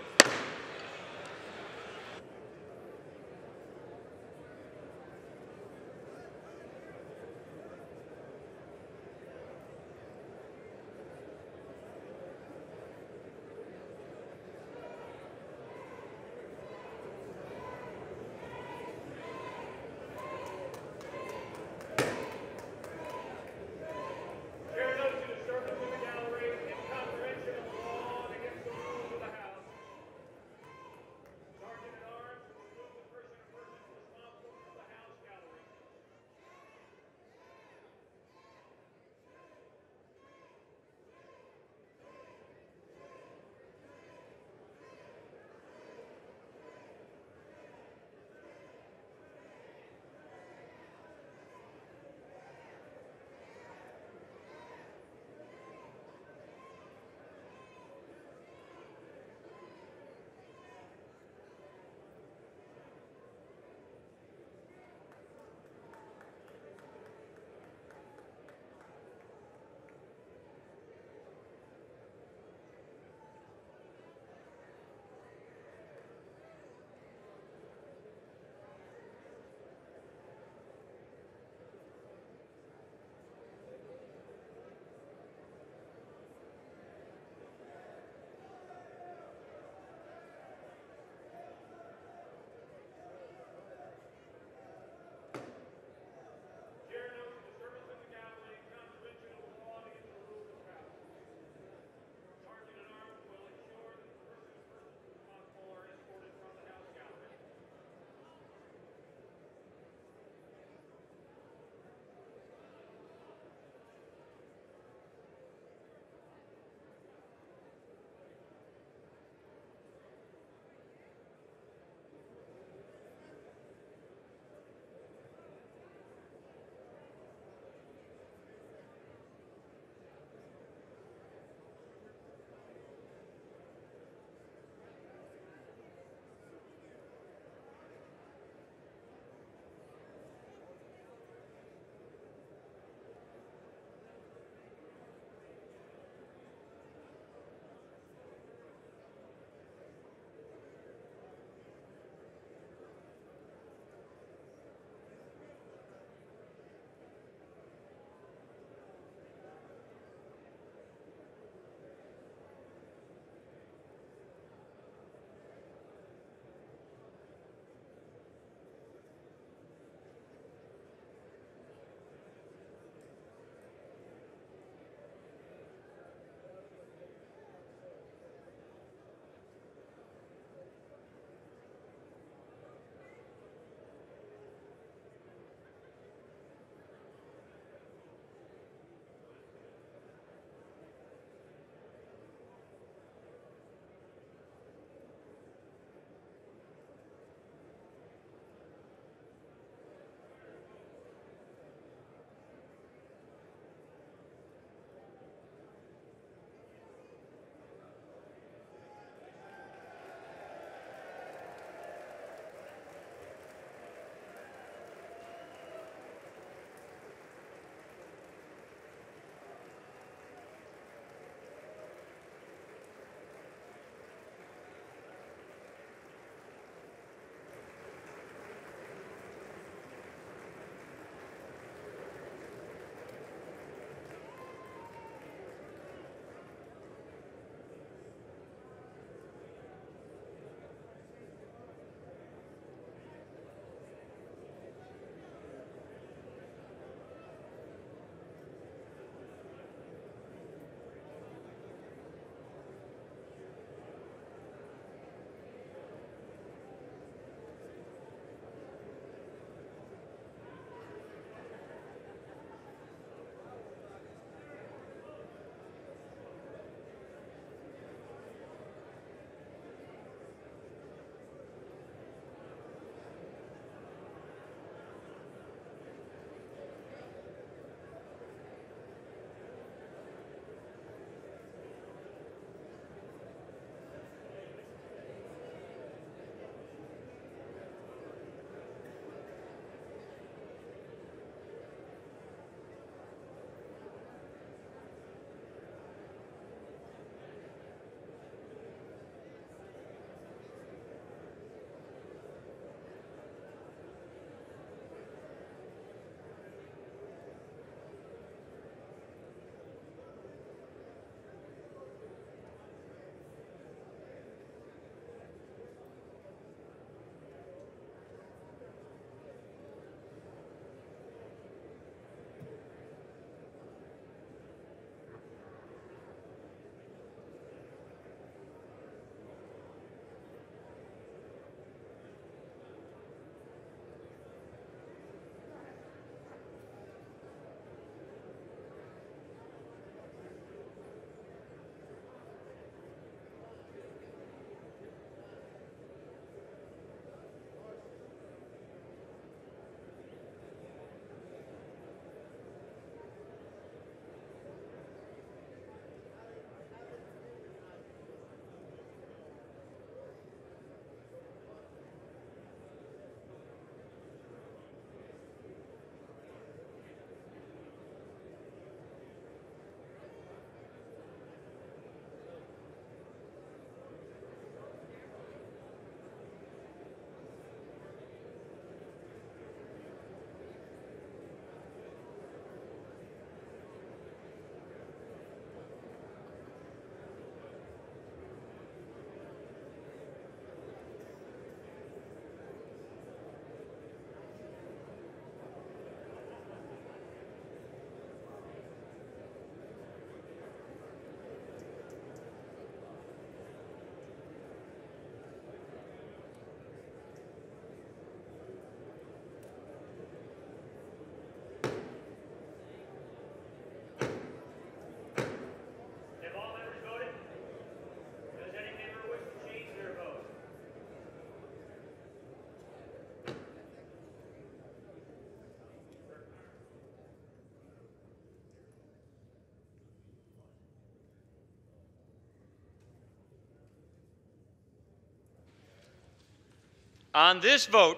On this vote,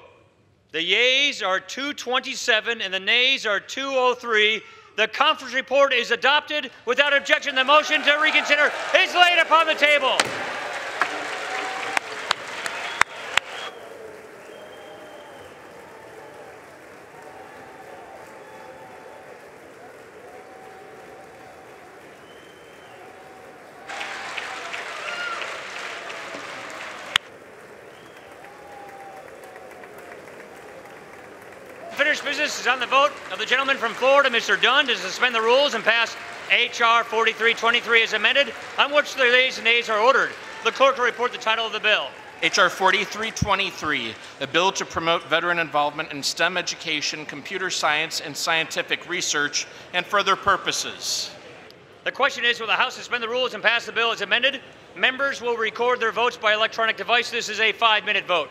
the yeas are 227 and the nays are 203. The conference report is adopted without objection. The motion to reconsider is laid upon the table. Finished business is on the vote of the gentleman from Florida, Mr. Dunn, to suspend the rules and pass H.R. 4323 as amended, on which the yeas and nays are ordered. The clerk will report the title of the bill. H.R. 4323, a bill to promote veteran involvement in STEM education, computer science, and scientific research, and for other purposes. The question is, will the House suspend the rules and pass the bill as amended? Members will record their votes by electronic device. This is a 5-minute vote.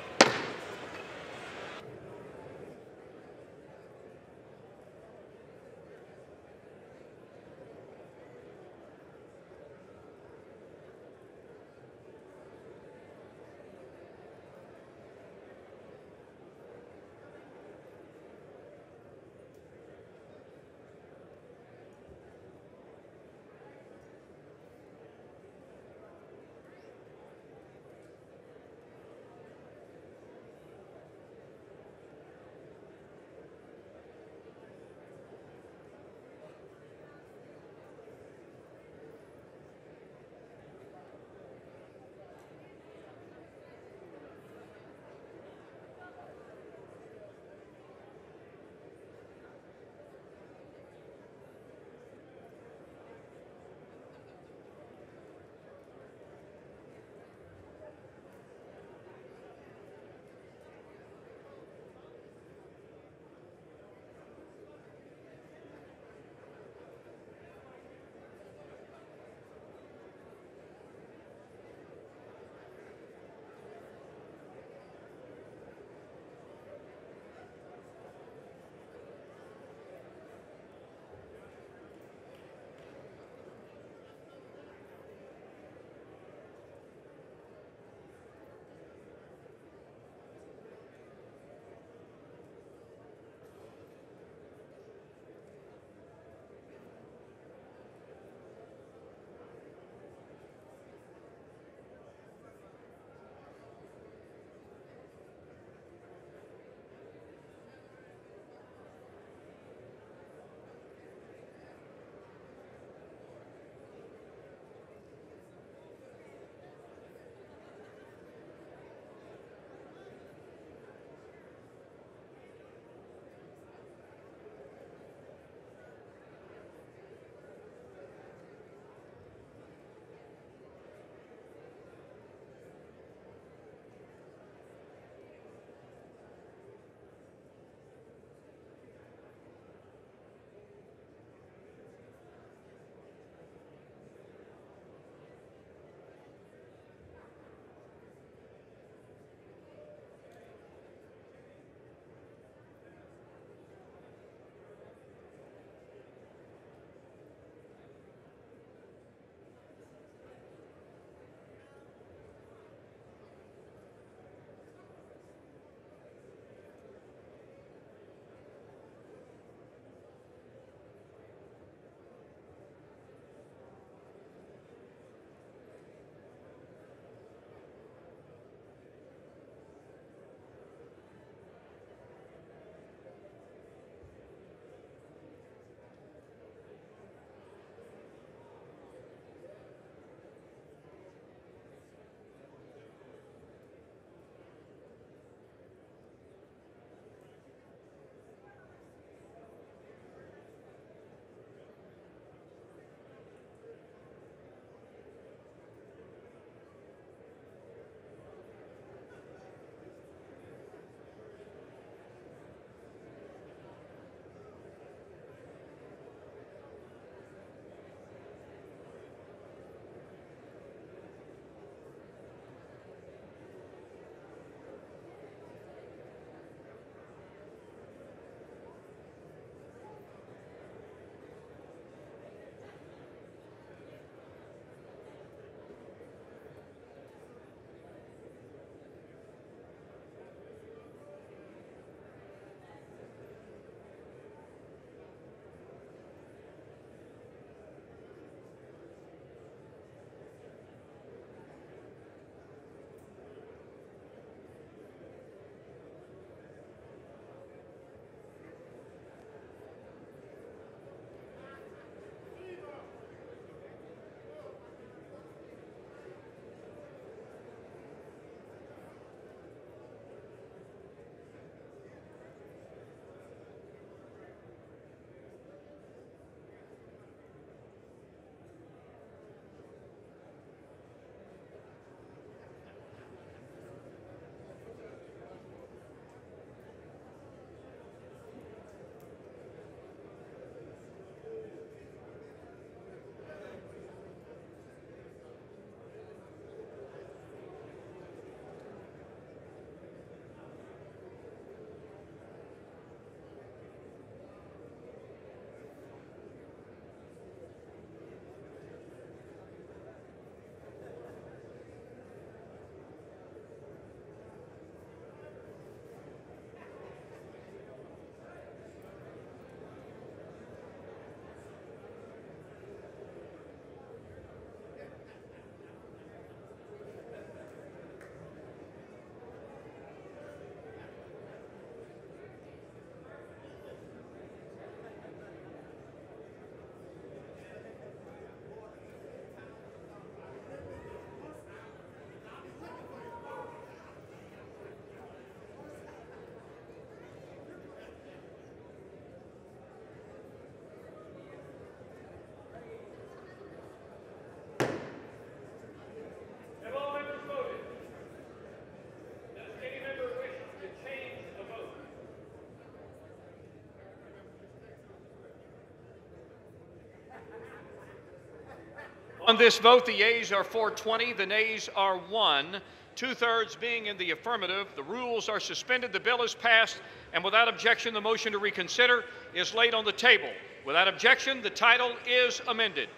On this vote, the yeas are 420, the nays are 1. 2/3 being in the affirmative, the rules are suspended, the bill is passed, and without objection, the motion to reconsider is laid on the table. Without objection, the title is amended.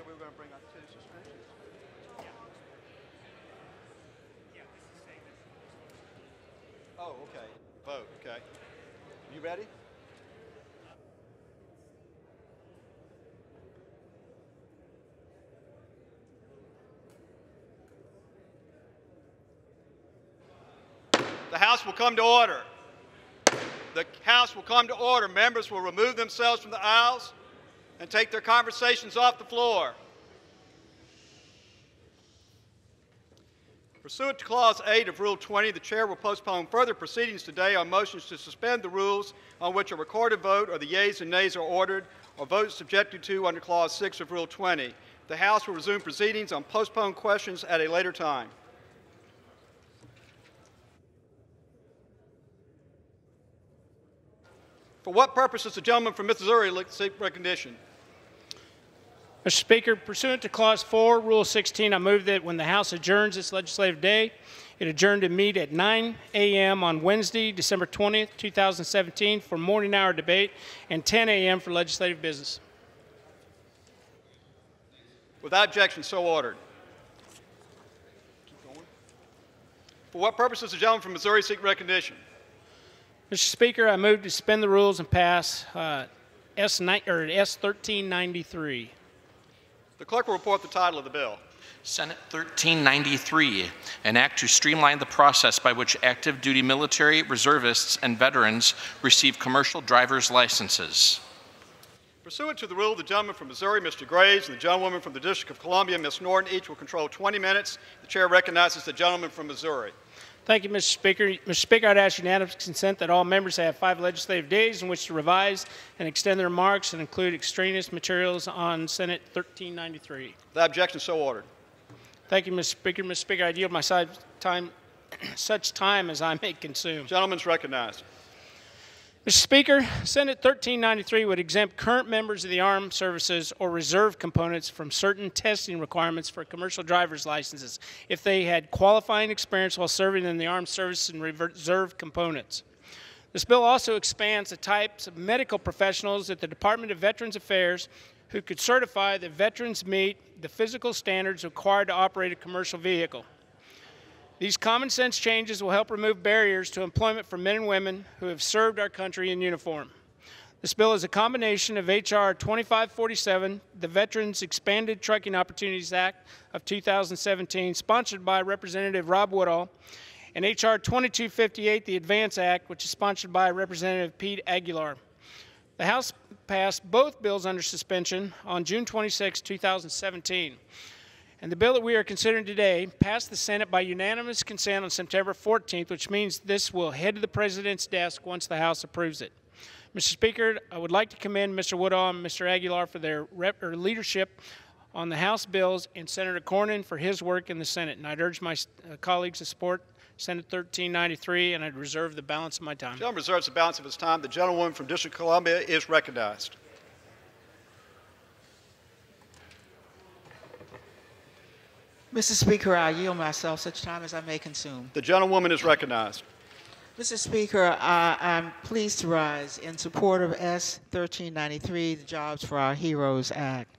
We were going to bring up two suspensions. Oh, okay. Vote, okay. You ready? The House will come to order. The House will come to order. Members will remove themselves from the aisles and take their conversations off the floor. Pursuant to Clause 8 of Rule 20, the Chair will postpone further proceedings today on motions to suspend the rules on which a recorded vote or the yeas and nays are ordered, or votes subjected to under Clause 6 of Rule 20. The House will resume proceedings on postponed questions at a later time. For what purpose does the gentleman from Missouri seek recognition? Mr. Speaker, pursuant to Clause 4, Rule 16, I move that when the House adjourns this legislative day, it adjourn to meet at 9 a.m. on Wednesday, December 20th, 2017 for morning hour debate and 10 a.m. for legislative business. Without objection, so ordered. For what purpose does the gentleman from Missouri seek recognition? Mr. Speaker, I move to suspend the rules and pass S 1393. The clerk will report the title of the bill. Senate 1393, an act to streamline the process by which active duty military, reservists, and veterans receive commercial driver's licenses. Pursuant to the rule, the gentleman from Missouri, Mr. Graves, and the gentlewoman from the District of Columbia, Ms. Norton, each will control 20 minutes. The chair recognizes the gentleman from Missouri. Thank you, Mr. Speaker. Mr. Speaker, I'd ask unanimous consent that all members have 5 legislative days in which to revise and extend their remarks and include extraneous materials on Senate 1393. Without objection, so ordered. Thank you, Mr. Speaker. Mr. Speaker, I yield my time, such time as I may consume. Gentleman's recognized. Mr. Speaker, Senate 1393 would exempt current members of the armed services or reserve components from certain testing requirements for commercial driver's licenses if they had qualifying experience while serving in the armed services and reserve components. This bill also expands the types of medical professionals at the Department of Veterans Affairs who could certify that veterans meet the physical standards required to operate a commercial vehicle. These common sense changes will help remove barriers to employment for men and women who have served our country in uniform. This bill is a combination of H.R. 2547, the Veterans Expanded Trucking Opportunities Act of 2017, sponsored by Representative Rob Woodall, and H.R. 2258, the Advance Act, which is sponsored by Representative Pete Aguilar. The House passed both bills under suspension on June 26, 2017. And the bill that we are considering today passed the Senate by unanimous consent on September 14th, which means this will head to the President's desk once the House approves it. Mr. Speaker, I would like to commend Mr. Woodall and Mr. Aguilar for their leadership on the House bills and Senator Cornyn for his work in the Senate. And I'd urge my colleagues to support Senate 1393, and I'd reserve the balance of my time. The gentleman reserves the balance of his time. The gentlewoman from District of Columbia is recognized. Mr. Speaker, I yield myself such time as I may consume. The gentlewoman is recognized. Mr. Speaker, I'm pleased to rise in support of S 1393, the Jobs for Our Heroes Act.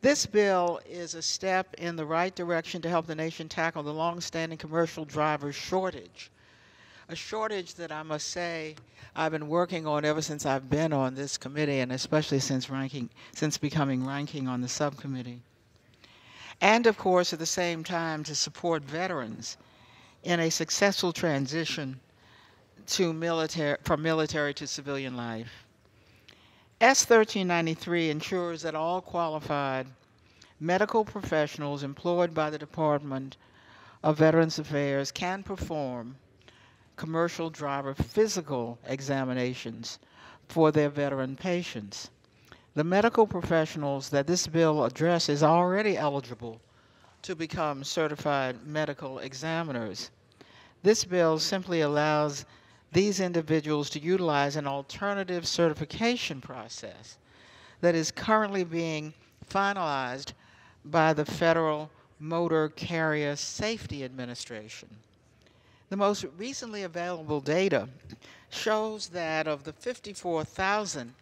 This bill is a step in the right direction to help the nation tackle the long-standing commercial driver shortage, a shortage that I must say I've been working on ever since I've been on this committee, and especially since becoming ranking on the subcommittee. And of course, at the same time, to support veterans in a successful transition to from military to civilian life. S 1393 ensures that all qualified medical professionals employed by the Department of Veterans Affairs can perform commercial driver physical examinations for their veteran patients. The medical professionals that this bill addresses are already eligible to become certified medical examiners. This bill simply allows these individuals to utilize an alternative certification process that is currently being finalized by the Federal Motor Carrier Safety Administration. The most recently available data shows that of the 54,000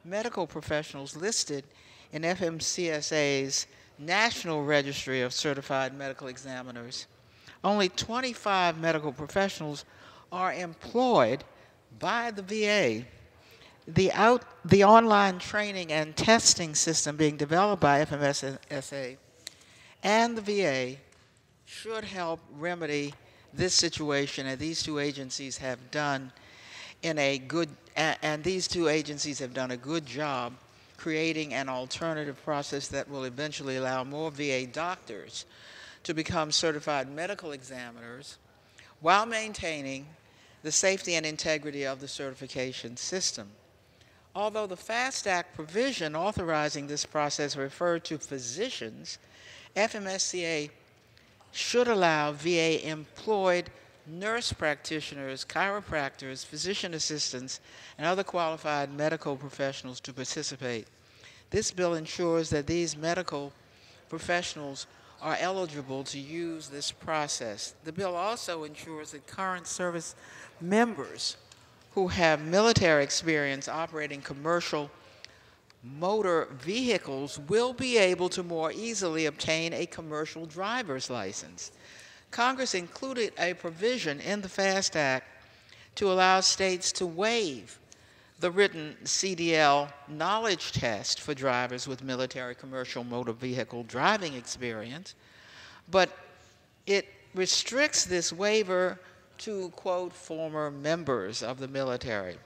medical professionals listed in FMCSA's National Registry of Certified Medical Examiners, only 25 medical professionals are employed by the VA. The online training and testing system being developed by FMCSA and the VA should help remedy this situation, and these two agencies have done a good job creating an alternative process that will eventually allow more VA doctors to become certified medical examiners while maintaining the safety and integrity of the certification system. Although the FAST Act provision authorizing this process referred to physicians, FMCSA should allow VA-employed nurse practitioners, chiropractors, physician assistants, and other qualified medical professionals to participate. This bill ensures that these medical professionals are eligible to use this process. The bill also ensures that current service members who have military experience operating commercial motor vehicles will be able to more easily obtain a commercial driver's license. Congress included a provision in the FAST Act to allow states to waive the written CDL knowledge test for drivers with military commercial motor vehicle driving experience, but it restricts this waiver to, quote, former members of the military.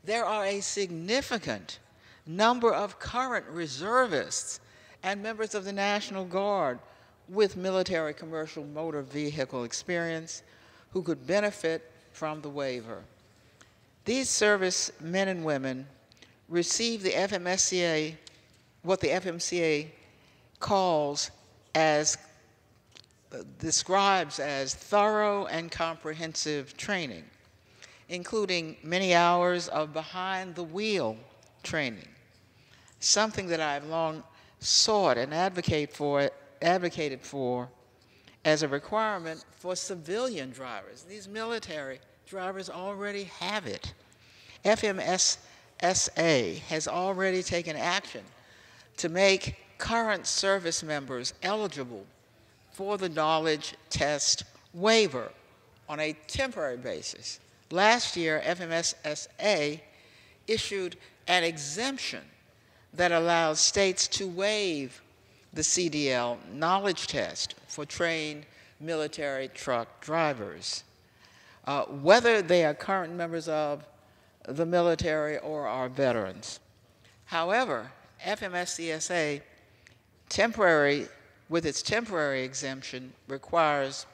There are a significant number of current reservists and members of the National Guard with military commercial motor vehicle experience who could benefit from the waiver. These service men and women receive the FMCSA, what the FMCSA describes as thorough and comprehensive training, including many hours of behind-the-wheel training, something that I've long sought and advocated for as a requirement for civilian drivers. These military drivers already have it. FMCSA has already taken action to make current service members eligible for the knowledge test waiver on a temporary basis. Last year, FMCSA issued an exemption that allows states to waive the CDL knowledge test for trained military truck drivers, whether they are current members of the military or are veterans. However, FMCSA with its temporary exemption requires,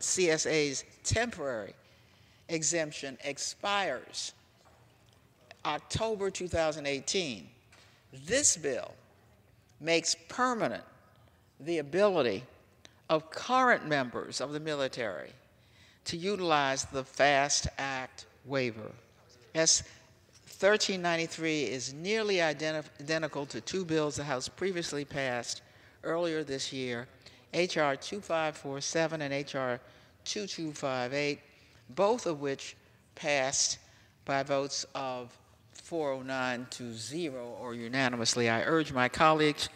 FMCSA's temporary exemption expires October 2018. This bill makes permanent the ability of current members of the military to utilize the FAST Act waiver. S 1393 is nearly identical to two bills the House previously passed earlier this year, H.R. 2547 and H.R. 2258, both of which passed by votes of 409 to 0 or unanimously. I urge my colleagues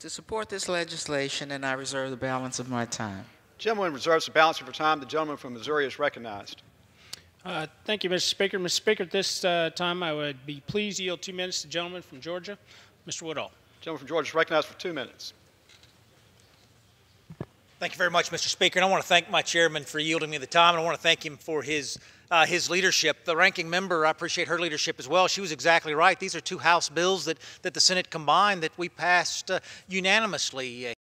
to support this legislation, and I reserve the balance of my time. Gentleman reserves the balance of her time. The gentleman from Missouri is recognized. Thank you, Mr. Speaker. Mr. Speaker, at this time I would be pleased to yield 2 minutes to the gentleman from Georgia, Mr. Woodall. The gentleman from Georgia is recognized for 2 minutes. Thank you very much, Mr. Speaker. And I want to thank my chairman for yielding me the time, and I want to thank him for his leadership. The ranking member, I appreciate her leadership as well. She was exactly right. These are two House bills that the Senate combined that we passed unanimously